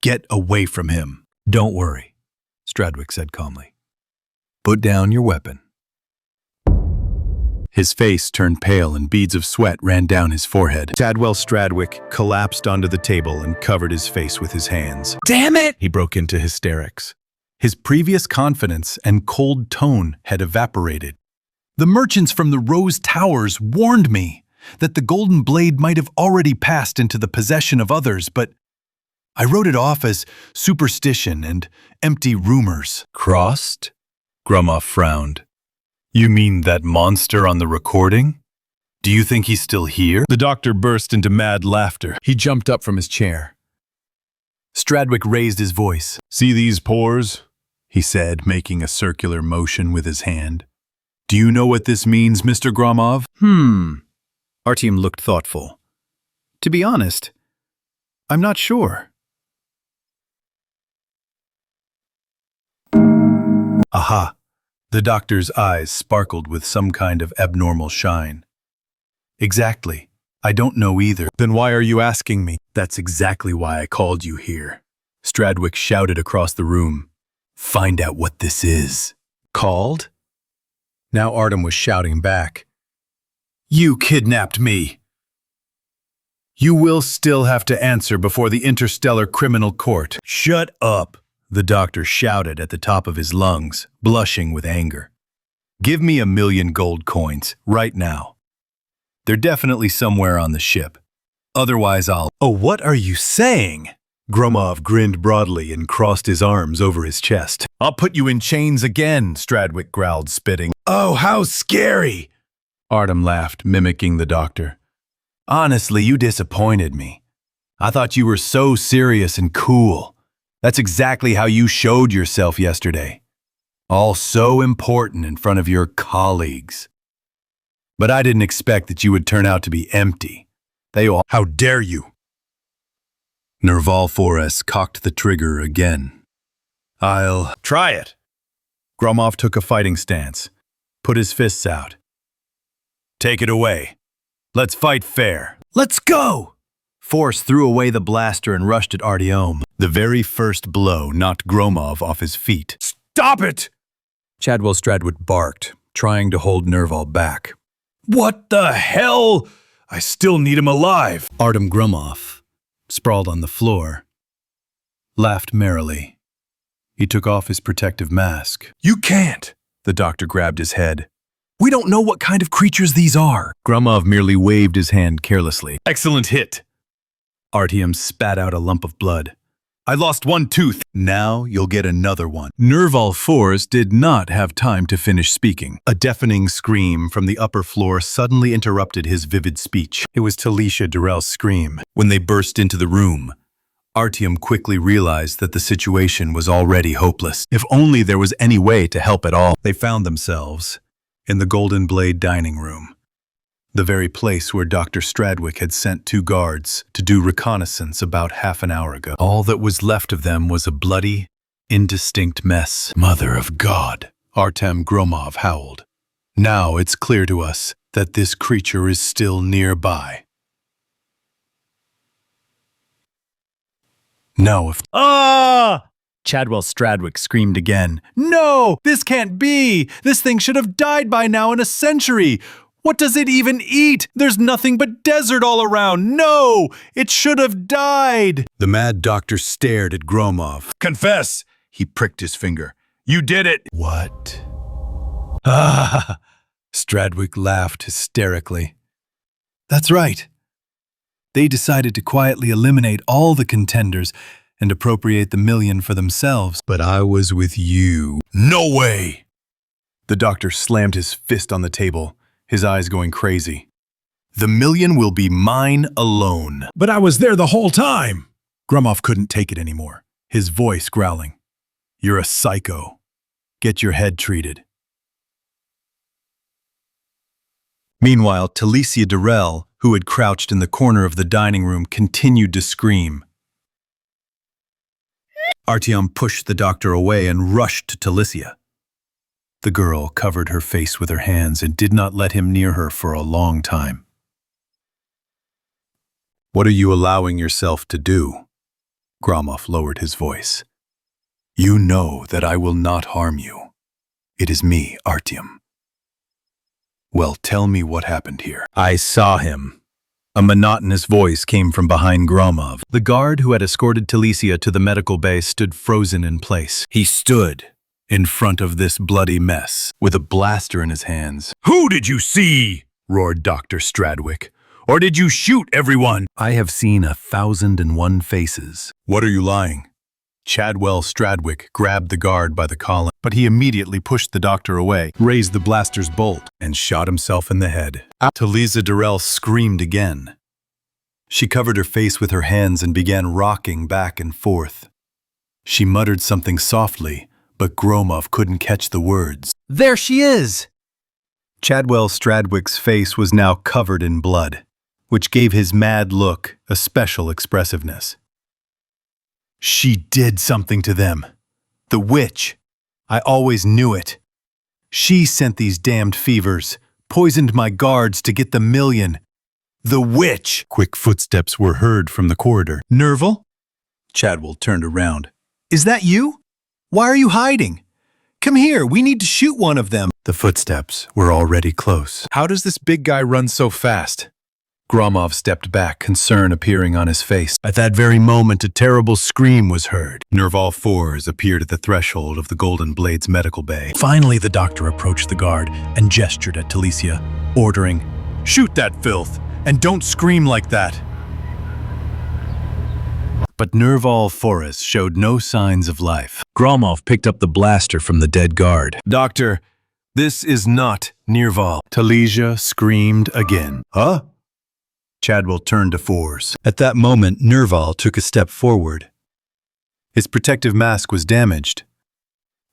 Get away from him. Don't worry, Stradwick said calmly. Put down your weapon. His face turned pale and beads of sweat ran down his forehead. Tadwell Stradwick collapsed onto the table and covered his face with his hands. Damn it! He broke into hysterics. His previous confidence and cold tone had evaporated. The merchants from the Rose Towers warned me that the Golden Blade might have already passed into the possession of others, but I wrote it off as superstition and empty rumors. Crossed? Gromov frowned. You mean that monster on the recording? Do you think he's still here? The doctor burst into mad laughter. He jumped up from his chair. Stradwick raised his voice. See these pores? He said, making a circular motion with his hand. Do you know what this means, Mr. Gromov? Artyom looked thoughtful. To be honest, I'm not sure. Aha! The doctor's eyes sparkled with some kind of abnormal shine. Exactly. I don't know either. Then why are you asking me? That's exactly why I called you here. Stradwick shouted across the room. Find out what this is. Called? Now Artyom was shouting back. You kidnapped me. You will still have to answer before the Interstellar Criminal Court. Shut up, the doctor shouted at the top of his lungs, blushing with anger. Give me 1,000,000 gold coins, right now. They're definitely somewhere on the ship. Otherwise I'll— Oh, what are you saying? Gromov grinned broadly and crossed his arms over his chest. I'll put you in chains again, Stradwick growled, spitting. Oh, how scary! Artyom laughed, mimicking the doctor. Honestly, you disappointed me. I thought you were so serious and cool. That's exactly how you showed yourself yesterday. All so important in front of your colleagues. But I didn't expect that you would turn out to be empty. They all— How dare you? Nerval Forrest cocked the trigger again. I'll— Try it. Gromov took a fighting stance, put his fists out. Take it away. Let's fight fair. Let's go! Forrest threw away the blaster and rushed at Artyom. The very first blow knocked Gromov off his feet. Stop it! Chadwell Stradwick barked, trying to hold Nerval back. What the hell? I still need him alive. Artyom Gromov, sprawled on the floor, laughed merrily. He took off his protective mask. You can't! The doctor grabbed his head. We don't know what kind of creatures these are. Gromov merely waved his hand carelessly. Excellent hit. Artyom spat out a lump of blood. I lost one tooth. Now you'll get another one. Nerval Forrest did not have time to finish speaking. A deafening scream from the upper floor suddenly interrupted his vivid speech. It was Talicia Durrell's scream. When they burst into the room, Artyom quickly realized that the situation was already hopeless. If only there was any way to help at all. They found themselves in the Golden Blade dining room, the very place where Dr. Stradwick had sent 2 guards to do reconnaissance about half an hour ago. All that was left of them was a bloody, indistinct mess. Mother of God, Artyom Gromov howled. Now it's clear to us that this creature is still nearby. No, if— Ah! Chadwell Stradwick screamed again. No! This can't be! This thing should have died by now in a century! What does it even eat? There's nothing but desert all around! No! It should have died! The mad doctor stared at Gromov. Confess! He pricked his finger. You did it! What? Ah! Stradwick laughed hysterically. That's right. They decided to quietly eliminate all the contenders and appropriate the million for themselves. But I was with you. No way! The doctor slammed his fist on the table, his eyes going crazy. The million will be mine alone. But I was there the whole time! Gromov couldn't take it anymore, his voice growling. You're a psycho. Get your head treated. Meanwhile, Talicia Durrell, who had crouched in the corner of the dining room, continued to scream. Artyom pushed the doctor away and rushed to Talicia. The girl covered her face with her hands and did not let him near her for a long time. What are you allowing yourself to do? Gromov lowered his voice. You know that I will not harm you. It is me, Artyom. Well, tell me what happened here. I saw him. A monotonous voice came from behind Gromov. The guard who had escorted Talicia to the medical bay stood frozen in place. He stood in front of this bloody mess, with a blaster in his hands. Who did you see? Roared Dr. Stradwick. Or did you shoot everyone? I have seen 1,001 faces. What are you lying? Chadwell Stradwick grabbed the guard by the collar, but he immediately pushed the doctor away, raised the blaster's bolt, and shot himself in the head. Talicia Durrell screamed again. She covered her face with her hands and began rocking back and forth. She muttered something softly, but Gromov couldn't catch the words. There she is! Chadwell Stradwick's face was now covered in blood, which gave his mad look a special expressiveness. She did something to them. The witch. I always knew it. She sent these damned fevers, poisoned my guards to get the million. The witch! Quick footsteps were heard from the corridor. Nerval? Chadwell turned around. Is that you? Why are you hiding? Come here, we need to shoot one of them. The footsteps were already close. How does this big guy run so fast? Gromov stepped back, concern appearing on his face. At that very moment, a terrible scream was heard. Nerval Forrest appeared at the threshold of the Golden Blade's medical bay. Finally, the doctor approached the guard and gestured at Talicia, ordering, "Shoot that filth, and don't scream like that." But Nerval Forrest showed no signs of life. Gromov picked up the blaster from the dead guard. Doctor, this is not Nerval. Talicia screamed again. Huh? Chadwell turned to Fours. At that moment, Nerval took a step forward. His protective mask was damaged.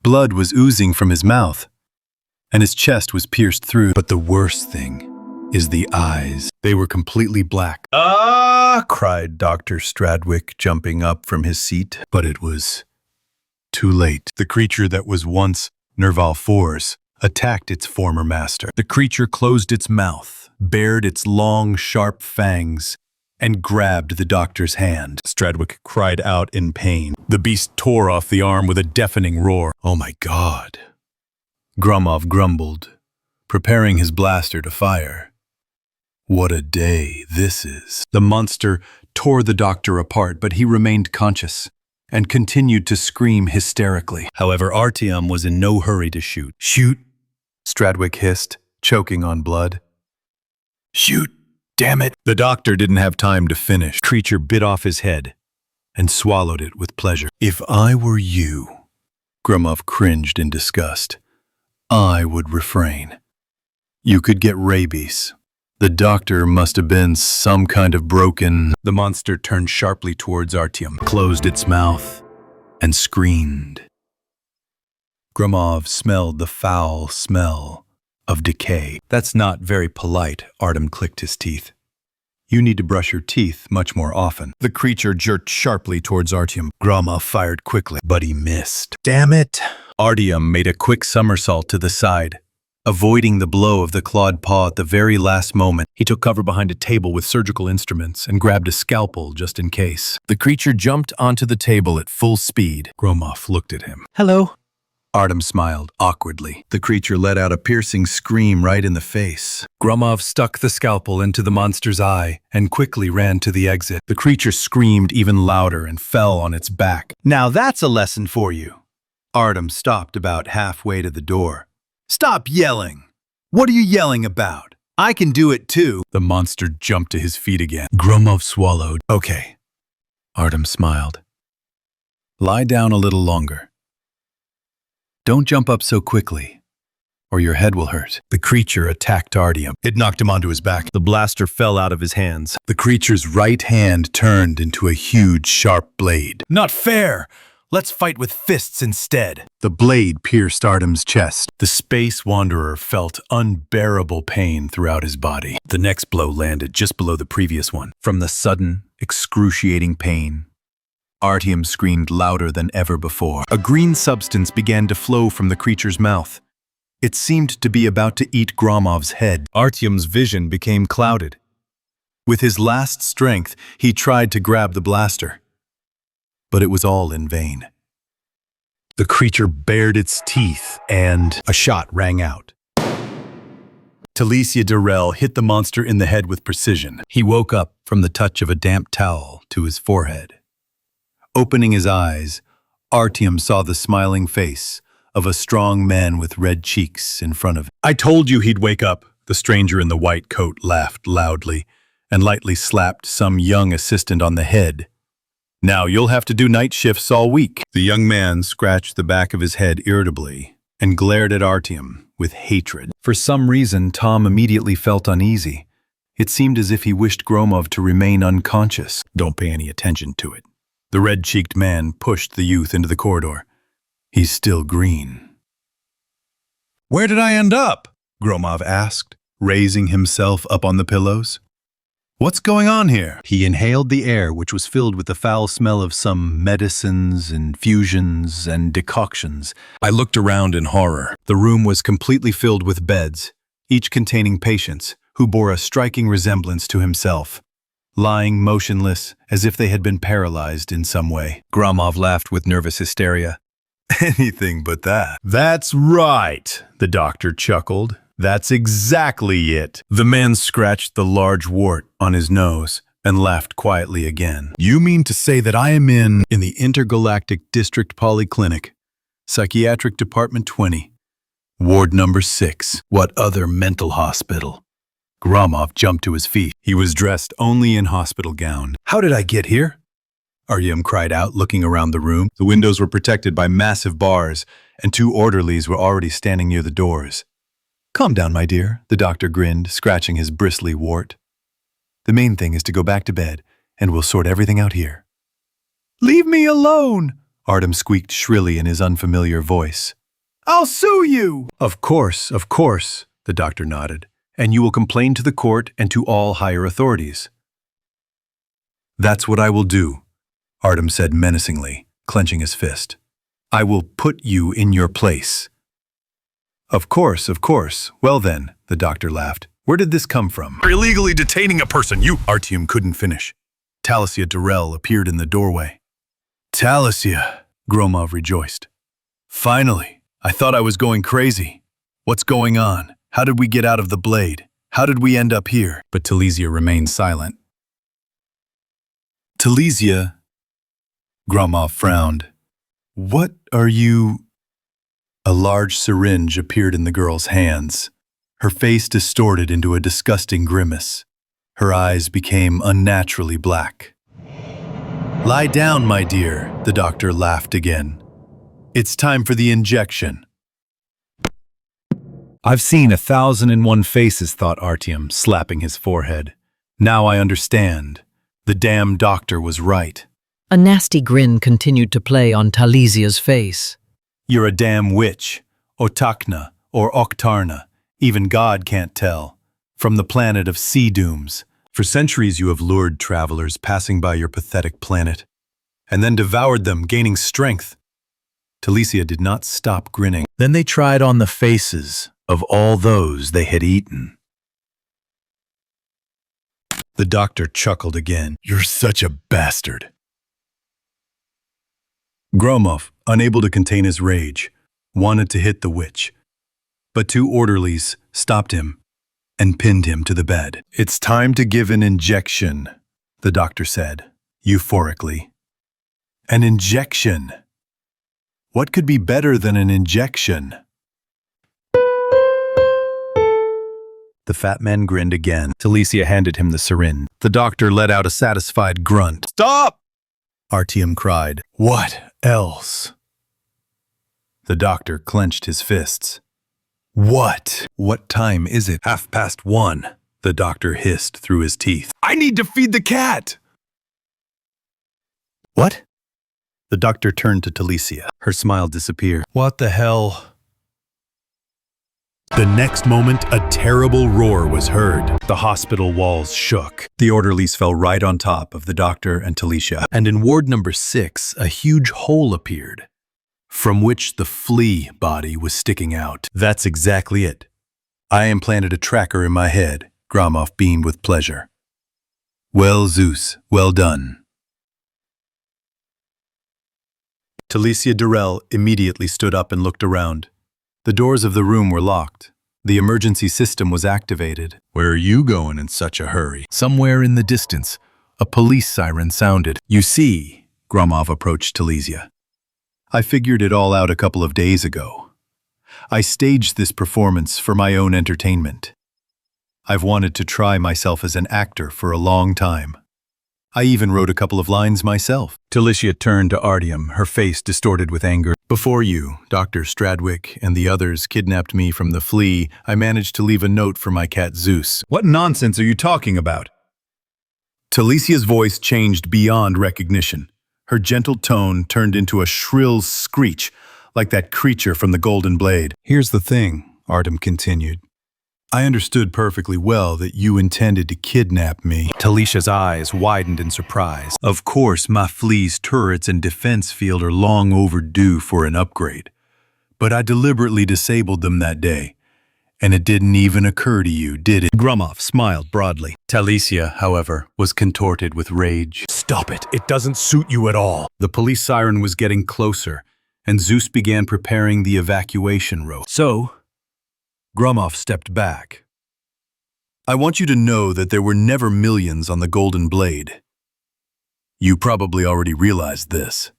Blood was oozing from his mouth, and his chest was pierced through. But the worst thing is the eyes. They were completely black. "Ah!" cried Dr. Stradwick, jumping up from his seat. But it was too late. The creature that was once Nerval Fours attacked its former master. The creature closed its mouth, bared its long, sharp fangs, and grabbed the doctor's hand. Stradwick cried out in pain. The beast tore off the arm with a deafening roar. "Oh my God," Gromov grumbled, preparing his blaster to fire. "What a day this is." The monster tore the doctor apart, but he remained conscious and continued to scream hysterically. However, Artyom was in no hurry to shoot. "Shoot," Stradwick hissed, choking on blood. "Shoot, damn it." The doctor didn't have time to finish. The creature bit off his head and swallowed it with pleasure. "If I were you," Gromov cringed in disgust, "I would refrain. You could get rabies. The doctor must have been some kind of broken." The monster turned sharply towards Artyom, closed its mouth, and screamed. Gromov smelled the foul smell of decay. "That's not very polite," Artyom clicked his teeth. "You need to brush your teeth much more often." The creature jerked sharply towards Artyom. Gromov fired quickly, but he missed. "Damn it!" Artyom made a quick somersault to the side, avoiding the blow of the clawed paw at the very last moment. He took cover behind a table with surgical instruments and grabbed a scalpel just in case. The creature jumped onto the table at full speed. Gromov looked at him. "Hello." Artyom smiled awkwardly. The creature let out a piercing scream right in the face. Gromov stuck the scalpel into the monster's eye and quickly ran to the exit. The creature screamed even louder and fell on its back. "Now that's a lesson for you." Artyom stopped about halfway to the door. "Stop yelling! What are you yelling about? I can do it too." The monster jumped to his feet again. Gromov swallowed. "Okay." Artyom smiled. "Lie down a little longer. Don't jump up so quickly, or your head will hurt." The creature attacked Artyom. It knocked him onto his back. The blaster fell out of his hands. The creature's right hand turned into a huge, sharp blade. "Not fair! Let's fight with fists instead." The blade pierced Artyom's chest. The space wanderer felt unbearable pain throughout his body. The next blow landed just below the previous one. From the sudden, excruciating pain, Artyom screamed louder than ever before. A green substance began to flow from the creature's mouth. It seemed to be about to eat Gromov's head. Artyom's vision became clouded. With his last strength, he tried to grab the blaster, but it was all in vain. The creature bared its teeth, and a shot rang out. Talicia Durrell hit the monster in the head with precision. He woke up from the touch of a damp towel to his forehead. Opening his eyes, Artyom saw the smiling face of a strong man with red cheeks in front of him. "I told you he'd wake up," the stranger in the white coat laughed loudly and lightly slapped some young assistant on the head. "Now you'll have to do night shifts all week." The young man scratched the back of his head irritably and glared at Artyom with hatred. For some reason, Tom immediately felt uneasy. It seemed as if he wished Gromov to remain unconscious. "Don't pay any attention to it." The red-cheeked man pushed the youth into the corridor. "He's still green." "Where did I end up?" Gromov asked, raising himself up on the pillows. "What's going on here?" He inhaled the air, which was filled with the foul smell of some medicines, infusions, and decoctions. I looked around in horror. The room was completely filled with beds, each containing patients who bore a striking resemblance to himself, lying motionless as if they had been paralyzed in some way. Gromov laughed with nervous hysteria. "Anything but that." "That's right," the doctor chuckled. "That's exactly it." The man scratched the large wart on his nose and laughed quietly again. "You mean to say that I am in the Intergalactic District Polyclinic, Psychiatric Department 20, Ward number 6. What other mental hospital?" Gromov jumped to his feet. He was dressed only in hospital gown. "How did I get here?" Artyom cried out, looking around the room. The windows were protected by massive bars, and 2 orderlies were already standing near the doors. "Calm down, my dear," the doctor grinned, scratching his bristly wart. The main thing is to go back to bed, and we'll sort everything out here." "Leave me alone!" Artyom squeaked shrilly in his unfamiliar voice. "I'll sue you!" Of course, the doctor nodded. "And you will complain to the court and to all higher authorities." "That's what I will do," Artyom said menacingly, clenching his fist. "I will put you in your place." Of course. Well then," the doctor laughed. "Where did this come from?" "You're illegally detaining a person, you—" Artyom couldn't finish. Talysia Durrell appeared in the doorway. "Talysia," Gromov rejoiced. "Finally, I thought I was going crazy. What's going on? How did we get out of the blade? How did we end up here?" But Talysia remained silent. "Talysia," Gromov frowned. "What are you—" A large syringe appeared in the girl's hands. Her face distorted into a disgusting grimace. Her eyes became unnaturally black. "Lie down, my dear," the doctor laughed again. "It's time for the injection." "I've seen 1,001 faces," thought Artyom, slapping his forehead. "Now I understand. The damn doctor was right." A nasty grin continued to play on Talysia's face. "You're a damn witch, Otakna or Oktarna. Even God can't tell. From the planet of sea dooms. For centuries you have lured travelers passing by your pathetic planet, and then devoured them, gaining strength." Talysia did not stop grinning. Then they tried on the faces of all those they had eaten. The doctor chuckled again. "You're such a bastard." Gromov, unable to contain his rage, wanted to hit the witch, but two orderlies stopped him and pinned him to the bed. "It's time to give an injection," the doctor said, euphorically. "An injection? What could be better than an injection?" The fat man grinned again. Talysia handed him the syringe. The doctor let out a satisfied grunt. Stop! Artyom cried. "What else?" The doctor clenched his fists. "What? What time is it?" 1:30, the doctor hissed through his teeth. I need to feed the cat! "What?" The doctor turned to Talysia. Her smile disappeared. "What the hell?" The next moment, a terrible roar was heard. The hospital walls shook. The orderlies fell right on top of the doctor and Talysia. And in ward number 6, a huge hole appeared, from which the flea body was sticking out. "That's exactly it. I implanted a tracker in my head." Gromov beamed with pleasure. "Well, Zeus, well done." Talysia Durrell immediately stood up and looked around. The doors of the room were locked. The emergency system was activated. "Where are you going in such a hurry?" Somewhere in the distance, a police siren sounded. "You see," Gromov approached Talysia, "I figured it all out a couple of days ago. I staged this performance for my own entertainment. I've wanted to try myself as an actor for a long time. I even wrote a couple of lines myself." Talysia turned to Artyom, her face distorted with anger. "Before you, Dr. Stradwick, and the others kidnapped me from the flea, I managed to leave a note for my cat Zeus." "What nonsense are you talking about?" Talysia's voice changed beyond recognition. Her gentle tone turned into a shrill screech, like that creature from the Golden Blade. "Here's the thing," Artyom continued. "I understood perfectly well that you intended to kidnap me." Talysia's eyes widened in surprise. "Of course, my flea's turrets and defense field are long overdue for an upgrade. But I deliberately disabled them that day. And it didn't even occur to you, did it?" Gromov smiled broadly. Talysia, however, was contorted with rage. "Stop it! It doesn't suit you at all." The police siren was getting closer, and Zeus began preparing the evacuation route. "So," Gromov stepped back, "I want you to know that there were never millions on the Golden Blade. You probably already realized this.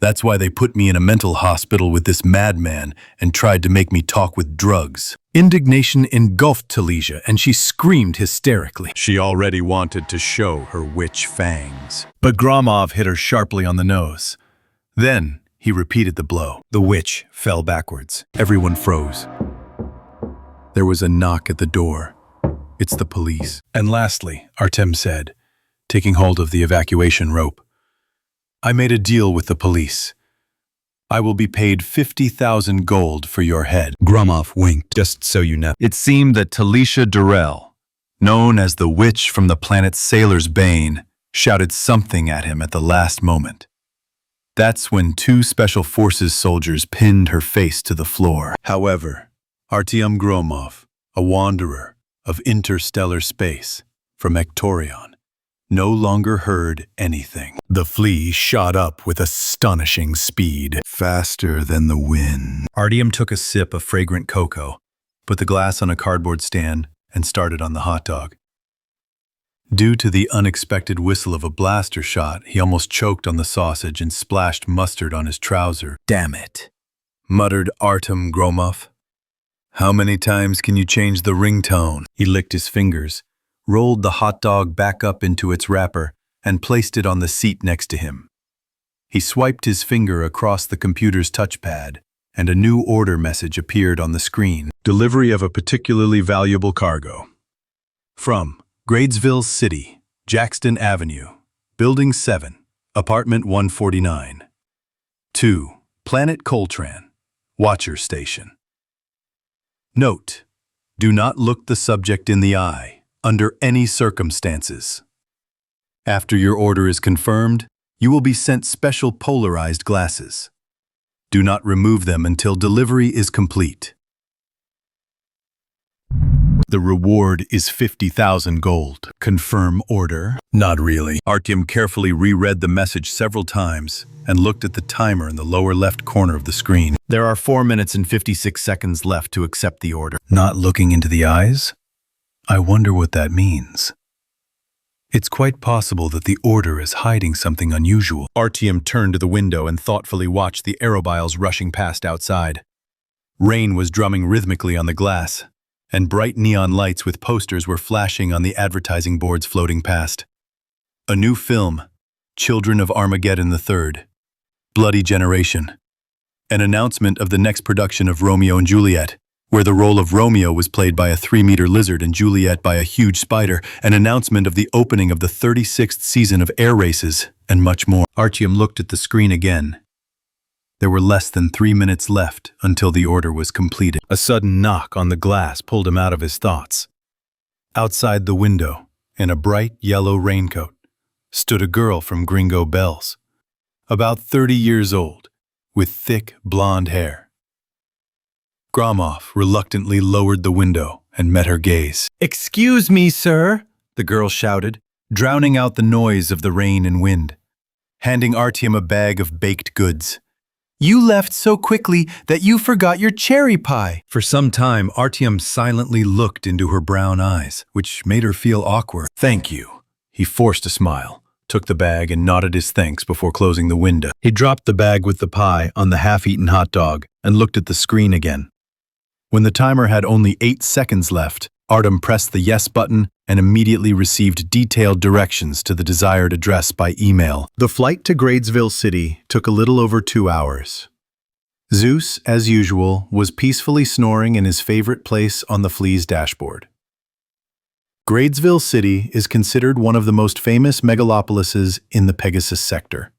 That's why they put me in a mental hospital with this madman and tried to make me talk with drugs." Indignation engulfed Talysia, and she screamed hysterically. She already wanted to show her witch fangs. But Gromov hit her sharply on the nose. Then he repeated the blow. The witch fell backwards. Everyone froze. There was a knock at the door. It's the police. And lastly, Artyom said, taking hold of the evacuation rope, I made a deal with the police. I will be paid 50,000 gold for your head. Gromov winked. Just so you know. It seemed that Talisha Durrell, known as the witch from the planet Sailor's Bane, shouted something at him at the last moment. That's when two Special Forces soldiers pinned her face to the floor. However, Artyom Gromov, a wanderer of interstellar space from Ektorion, no longer heard anything. The flea shot up with astonishing speed, faster than the wind. Artyom took a sip of fragrant cocoa, put the glass on a cardboard stand, and started on the hot dog. Due to the unexpected whistle of a blaster shot, he almost choked on the sausage and splashed mustard on his trouser. Damn it, muttered Artyom Gromov. How many times can you change the ringtone? He licked his fingers, rolled the hot dog back up into its wrapper, and placed it on the seat next to him. He swiped his finger across the computer's touchpad, and a new order message appeared on the screen. Delivery of a particularly valuable cargo. From Gradesville City, Jackson Avenue, Building 7, Apartment 149. To Planet Coltran, Watcher Station. Note: do not look the subject in the eye, under any circumstances. After your order is confirmed, you will be sent special polarized glasses. Do not remove them until delivery is complete. The reward is 50,000 gold. Confirm order? Not really. Artyom carefully reread the message several times and looked at the timer in the lower left corner of the screen. There are 4 minutes and 56 seconds left to accept the order. Not looking into the eyes? I wonder what that means. It's quite possible that the order is hiding something unusual. Artyom turned to the window and thoughtfully watched the aerobiles rushing past outside. Rain was drumming rhythmically on the glass, and bright neon lights with posters were flashing on the advertising boards floating past. A new film, Children of Armageddon III, Bloody Generation. An announcement of the next production of Romeo and Juliet, where the role of Romeo was played by a 3-meter lizard and Juliet by a huge spider, an announcement of the opening of the 36th season of Air Races, and much more. Artyom looked at the screen again. There were less than 3 minutes left until the order was completed. A sudden knock on the glass pulled him out of his thoughts. Outside the window, in a bright yellow raincoat, stood a girl from Gringo Bells, about 30 years old, with thick blonde hair. Gromov reluctantly lowered the window and met her gaze. "Excuse me, sir," the girl shouted, drowning out the noise of the rain and wind, handing Artyom a bag of baked goods. "You left so quickly that you forgot your cherry pie." For some time, Artyom silently looked into her brown eyes, which made her feel awkward. "Thank you." He forced a smile, took the bag and nodded his thanks before closing the window. He dropped the bag with the pie on the half-eaten hot dog and looked at the screen again. When the timer had only 8 seconds left, Artyom pressed the yes button and immediately received detailed directions to the desired address by email. The flight to Gradesville City took a little over 2 hours. Zeus, as usual, was peacefully snoring in his favorite place on the flea's dashboard. Gradesville City is considered one of the most famous megalopolises in the Pegasus sector.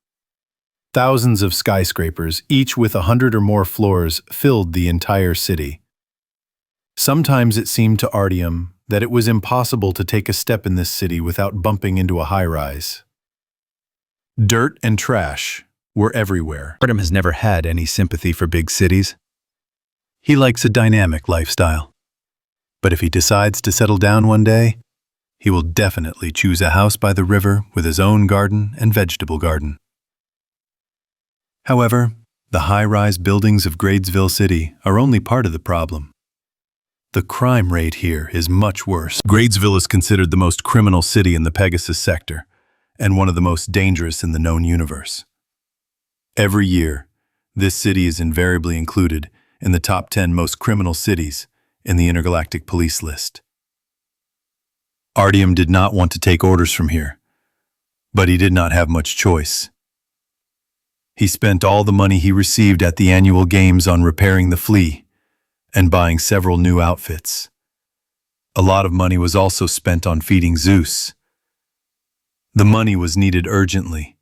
Thousands of skyscrapers, each with 100 or more floors, filled the entire city. Sometimes it seemed to Artyom that it was impossible to take a step in this city without bumping into a high-rise. Dirt and trash were everywhere. Artyom has never had any sympathy for big cities. He likes a dynamic lifestyle. But if he decides to settle down one day, he will definitely choose a house by the river with his own garden and vegetable garden. However, the high-rise buildings of Gradesville City are only part of the problem. The crime rate here is much worse. Gradesville is considered the most criminal city in the Pegasus sector, and one of the most dangerous in the known universe. Every year, this city is invariably included in the top 10 most criminal cities in the intergalactic police list. Artyom did not want to take orders from here, but he did not have much choice. He spent all the money he received at the annual games on repairing the flea and buying several new outfits. A lot of money was also spent on feeding Zeus. The money was needed urgently,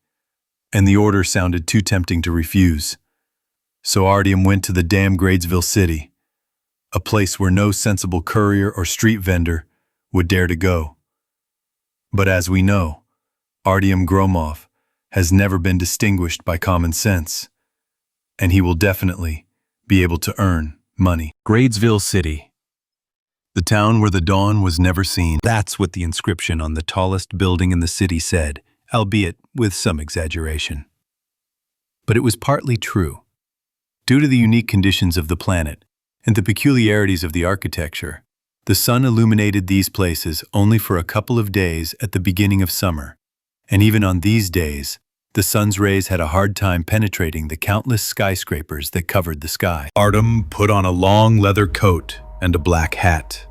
and the order sounded too tempting to refuse. So Artyom went to the damn Gradesville city, a place where no sensible courier or street vendor would dare to go. But as we know, Artyom Gromov has never been distinguished by common sense, and he will definitely be able to earn money. Gradesville City, the town where the dawn was never seen. That's what the inscription on the tallest building in the city said, albeit with some exaggeration. But it was partly true. Due to the unique conditions of the planet and the peculiarities of the architecture, the sun illuminated these places only for a couple of days at the beginning of summer, and even on these days, the sun's rays had a hard time penetrating the countless skyscrapers that covered the sky. Artyom put on a long leather coat and a black hat.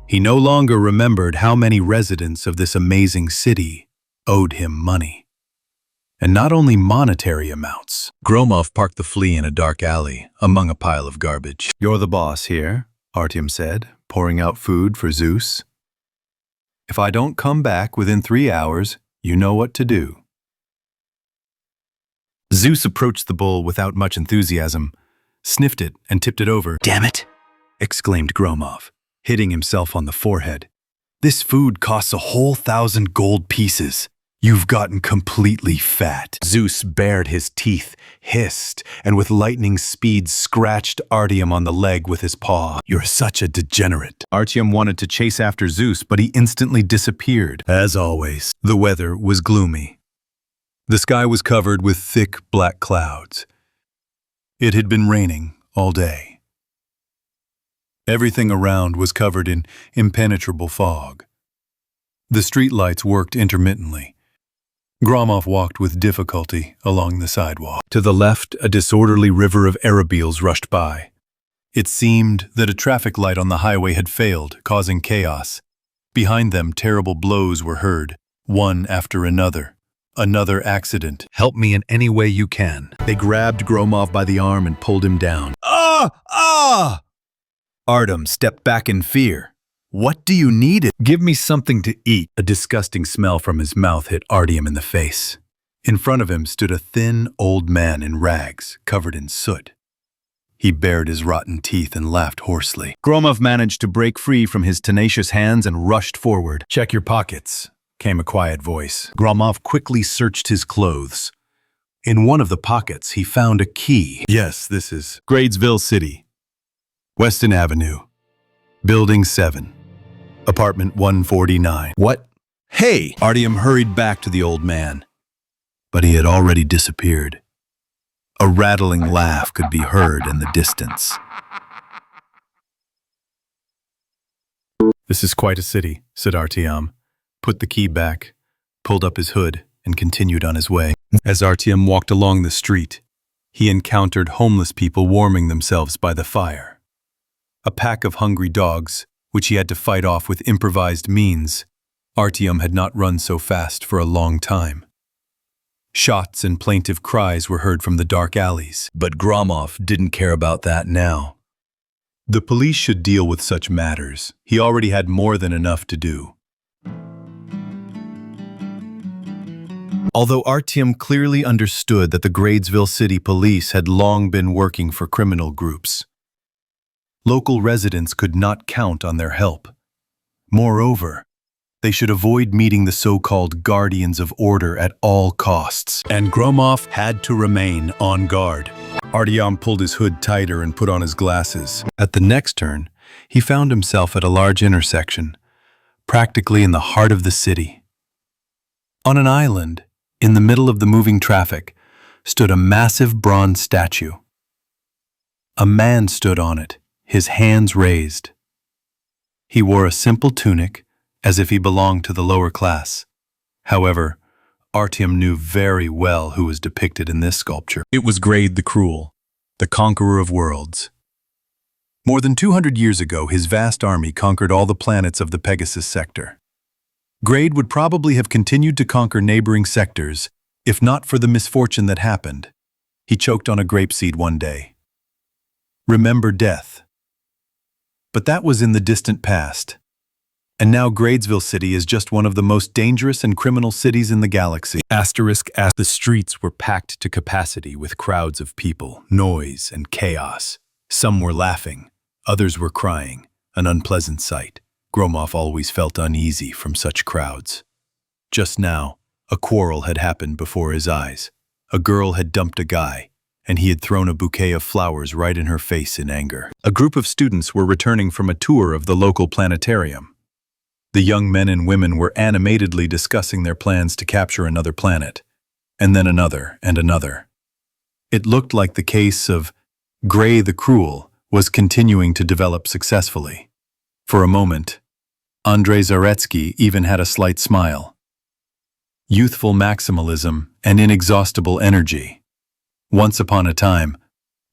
He no longer remembered how many residents of this amazing city owed him money. And not only monetary amounts. Gromov parked the flea in a dark alley among a pile of garbage. "You're the boss here," Artyom said, pouring out food for Zeus. "If I don't come back within 3 hours, you know what to do." Zeus approached the bowl without much enthusiasm, sniffed it, and tipped it over. "Damn it!" exclaimed Gromov, hitting himself on the forehead. "This food costs a whole 1,000 gold pieces. You've gotten completely fat." Zeus bared his teeth, hissed, and with lightning speed scratched Artyom on the leg with his paw. "You're such a degenerate." Artyom wanted to chase after Zeus, but he instantly disappeared. As always, the weather was gloomy. The sky was covered with thick black clouds. It had been raining all day. Everything around was covered in impenetrable fog. The streetlights worked intermittently. Gromov walked with difficulty along the sidewalk. To the left, a disorderly river of automobiles rushed by. It seemed that a traffic light on the highway had failed, causing chaos. Behind them, terrible blows were heard, one after another. Another accident. "Help me in any way you can." They grabbed Gromov by the arm and pulled him down. "Ah! Ah!" Artyom stepped back in fear. "What do you need? Give me something to eat." A disgusting smell from his mouth hit Artyom in the face. In front of him stood a thin, old man in rags, covered in soot. He bared his rotten teeth and laughed hoarsely. Gromov managed to break free from his tenacious hands and rushed forward. "Check your pockets," came a quiet voice. Gromov quickly searched his clothes. In one of the pockets, he found a key. "Yes, this is Gradesville City. Weston Avenue. Building 7. Apartment 149. "What? Hey!" Artyom hurried back to the old man. But he had already disappeared. A rattling laugh could be heard in the distance. "This is quite a city," said Artyom, put the key back, pulled up his hood, and continued on his way. As Artyom walked along the street, he encountered homeless people warming themselves by the fire. A pack of hungry dogs, which he had to fight off with improvised means. Artyom had not run so fast for a long time. Shots and plaintive cries were heard from the dark alleys. But Gromov didn't care about that now. The police should deal with such matters. He already had more than enough to do. Although Artyom clearly understood that the Gradesville City Police had long been working for criminal groups, local residents could not count on their help. Moreover, they should avoid meeting the so-called guardians of order at all costs. And Gromov had to remain on guard. Artyom pulled his hood tighter and put on his glasses. At the next turn, he found himself at a large intersection, practically in the heart of the city. On an island, in the middle of the moving traffic, stood a massive bronze statue. A man stood on it, his hands raised. He wore a simple tunic, as if he belonged to the lower class. However, Artyom knew very well who was depicted in this sculpture. It was Grade the Cruel, the conqueror of worlds. More than 200 years ago, his vast army conquered all the planets of the Pegasus sector. Grade would probably have continued to conquer neighboring sectors, if not for the misfortune that happened. He choked on a grapeseed one day. Remember death. But that was in the distant past. And now Gradesville City is just one of the most dangerous and criminal cities in the galaxy. The streets were packed to capacity with crowds of people, noise, and chaos. Some were laughing, others were crying, an unpleasant sight. Gromov always felt uneasy from such crowds. Just now, a quarrel had happened before his eyes. A girl had dumped a guy, and he had thrown a bouquet of flowers right in her face in anger. A group of students were returning from a tour of the local planetarium. The young men and women were animatedly discussing their plans to capture another planet, and then another and another. It looked like the case of Gray the Cruel was continuing to develop successfully. For a moment, Andrei Zaretsky even had a slight smile. Youthful maximalism and inexhaustible energy. Once upon a time,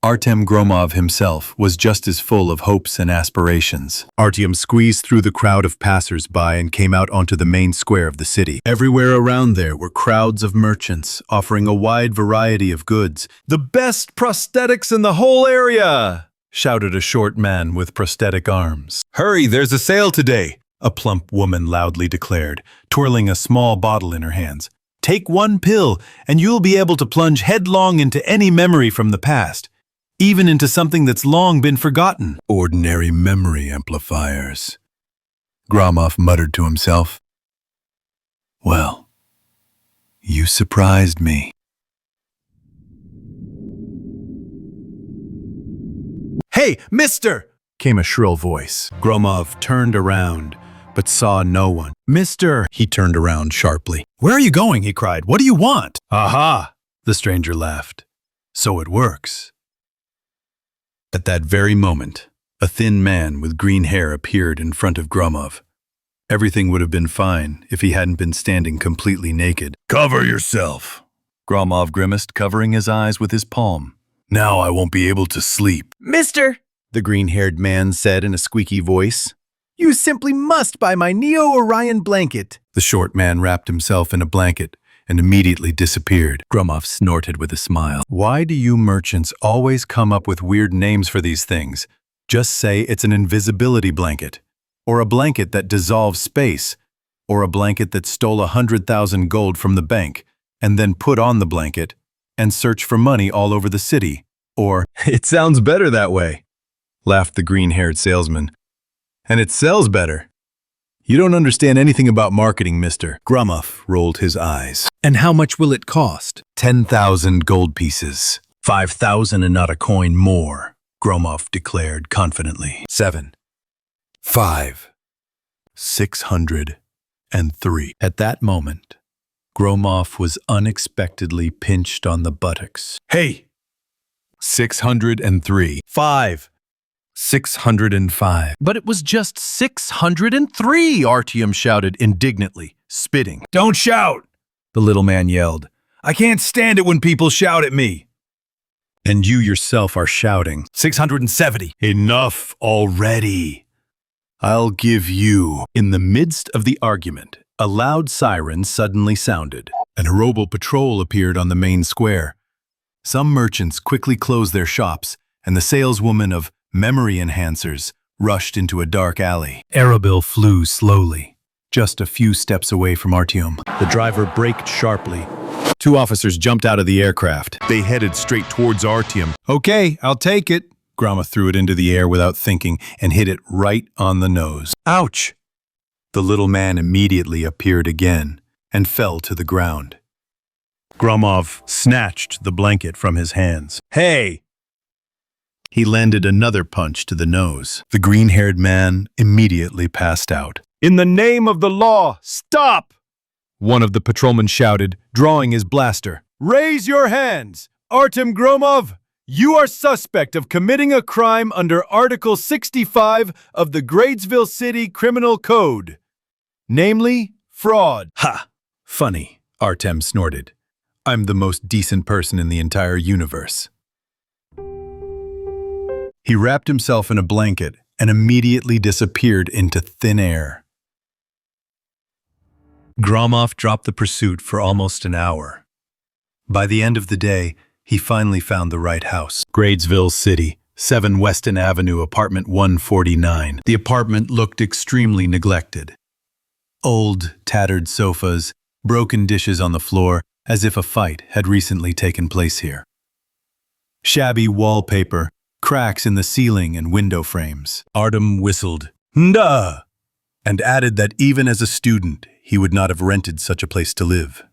Artyom Gromov himself was just as full of hopes and aspirations. Artyom squeezed through the crowd of passers-by and came out onto the main square of the city. Everywhere around there were crowds of merchants offering a wide variety of goods. The best prosthetics in the whole area! Shouted a short man with prosthetic arms. Hurry, there's a sale today! A plump woman loudly declared, twirling a small bottle in her hands. Take one pill, and you'll be able to plunge headlong into any memory from the past, even into something that's long been forgotten. Ordinary memory amplifiers. Gromov muttered to himself. Well, you surprised me. Hey, mister! Came a shrill voice. Gromov turned around, but saw no one. Mister! He turned around sharply. Where are you going? He cried. What do you want? Aha! The stranger laughed. So it works. At that very moment, a thin man with green hair appeared in front of Gromov. Everything would have been fine if he hadn't been standing completely naked. Cover yourself, Gromov grimaced, covering his eyes with his palm. Now I won't be able to sleep. Mister, The green-haired man said in a squeaky voice. you simply must buy my Neo-Orion blanket. The short man wrapped himself in a blanket and immediately disappeared. Gromov snorted with a smile. Why do you merchants always come up with weird names for these things? Just say it's an invisibility blanket, or a blanket that dissolves space, or a blanket that stole 100,000 gold from the bank and then put on the blanket and search for money all over the city, or It sounds better that way, laughed the green-haired salesman. And it sells better. You don't understand anything about marketing, mister. Gromov rolled his eyes. And how much will it cost? 10,000 gold pieces. 5,000 and not a coin more, Gromov declared confidently. 7, 5, 603. At that moment, Gromov was unexpectedly pinched on the buttocks. Hey! 603. 5. 605. But it was just 603, Artyom shouted indignantly, spitting. Don't shout! The little man yelled. I can't stand it when people shout at me. And you yourself are shouting. 670. Enough already. I'll give you. In the midst of the argument, a loud siren suddenly sounded. An Aerobo patrol appeared on the main square. Some merchants quickly closed their shops, and the saleswoman of memory enhancers rushed into a dark alley. Aerobil flew slowly, just a few steps away from Artyom. The driver braked sharply. 2 officers jumped out of the aircraft. They headed straight towards Artyom. Okay, I'll take it. Gromov threw it into the air without thinking and hit it right on the nose. Ouch! The little man immediately appeared again and fell to the ground. Gromov snatched the blanket from his hands. Hey! He landed another punch to the nose. The green-haired man immediately passed out. In the name of the law, stop! One of the patrolmen shouted, drawing his blaster. Raise your hands! Artyom Gromov, you are suspect of committing a crime under Article 65 of the Gradesville City Criminal Code, namely, fraud. Ha! Funny, Artyom snorted. I'm the most decent person in the entire universe. He wrapped himself in a blanket and immediately disappeared into thin air. Gromov dropped the pursuit for almost an hour. By the end of the day, he finally found the right house. Gradesville City, 7 Weston Avenue, apartment 149. The apartment looked extremely neglected. Old, tattered sofas, broken dishes on the floor, as if a fight had recently taken place here. Shabby wallpaper, cracks in the ceiling and window frames. Artyom whistled, "Nda!" and added that even as a student, he would not have rented such a place to live.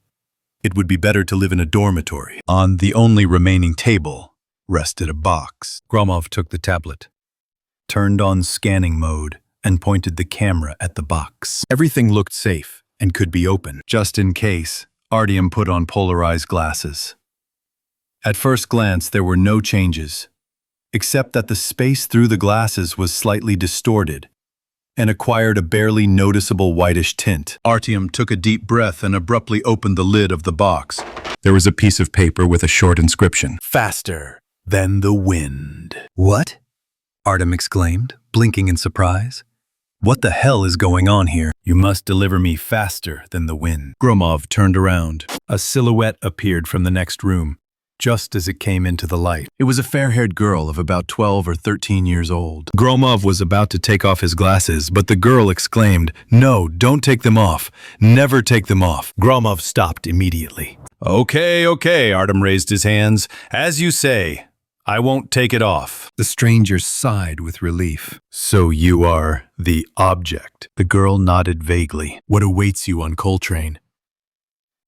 It would be better to live in a dormitory. On the only remaining table rested a box. Gromov took the tablet, turned on scanning mode, and pointed the camera at the box. Everything looked safe and could be opened. Just in case, Artyom put on polarized glasses. At first glance, there were no changes, except that the space through the glasses was slightly distorted and acquired a barely noticeable whitish tint. Artyom took a deep breath and abruptly opened the lid of the box. There was a piece of paper with a short inscription. "Faster than the wind." "What?" Artyom exclaimed, blinking in surprise. "What the hell is going on here?" "You must deliver me faster than the wind." Gromov turned around. A silhouette appeared from the next room, just as it came into the light. It was a fair-haired girl of about 12 or 13 years old. Gromov was about to take off his glasses, but the girl exclaimed, "No, don't take them off. Never take them off." Gromov stopped immediately. Okay, Artyom raised his hands. "As you say, I won't take it off." The stranger sighed with relief. "So you are the object." The girl nodded vaguely. "What awaits you on Coltrane?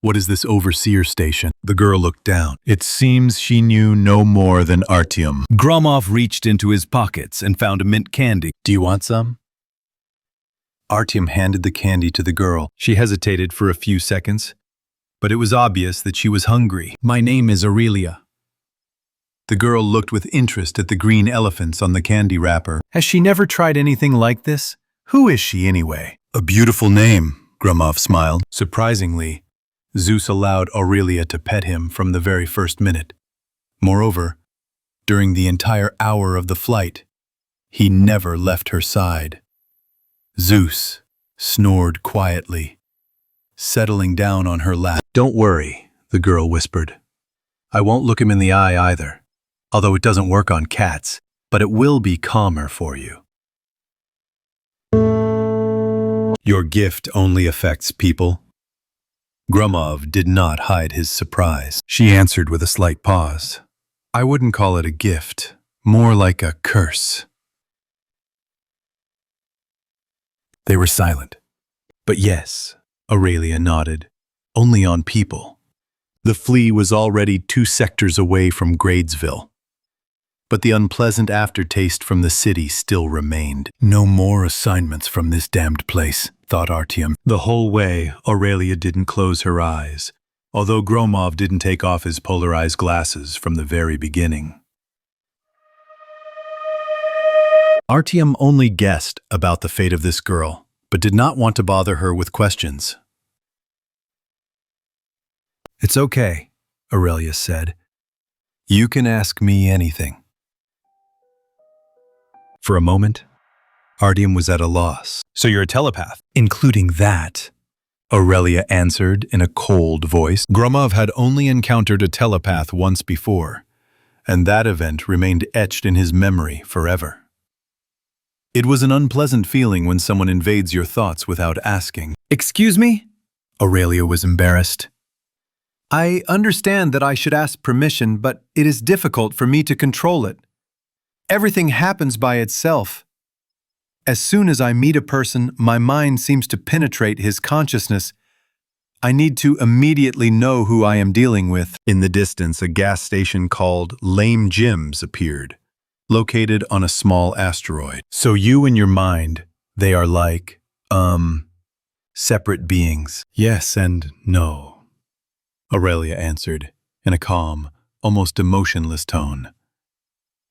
What is this overseer station?" The girl looked down. It seems she knew no more than Artyom. Gromov reached into his pockets and found a mint candy. "Do you want some?" Artyom handed the candy to the girl. She hesitated for a few seconds, but it was obvious that she was hungry. "My name is Aurelia." The girl looked with interest at the green elephants on the candy wrapper. "Has she never tried anything like this? Who is she anyway?" "A beautiful name," Gromov smiled. Surprisingly, Zeus allowed Aurelia to pet him from the very first minute. Moreover, during the entire hour of the flight, he never left her side. Zeus snored quietly, settling down on her lap. "Don't worry," the girl whispered. "I won't look him in the eye either, although it doesn't work on cats, but it will be calmer for you." "Your gift only affects people?" Gromov did not hide his surprise. She answered with a slight pause. "I wouldn't call it a gift, more like a curse." They were silent. "But yes," Aurelia nodded, "only on people." The flea was already 2 sectors away from Gradesville. But the unpleasant aftertaste from the city still remained. "No more assignments from this damned place," thought Artyom. The whole way, Aurelia didn't close her eyes, although Gromov didn't take off his polarized glasses from the very beginning. Artyom only guessed about the fate of this girl, but did not want to bother her with questions. "It's okay," Aurelia said. "You can ask me anything." For a moment, Artyom was at a loss. "So you're a telepath?" "Including that," Aurelia answered in a cold voice. Gromov had only encountered a telepath once before, and that event remained etched in his memory forever. It was an unpleasant feeling when someone invades your thoughts without asking. "Excuse me?" Aurelia was embarrassed. "I understand that I should ask permission, but it is difficult for me to control it. Everything happens by itself. As soon as I meet a person, my mind seems to penetrate his consciousness. I need to immediately know who I am dealing with." In the distance, a gas station called Lame Jim's appeared, located on a small asteroid. "So you and your mind, they are like, separate beings?" "Yes and no," Aurelia answered in a calm, almost emotionless tone.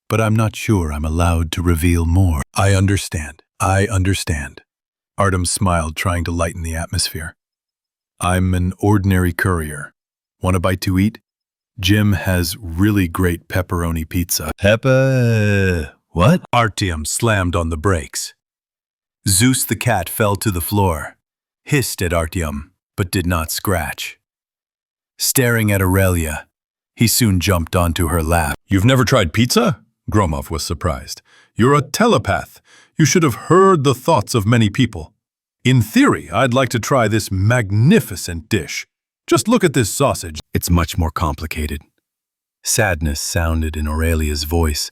"But I'm not sure I'm allowed to reveal more." I understand. Artyom smiled, trying to lighten the atmosphere. "I'm an ordinary courier. Want a bite to eat? Jim has really great pepperoni pizza." What? Artyom slammed on the brakes. Zeus the cat fell to the floor, hissed at Artyom, but did not scratch. Staring at Aurelia, he soon jumped onto her lap. "You've never tried pizza?" Gromov was surprised. You're a telepath. You should have heard the thoughts of many people. In theory, I'd like to try this magnificent dish. Just look at this sausage. It's much more complicated. Sadness sounded in Aurelia's voice.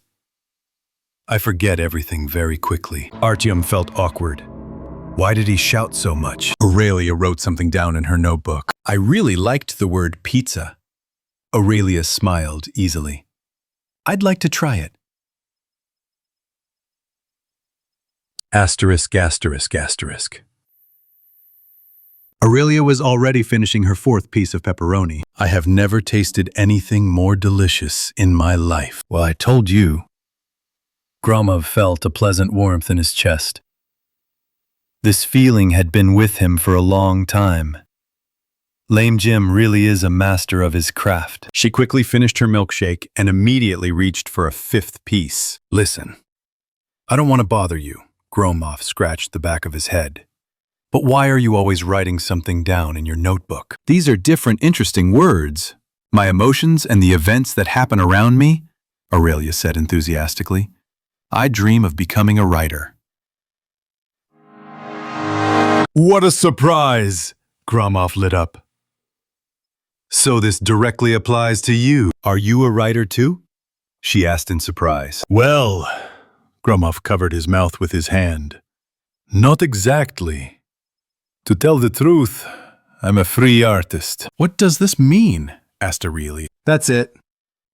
I forget everything very quickly. Artyom felt awkward. Why did he shout so much? Aurelia wrote something down in her notebook. I really liked the word pizza. Aurelia smiled easily. I'd like to try it. Asterisk, asterisk, asterisk. Aurelia was already finishing her fourth piece of pepperoni. I have never tasted anything more delicious in my life. Well, I told you. Gromov felt a pleasant warmth in his chest. This feeling had been with him for a long time. Lame Jim really is a master of his craft. She quickly finished her milkshake and immediately reached for a fifth piece. Listen, I don't want to bother you. Gromov scratched the back of his head. But why are you always writing something down in your notebook? These are different, interesting words. My emotions and the events that happen around me, Aurelia said enthusiastically. I dream of becoming a writer. What a surprise! Gromov lit up. So this directly applies to you. Are you a writer too? She asked in surprise. Well, Gromov covered his mouth with his hand. Not exactly. To tell the truth, I'm a free artist. What does this mean? Asked Aurelia. That's it.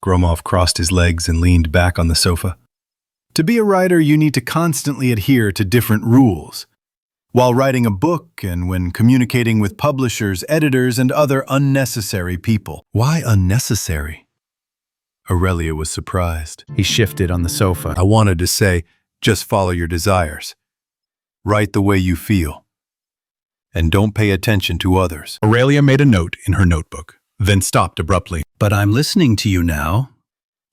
Gromov crossed his legs and leaned back on the sofa. To be a writer, you need to constantly adhere to different rules. While writing a book and when communicating with publishers, editors, and other unnecessary people. Why unnecessary? Aurelia was surprised. He shifted on the sofa. I wanted to say, just follow your desires. Write the way you feel. And don't pay attention to others. Aurelia made a note in her notebook, then stopped abruptly. But I'm listening to you now.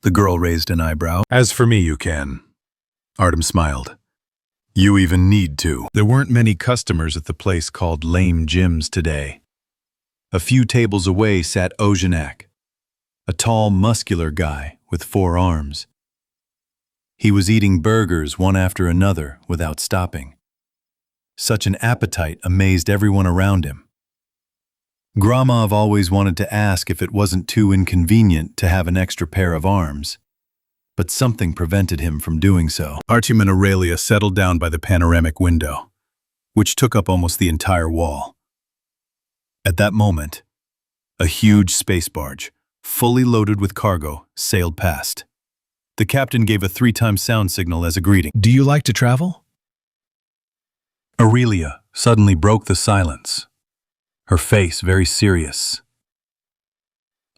The girl raised an eyebrow. As for me, you can. Artyom smiled. You even need to. There weren't many customers at the place called Lame Jim's today. A few tables away sat Ozhenak, a tall, muscular guy with 4 arms. He was eating burgers one after another without stopping. Such an appetite amazed everyone around him. Gromov always wanted to ask if it wasn't too inconvenient to have an extra pair of arms, but something prevented him from doing so. Artyom and Aurelia settled down by the panoramic window, which took up almost the entire wall. At that moment, a huge space barge, fully loaded with cargo, sailed past. The captain gave a 3-time sound signal as a greeting. Do you like to travel? Aurelia suddenly broke the silence, her face very serious.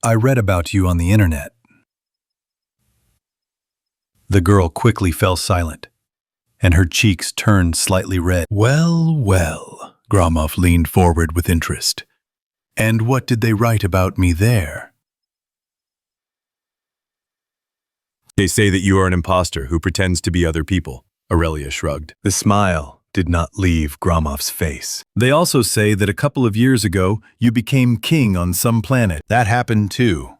I read about you on the internet. The girl quickly fell silent, and her cheeks turned slightly red. Well, well, Gromov leaned forward with interest. And what did they write about me there? They say that you are an imposter who pretends to be other people, Aurelia shrugged. The smile did not leave Gromov's face. They also say that a couple of years ago, you became king on some planet. That happened too.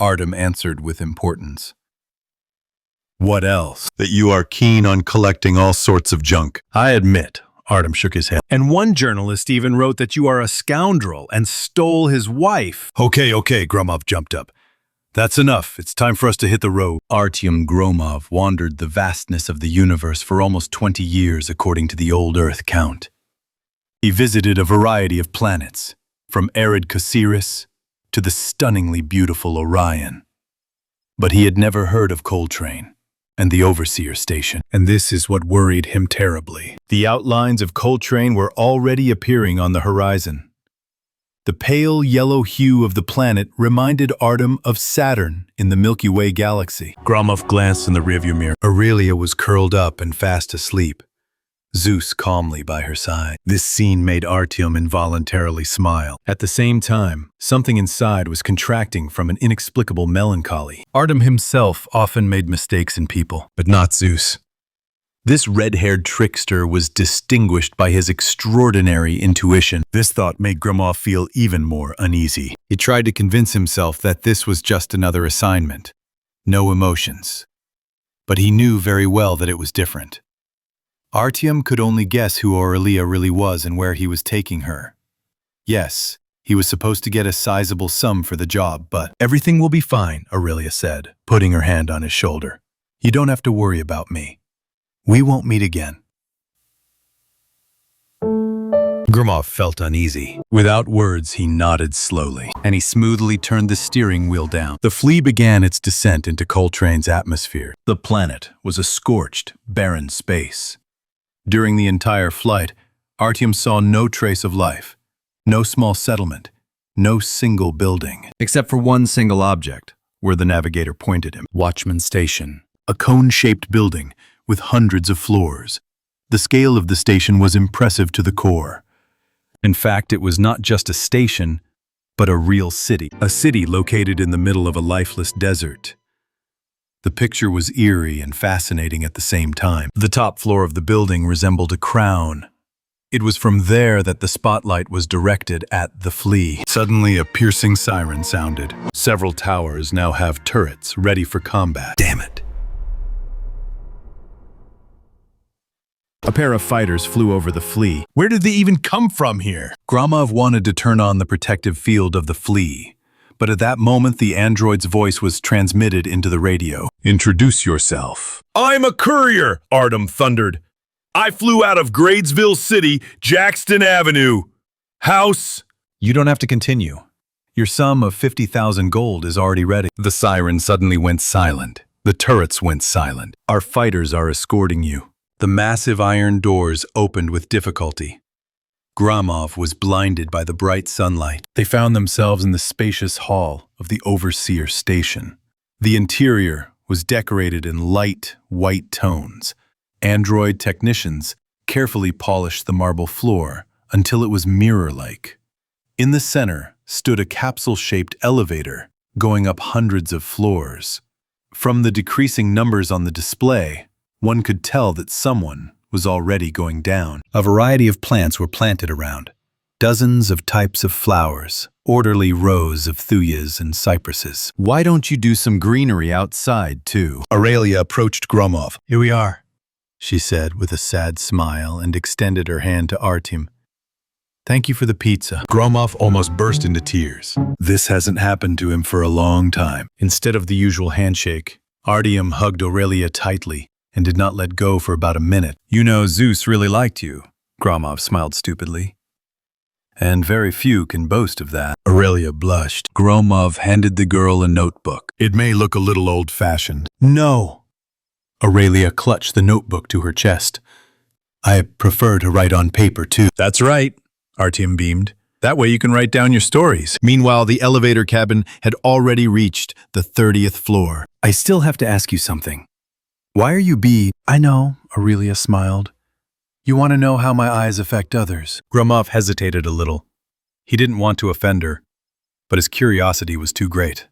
Artyom answered with importance. What else? That you are keen on collecting all sorts of junk. I admit, Artyom shook his head. And one journalist even wrote that you are a scoundrel and stole his wife. Okay, Gromov jumped up. That's enough. It's time for us to hit the road. Artyom Gromov wandered the vastness of the universe for almost 20 years according to the old Earth count. He visited a variety of planets, from arid Casiris to the stunningly beautiful Orion. But he had never heard of Coltrane and the Overseer Station, and this is what worried him terribly. The outlines of Coltrane were already appearing on the horizon. The pale yellow hue of the planet reminded Artyom of Saturn in the Milky Way galaxy. Gromov glanced in the rearview mirror. Aurelia was curled up and fast asleep, Zeus calmly by her side. This scene made Artyom involuntarily smile. At the same time, something inside was contracting from an inexplicable melancholy. Artyom himself often made mistakes in people, but not Zeus. This red-haired trickster was distinguished by his extraordinary intuition. This thought made Gromov feel even more uneasy. He tried to convince himself that this was just another assignment. No emotions. but he knew very well that it was different. Artyom could only guess who Aurelia really was and where he was taking her. Yes, he was supposed to get a sizable sum for the job, but Everything will be fine, Aurelia said, putting her hand on his shoulder. You don't have to worry about me. we won't meet again. Gromov felt uneasy. Without words, he nodded slowly, and he smoothly turned the steering wheel down. The flea began its descent into Coltrane's atmosphere. The planet was a scorched, barren space. During the entire flight, Artyom saw no trace of life, no small settlement, no single building. Except for one single object, Where the navigator pointed him. Watchman Station, a cone-shaped building with hundreds of floors. The scale of the station was impressive to the core. In fact, it was not just a station, but a real city. A city located in the middle of a lifeless desert. The picture was eerie and fascinating at the same time. The top floor of the building resembled a crown. It was from there that the spotlight was directed at the flea. Suddenly, a piercing siren sounded. Several towers now have turrets ready for combat. Damn it. A pair of fighters flew over the flea. Where did they even come from here? Gromov wanted to turn on the protective field of the flea, but at that moment the android's voice was transmitted into the radio. Introduce yourself. I'm a courier, Artyom thundered. I flew out of Gradesville City, Jackson Avenue. House. You don't have to continue. Your sum of 50,000 gold is already ready. The siren suddenly went silent. The turrets went silent. Our fighters are escorting you. The massive iron doors opened with difficulty. Gromov was blinded by the bright sunlight. They found themselves in the spacious hall of the overseer station. The interior was decorated in light, white tones. Android technicians carefully polished the marble floor until it was mirror-like. In the center stood a capsule-shaped elevator going up hundreds of floors. From the decreasing numbers on the display, one could tell that someone was already going down. A variety of plants were planted around. Dozens of types of flowers, orderly rows of thuyas and cypresses. Why don't you do some greenery outside, too? Aurelia approached Gromov. Here we are, she said with a sad smile and extended her hand to Artyom. Thank you for the pizza. Gromov almost burst into tears. This hasn't happened to him for a long time. Instead of the usual handshake, Artyom hugged Aurelia tightly and did not let go for about a minute. You know, Zeus really liked you, Gromov smiled stupidly. And very few can boast of that. Aurelia blushed. Gromov handed the girl a notebook. It may look a little old-fashioned. No! Aurelia clutched the notebook to her chest. I prefer to write on paper, too. That's right, Artyom beamed. That way you can write down your stories. Meanwhile, the elevator cabin had already reached the 30th floor. I still have to ask you something. Why are you I know, Aurelia smiled. You want to know how my eyes affect others? Gromov hesitated a little. He didn't want to offend her, but his curiosity was too great.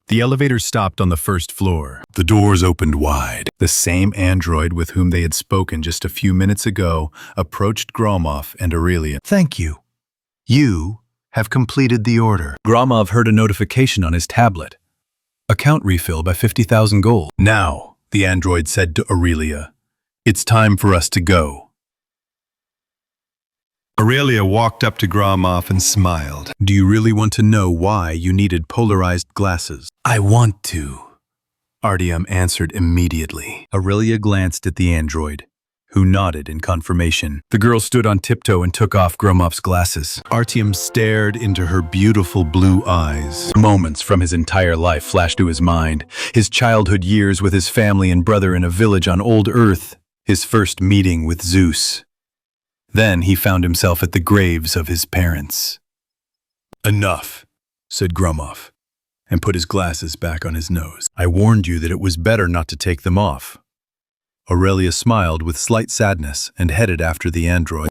The elevator stopped on the first floor. The doors opened wide. The same android with whom they had spoken just a few minutes ago approached Gromov and Aurelia. Thank you. You have completed the order. Gromov heard a notification on his tablet. Account refill by 50,000 gold. Now, the android said to Aurelia, it's time for us to go. Aurelia walked up to Gromov and smiled. Do you really want to know why you needed polarized glasses? I want to, Artyom answered immediately. Aurelia glanced at the android, who nodded in confirmation. The girl stood on tiptoe and took off Gromov's glasses. Artyom stared into her beautiful blue eyes. Moments from his entire life flashed to his mind. His childhood years with his family and brother in a village on old Earth. His first meeting with Zeus. Then he found himself at the graves of his parents. Enough, said Gromov, and put his glasses back on his nose. I warned you that it was better not to take them off. Aurelia smiled with slight sadness and headed after the android.